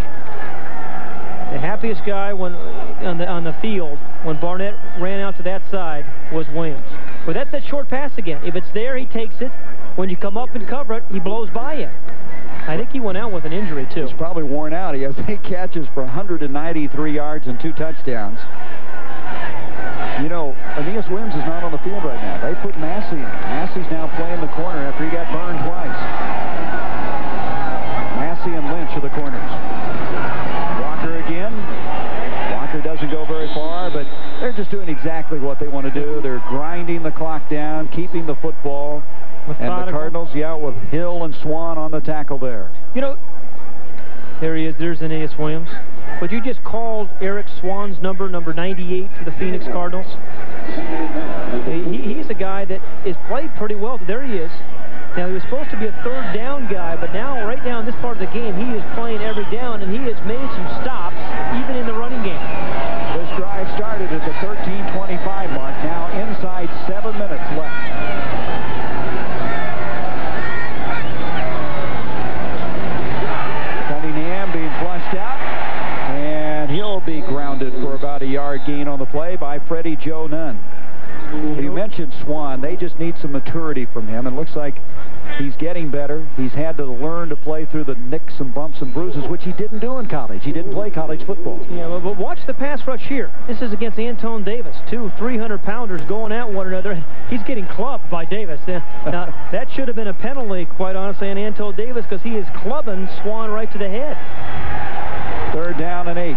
The happiest guy on the field when Barnett ran out to that side was Williams. But that's that short pass again. If it's there, he takes it. When you come up and cover it, he blows by you. I think he went out with an injury, too. He's probably worn out. He has 8 catches for 193 yards and 2 touchdowns. You know, Aeneas Williams is not on the field right now. They put Massey in. Massey's now playing the corner after he got burned twice. Massey and Lynch are the corners. Walker again. Walker doesn't go very far, but they're just doing exactly what they want to do. They're grinding the clock down, keeping the football. Methodical. And the Cardinals, yeah, with Hill and Swan on the tackle there. You know, there he is. There's Aeneas Williams. But you just called Eric Swan's number 98 for the Phoenix Cardinals. He's a guy that is played pretty well. There he is. Now, he was supposed to be a 3rd down guy, but now, right now in this part of the game, he is playing every down, and he has made some stops, even in the running game. This drive started at the 13:25 mark. Now inside 7 minutes left. Cunningham being flushed out, and he'll be grounded for about a yard gain on the play by Freddie Joe Nunn. You mentioned Swan. They just need some maturity from him. It looks like he's getting better. He's had to learn to play through the nicks and bumps and bruises, which he didn't do in college. He didn't play college football. Yeah, but watch the pass rush here. This is against Antone Davis. 2 300-pounders going at one another. He's getting clubbed by Davis. Now, that should have been a penalty, quite honestly, on Antone Davis, because he is clubbing Swan right to the head. 3rd down and 8.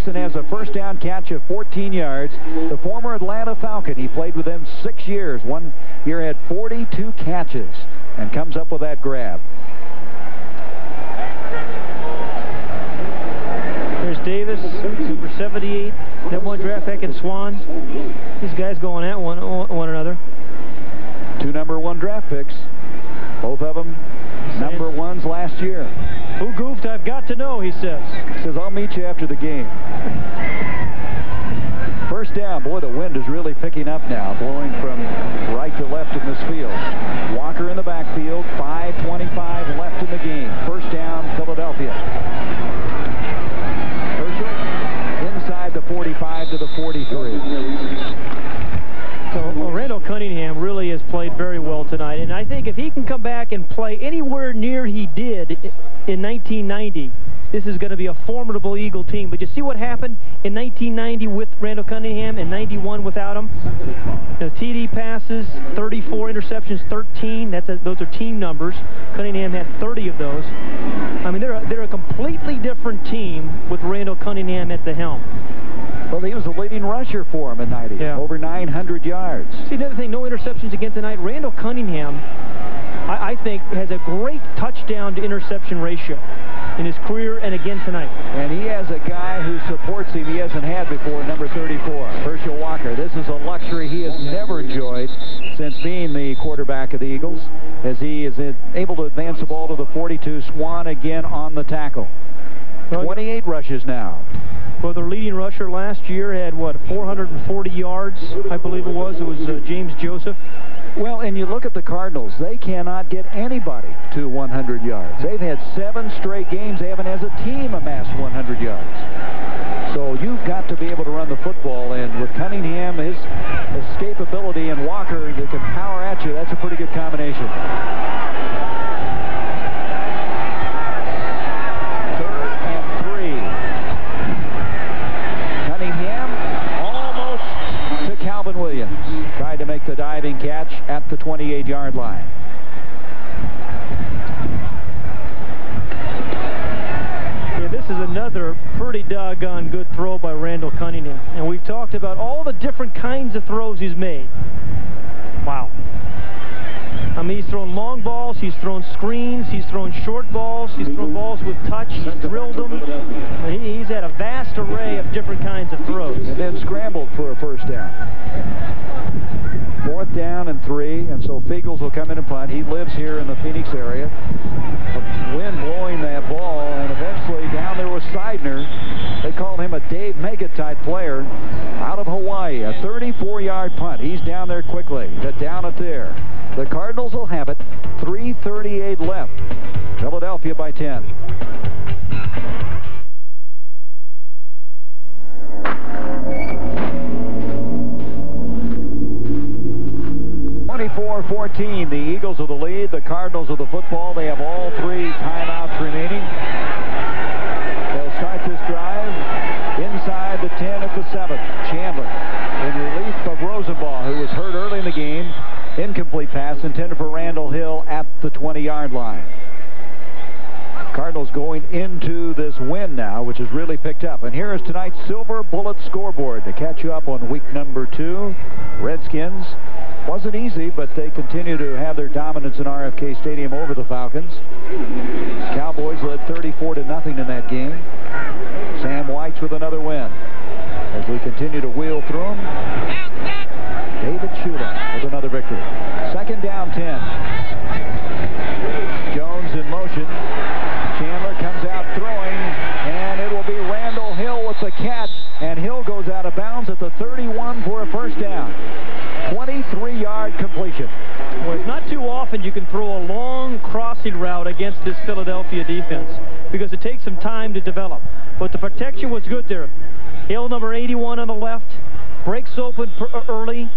Jackson has a first down catch of 14 yards. The former Atlanta Falcon. He played with them 6 years. 1 year had 42 catches and comes up with that grab. There's Davis, number 78, that one draft back in Swan. These guys going at one another. 2 number 1 draft picks. Both of them number 1s last year. Who goofed? I've got to know, he says. He says, I'll meet you after the game. First down. Boy, the wind is really picking up now, blowing from right to left in this field. Walker in the backfield, 5:25 left in the game. First down, Philadelphia. Herschel inside the 45 to the 43. So Randall Cunningham really has played very well tonight, and I think if he can come back and play anywhere near he did in 1990, this is going to be a formidable Eagle team. But you see what happened in 1990 with Randall Cunningham and 91 without him? TD passes, 34 interceptions, 13. Those are team numbers. Cunningham had 30 of those. I mean, they're a completely different team with Randall Cunningham at the helm. Well, he was the leading rusher for him in 90, over 900 yards. See, another thing, no interceptions again tonight. Randall Cunningham, I think, has a great touchdown to interception ratio in his career and again tonight. And he has a guy who supports him he hasn't had before, number 34, Herschel Walker. This is a luxury he has never enjoyed since being the quarterback of the Eagles, as he is able to advance the ball to the 42. Swan again on the tackle. 28 rushes now. Well, their leading rusher last year had, 440 yards, I believe it was. It was James Joseph. Well, and you look at the Cardinals, they cannot get anybody to 100 yards. They've had 7 straight games they haven't as a team amassed 100 yards. So you've got to be able to run the football, and with Cunningham, his escapability, and Walker that can power at you, that's a pretty good combination. Williams tried to make the diving catch at the 28-yard line. Yeah, this is another pretty doggone good throw by Randall Cunningham. And we've talked about all the different kinds of throws he's made. Wow. I mean, he's thrown long balls, he's thrown screens, he's thrown short balls, he's thrown balls with touch, he's drilled them. He's had a vast array of different kinds of throws. And then scrambled for a first down. 4th down and 3, and so Fiegels will come in and punt. He lives here in the Phoenix area. A wind blowing that ball, and eventually down there was Seidner. They called him a Dave Mega type player out of Hawaii. A 34-yard punt. He's down there quickly to down it there. The Cardinals will have it. 3:38 left. Philadelphia by 10. The Eagles are the lead. The Cardinals are the football. They have all 3 timeouts remaining. They'll start this drive inside the 10 at the 7. Chandler in relief of Rosenbaugh, who was hurt early in the game. Incomplete pass intended for Randall Hill at the 20-yard line. Cardinals going into this win now, which has really picked up. And here is tonight's Silver Bullet scoreboard to catch you up on week number 2. Redskins. Wasn't easy, but they continue to have their dominance in RFK Stadium over the Falcons. Cowboys led 34-0 in that game. Sam White's with another win. As we continue to wheel through them, David Shula with another victory. 2nd down 10. Jones in motion. Chandler comes out throwing, and it will be Randall Hill with the catch, and Hill goes out of bounds at the 31 for a first down. 23-yard completion. Well, it's not too often you can throw a long crossing route against this Philadelphia defense because it takes some time to develop. But the protection was good there. Hill, number 81 on the left, breaks open early.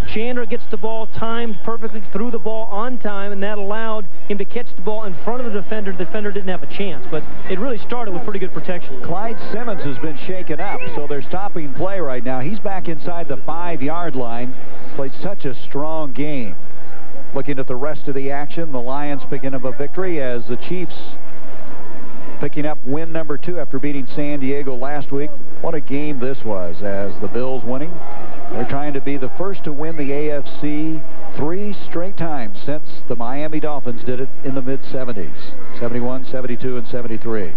Chandler gets the ball timed perfectly, threw the ball on time, and that allowed him to catch the ball in front of the defender. The defender didn't have a chance, but it really started with pretty good protection. Clyde Simmons has been shaken up, so they're stopping play right now. He's back inside the 5-yard line. Played such a strong game. Looking at the rest of the action, the Lions picking up a victory as the Chiefs picking up win number 2 after beating San Diego last week. What a game this was, as the Bills winning. They're trying to be the first to win the AFC 3 straight times since the Miami Dolphins did it in the mid-70s. 71, 72, and 73.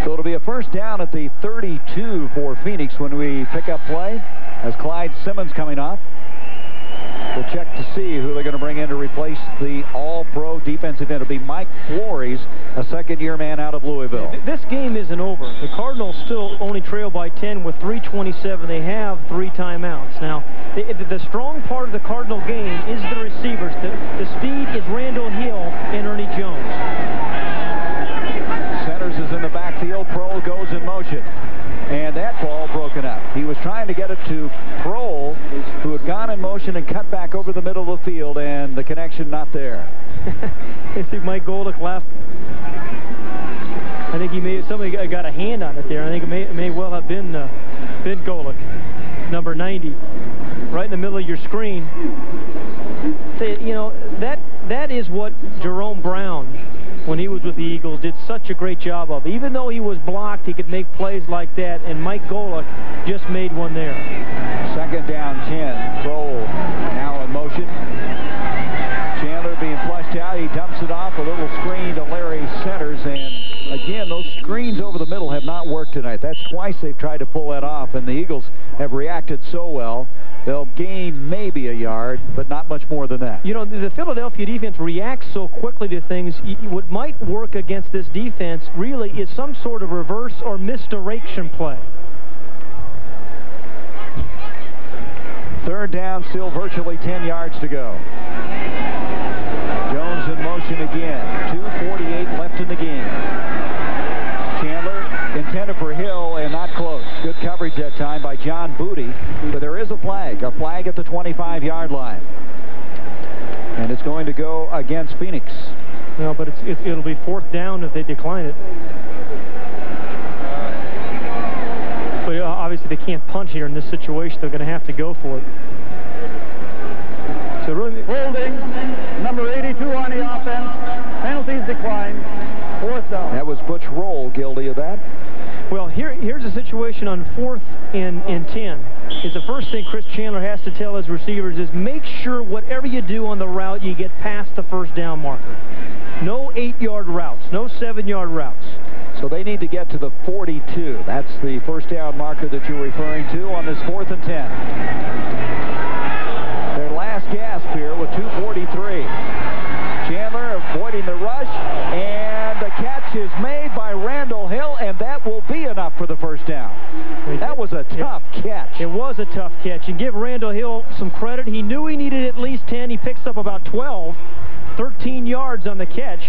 So it'll be a first down at the 32 for Phoenix when we pick up play, as Clyde Simmons coming off. We'll check to see who they're going to bring in to replace the all-pro defensive end. It'll be Mike Flores, a second-year man out of Louisville. This game isn't over. The Cardinals still only trail by 10 with 3:27. They have 3 timeouts. Now, the strong part of the Cardinal game is the receivers. The speed is Randall Hill and Ernie Jones. Centers is in the backfield. Prohl goes in motion. And that ball broken up. He was trying to get it to Prohl, who had gone in motion and cut back over the middle of the field, and the connection not there. I think Mike Golick left. I think somebody got a hand on it there. I think it may well have been Golick, number 90, right in the middle of your screen. You know, that is what Jerome Brown, when he was with the Eagles, did such a great job of. Even though he was blocked, he could make plays like that, and Mike Golick just made one there. Second down, 10. Prohl now in motion. Chandler being flushed out. He dumps it off. A little screen to Larry Centers, and again, those screens over the middle have not worked tonight. That's twice they've tried to pull that off, and the Eagles have reacted so well. They'll gain maybe a yard, but not much more than that. You know, the Philadelphia defense reacts so quickly to things. What might work against this defense really is some sort of reverse or misdirection play. Third down, still virtually 10 yards to go. Jones in motion again. 2:48 left in the game. Chandler intended for Hill and not close. Good coverage that time by John Booty, but there is a flag at the 25-yard line. And it's going to go against Phoenix. No, but it'll be 4th down if they decline it. But obviously they can't punt here in this situation. They're going to have to go for it. So really, holding, number 82 on the offense. Penalties declined. 4th down. That was Butch Roll guilty of that. Well, here's a situation on 4th and 10. Is the first thing Chris Chandler has to tell his receivers is make sure whatever you do on the route, you get past the first down marker. No 8-yard routes, no 7-yard routes. So they need to get to the 42. That's the first down marker that you're referring to on this 4th and 10. Their last gasp here with 2:43. Chandler avoiding the rush, and the catch is made by Randall Hill, and that will be enough for the first down. That was a tough catch. It was a tough catch, and give Randall Hill some credit. He knew he needed at least 10. He picks up about 12, 13 yards on the catch.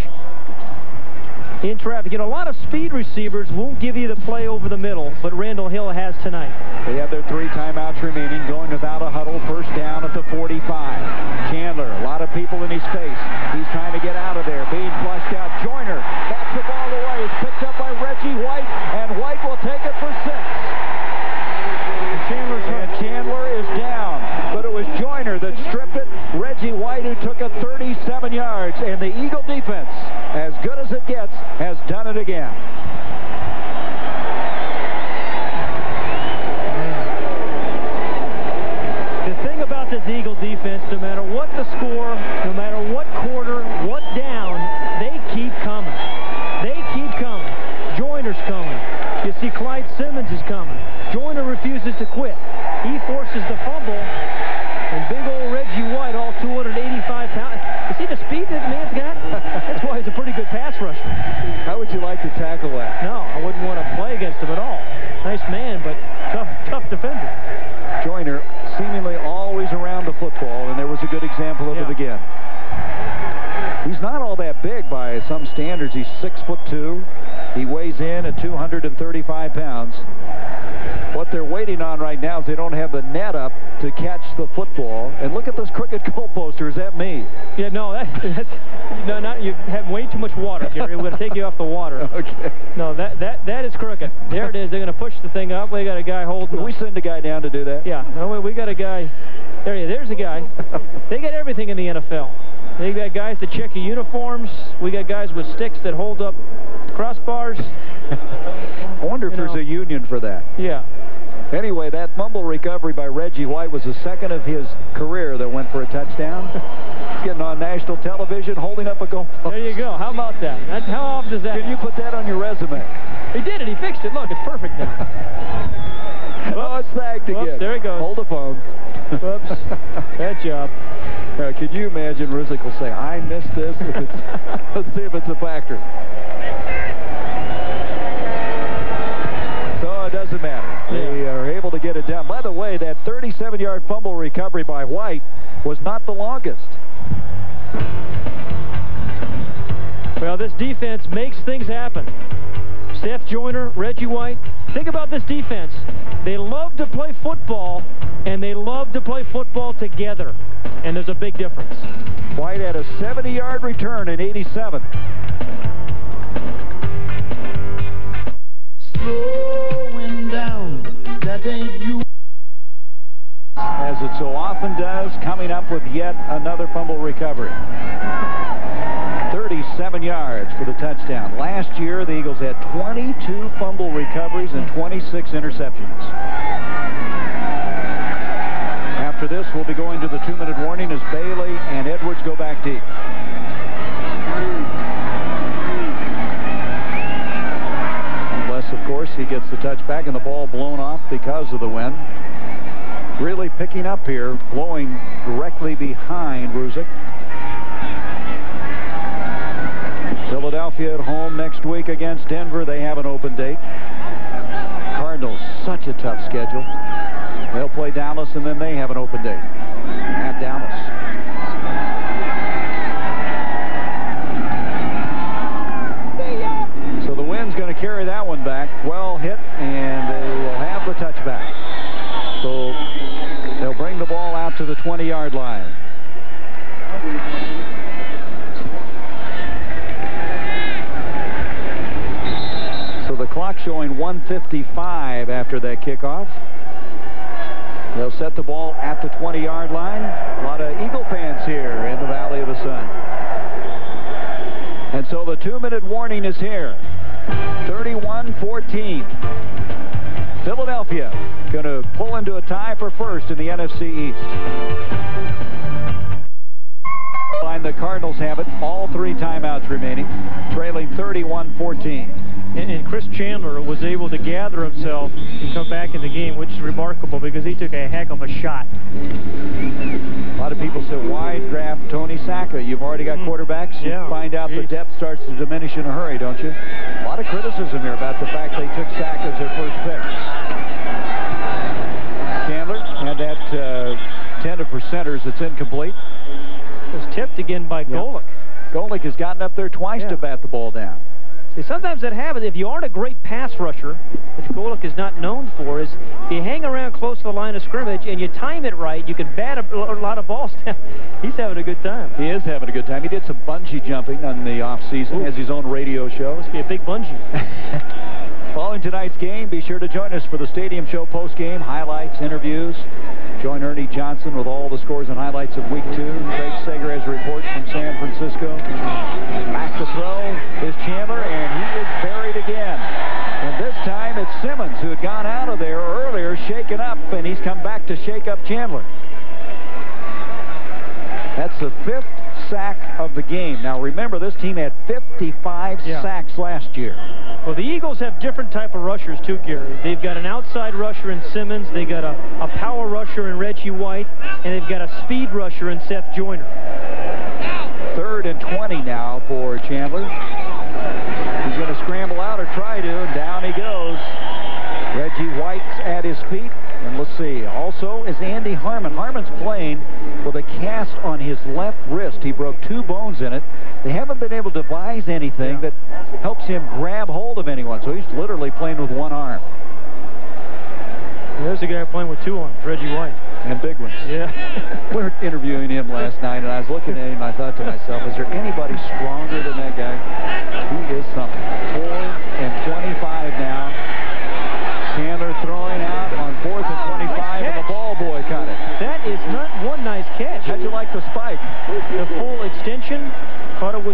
In traffic. You know, a lot of speed receivers won't give you the play over the middle, but Randall Hill has tonight. They have their 3 timeouts remaining, going without a huddle. First down at the 45. Chandler, a lot of people in his face. He's trying to get out of there, being flushed out. Joyner bats the ball away. It's picked up by Reggie White, and White will take it for 6. Chandler is down, but it was Joyner that stripped it. Reggie White, who took it 37 yards, and the Eagle defense, as good as it gets, has done it again. The thing about this Eagle defense, no matter what the score, no matter what quarter, what down, they keep coming. They keep coming. Joyner's coming. You see Clyde Simmons is coming. Joyner refuses to quit. He forces the fumble, and big old Reggie White, all 285 pounds. You see the speed that the man's got? That's why he's a pretty good pass rusher. How would you like to tackle that? No, I wouldn't want to play against him at all. Nice man, but tough defender. Joyner seemingly always around the football, and there was a good example of it again. He's not all that big by some standards. He's 6'2". He weighs in at 235 pounds. What they're waiting on right now is they don't have the net up to catch the football. And look at this crooked goalposter. Is that me? Yeah, no, that's no, not you have way too much water, Gary. We're going to take you off the water. Okay. No, that that is crooked. There it is. They're going to push the thing up. We got a guy holding. Can we send a guy down to do that? Yeah. No, we got a guy. There's a guy. They got everything in the NFL. They got guys that check your uniforms. We got guys with sticks that hold up crossbars. I wonder if there's a union for that. Yeah. Anyway, that fumble recovery by Reggie White was the second of his career that went for a touchdown. He's getting on national television, holding up a goal post. There you go. How about that? How often does that Can happen? you put that on your resume? He did it. He fixed it. Look, it's perfect now. Oh, it's sagged again. There he goes. Hold the phone. Whoops. Bad job. Could you imagine Rizek will say, I missed this? Let's see if it's a factor. So it doesn't matter. They are able to get it down. By the way, that 37-yard fumble recovery by White was not the longest. Well, this defense makes things happen. Seth Joyner, Reggie White. Think about this defense. They love to play football, and they love to play football together. And there's a big difference. White had a 70-yard return in '87. Slowing down, that ain't you. As it so often does, coming up with yet another fumble recovery. 37 yards for the touchdown. Last year, the Eagles had 22 fumble recoveries and 26 interceptions. After this, we'll be going to the 2-minute warning as Bailey and Edwards go back deep. Unless, of course, he gets the touchback and the ball blown off because of the wind. Really picking up here, blowing directly behind Rizek. Philadelphia at home next week against Denver. They have an open date. Cardinals, such a tough schedule. They'll play Dallas, and then they have an open date at Dallas. So the wind's going to carry that one back. Well hit, and they will have the touchback. So they'll bring the ball out to the 20-yard line. So the clock showing 1:55 after that kickoff. They'll set the ball at the 20-yard line. A lot of Eagle fans here in the Valley of the Sun. And so the 2-minute warning is here. 31-14. Philadelphia going to pull into a tie for first in the NFC East. The Cardinals have it. All 3 timeouts remaining, trailing 31-14. And Chris Chandler was able to gather himself and come back in the game, which is remarkable because he took a heck of a shot. A lot of people said, why draft Tony Sacca? You've already got quarterbacks. You find out the depth starts to diminish in a hurry, don't you? A lot of criticism here about the fact they took Sacca as their first pick. Chandler had that 10 of percenters that's incomplete. It was tipped again by Golick. Golick has gotten up there twice to bat the ball down. See, sometimes that happens. If you aren't a great pass rusher, which Golick is not known for, is if you hang around close to the line of scrimmage and you time it right, you can bat a lot of balls down. He's having a good time. He is having a good time. He did some bungee jumping on the off-season. Has his own radio show. Must be a big bungee. Following tonight's game, be sure to join us for the Stadium Show post-game, highlights, interviews. Join Ernie Johnson with all the scores and highlights of Week 2. Craig Sager has a report from San Francisco. Back to throw is Chandler, and he is buried again. And this time it's Simmons, who had gone out of there earlier, shaken up, and he's come back to shake up Chandler. That's the 5th sack of the game. Now remember, this team had 55 sacks last year. Well, the Eagles have different type of rushers too, Gary. They've got an outside rusher in Simmons, they got a power rusher in Reggie White, and they've got a speed rusher in Seth Joyner. 3rd and 20 now for Chandler. He's going to scramble out or try to, and down he goes. Reggie White's at his feet. And let's see, also is Andy Harmon. Harmon's playing with a cast on his left wrist. He broke 2 bones in it. They haven't been able to devise anything that helps him grab hold of anyone, so he's literally playing with 1 arm. There's a guy playing with 2 arms, Reggie White. And big ones. Yeah. We were interviewing him last night, and I was looking at him, I thought to myself, is there anybody stronger than that guy? He is something. 4 and 25 now.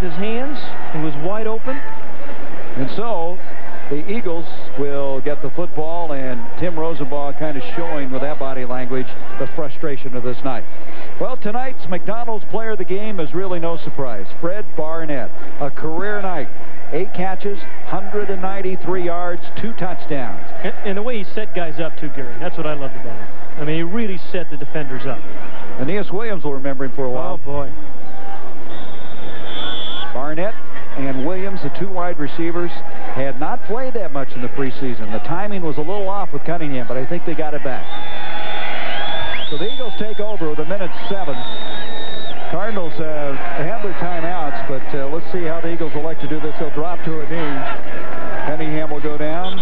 his hands. He was wide open. And so the Eagles will get the football, and Tim Rosenbaugh kind of showing with that body language the frustration of this night. Well, tonight's McDonald's player of the game is really no surprise. Fred Barnett, a career night. 8 catches, 193 yards, 2 touchdowns. And the way he set guys up, too, Gary. That's what I loved about him. I mean, he really set the defenders up. Aeneas Williams will remember him for a while. Oh, boy. Barnett and Williams, the 2 wide receivers, had not played that much in the preseason. The timing was a little off with Cunningham, but I think they got it back. So the Eagles take over with 1:07. Cardinals have their timeouts, but let's see how the Eagles elect to do this. They'll drop to a knee. Cunningham will go down.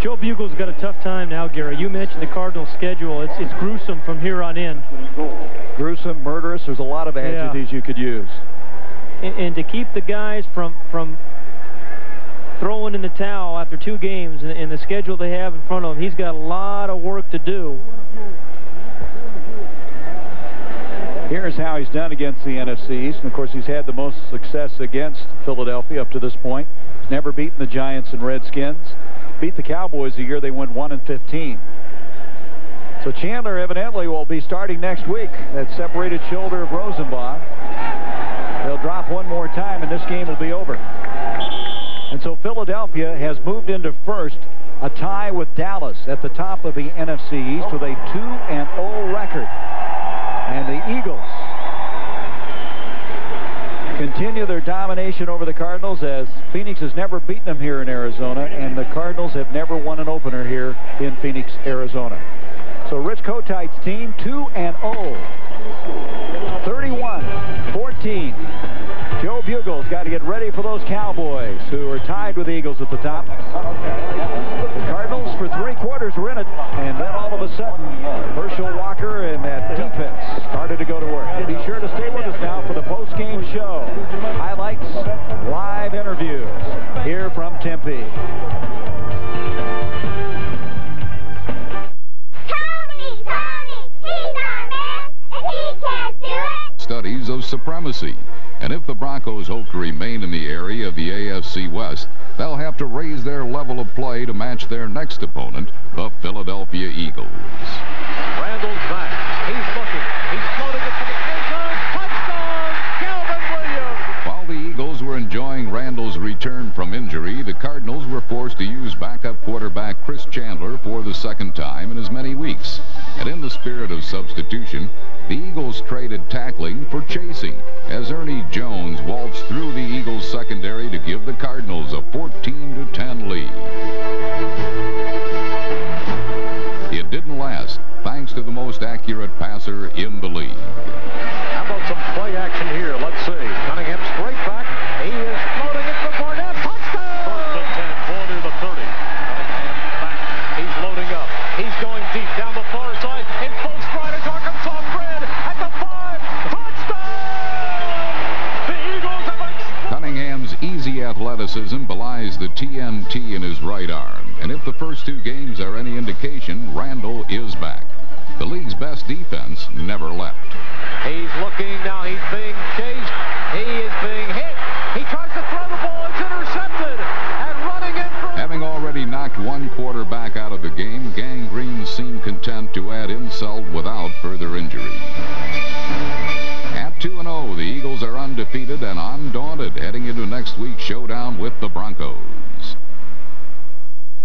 Joe Bugle's got a tough time now, Gary. You mentioned the Cardinals' schedule. It's gruesome from here on in. Gruesome, murderous. There's a lot of adjectives you could use. And to keep the guys from throwing in the towel after 2 games and the schedule they have in front of him, he's got a lot of work to do. Here's how he's done against the NFC East. And, of course, he's had the most success against Philadelphia up to this point. He's never beaten the Giants and Redskins. Beat the Cowboys a year they went 1-15. So Chandler evidently will be starting next week. That separated shoulder of Rosenbaugh. They'll drop one more time, and this game will be over. And so Philadelphia has moved into first, a tie with Dallas at the top of the NFC East with a 2-0 record. And the Eagles continue their domination over the Cardinals, as Phoenix has never beaten them here in Arizona, and the Cardinals have never won an opener here in Phoenix, Arizona. So Rich Kotite's team 2-0, 31-14. Joe Bugle's got to get ready for those Cowboys, who are tied with the Eagles at the top. The Cardinals for 3 quarters were in it, and then all of a sudden, Herschel Walker and that defense started to go to work. Be sure to stay with us now for the post-game show. Highlights, live interviews here from Tempe. Studies of supremacy. And if the Broncos hope to remain in the area of the AFC West, they'll have to raise their level of play to match their next opponent, the Philadelphia Eagles. Randall's back. He's looking. He's floating it to the end zone. Touchdown, Calvin Williams! While the Eagles were enjoying Randall's return from injury, the Cardinals were forced to use backup quarterback Chris Chandler for the 2nd time in as many weeks. And in the spirit of substitution, the Eagles traded tackling for chasing, as Ernie Jones waltzed through the Eagles' secondary to give the Cardinals a 14-10 lead. It didn't last, thanks to the most accurate passer in the league. How about some play action here? Let's see. Cunningham straight back. He is floating it for Barnett. Touchdown! 1st and 10, ball near the 30. Cunningham back. He's loading up. He's going deep down the far side in full stride as Arkansas Fred at the 5. Touchdown! The Eagles have exploded. Cunningham's easy athleticism belies the TNT in his right arm. And if the first 2 games are any indication, Randall is back. The league's best defense never left. He's looking now. He's being chased. He is being hit. He tries to throw the ball. It's intercepted. And running in for... Having already knocked one quarterback out of the game, Gangrene seemed content to add insult without further injury. At 2-0, the Eagles are undefeated and undaunted heading into next week's showdown with the Broncos.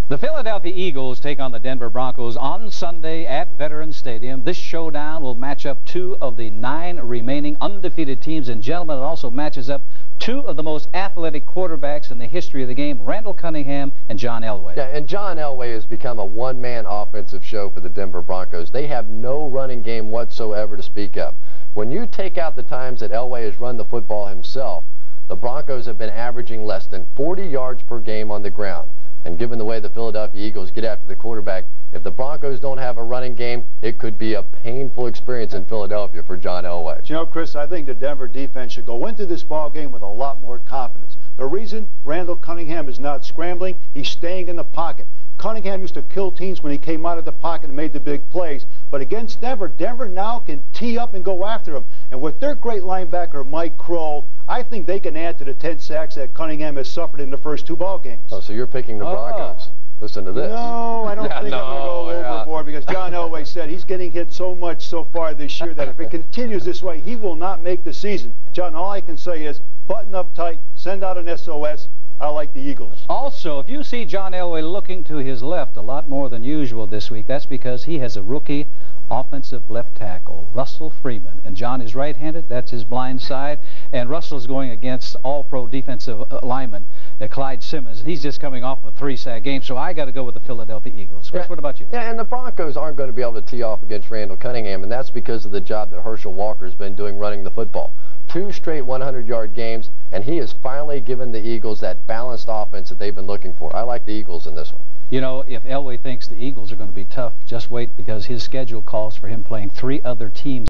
The Philadelphia Eagles take on the Denver Broncos on Sunday at Veterans Stadium. This showdown will match up 2 of the 9 remaining undefeated teams. And gentlemen, it also matches up 2 of the most athletic quarterbacks in the history of the game, Randall Cunningham and John Elway. Yeah, and John Elway has become a one-man offensive show for the Denver Broncos. They have no running game whatsoever to speak of. When you take out the times that Elway has run the football himself, the Broncos have been averaging less than 40 yards per game on the ground. And given the way the Philadelphia Eagles get after the quarterback, if the Broncos don't have a running game, it could be a painful experience in Philadelphia for John Elway. You know, Chris, I think the Denver defense should go into this ball game with a lot more confidence. The reason Randall Cunningham is not scrambling, he's staying in the pocket. Cunningham used to kill teams when he came out of the pocket and made the big plays. But against Denver, Denver now can tee up and go after him. And with their great linebacker, Mike Crow, I think they can add to the 10 sacks that Cunningham has suffered in the first 2 ball games. Oh, so you're picking the Broncos. Listen to this. No, I don't think I'm going to go overboard because John Elway said he's getting hit so much so far this year that if it continues this way, he will not make the season. John, all I can say is button up tight, send out an SOS. I like the Eagles. Also, if you see John Elway looking to his left a lot more than usual this week, that's because he has a rookie offensive left tackle, Russell Freeman. And John is right-handed. That's his blind side. And Russell's going against all-pro defensive lineman, Clyde Simmons. He's just coming off a 3-sack game, so I got to go with the Philadelphia Eagles. Chris, what about you? Yeah, and the Broncos aren't going to be able to tee off against Randall Cunningham, and that's because of the job that Herschel Walker's been doing running the football. 2 straight 100-yard games, and he has finally given the Eagles that balanced offense that they've been looking for. I like the Eagles in this one. You know, if Elway thinks the Eagles are going to be tough, just wait, because his schedule calls for him playing 3 other teams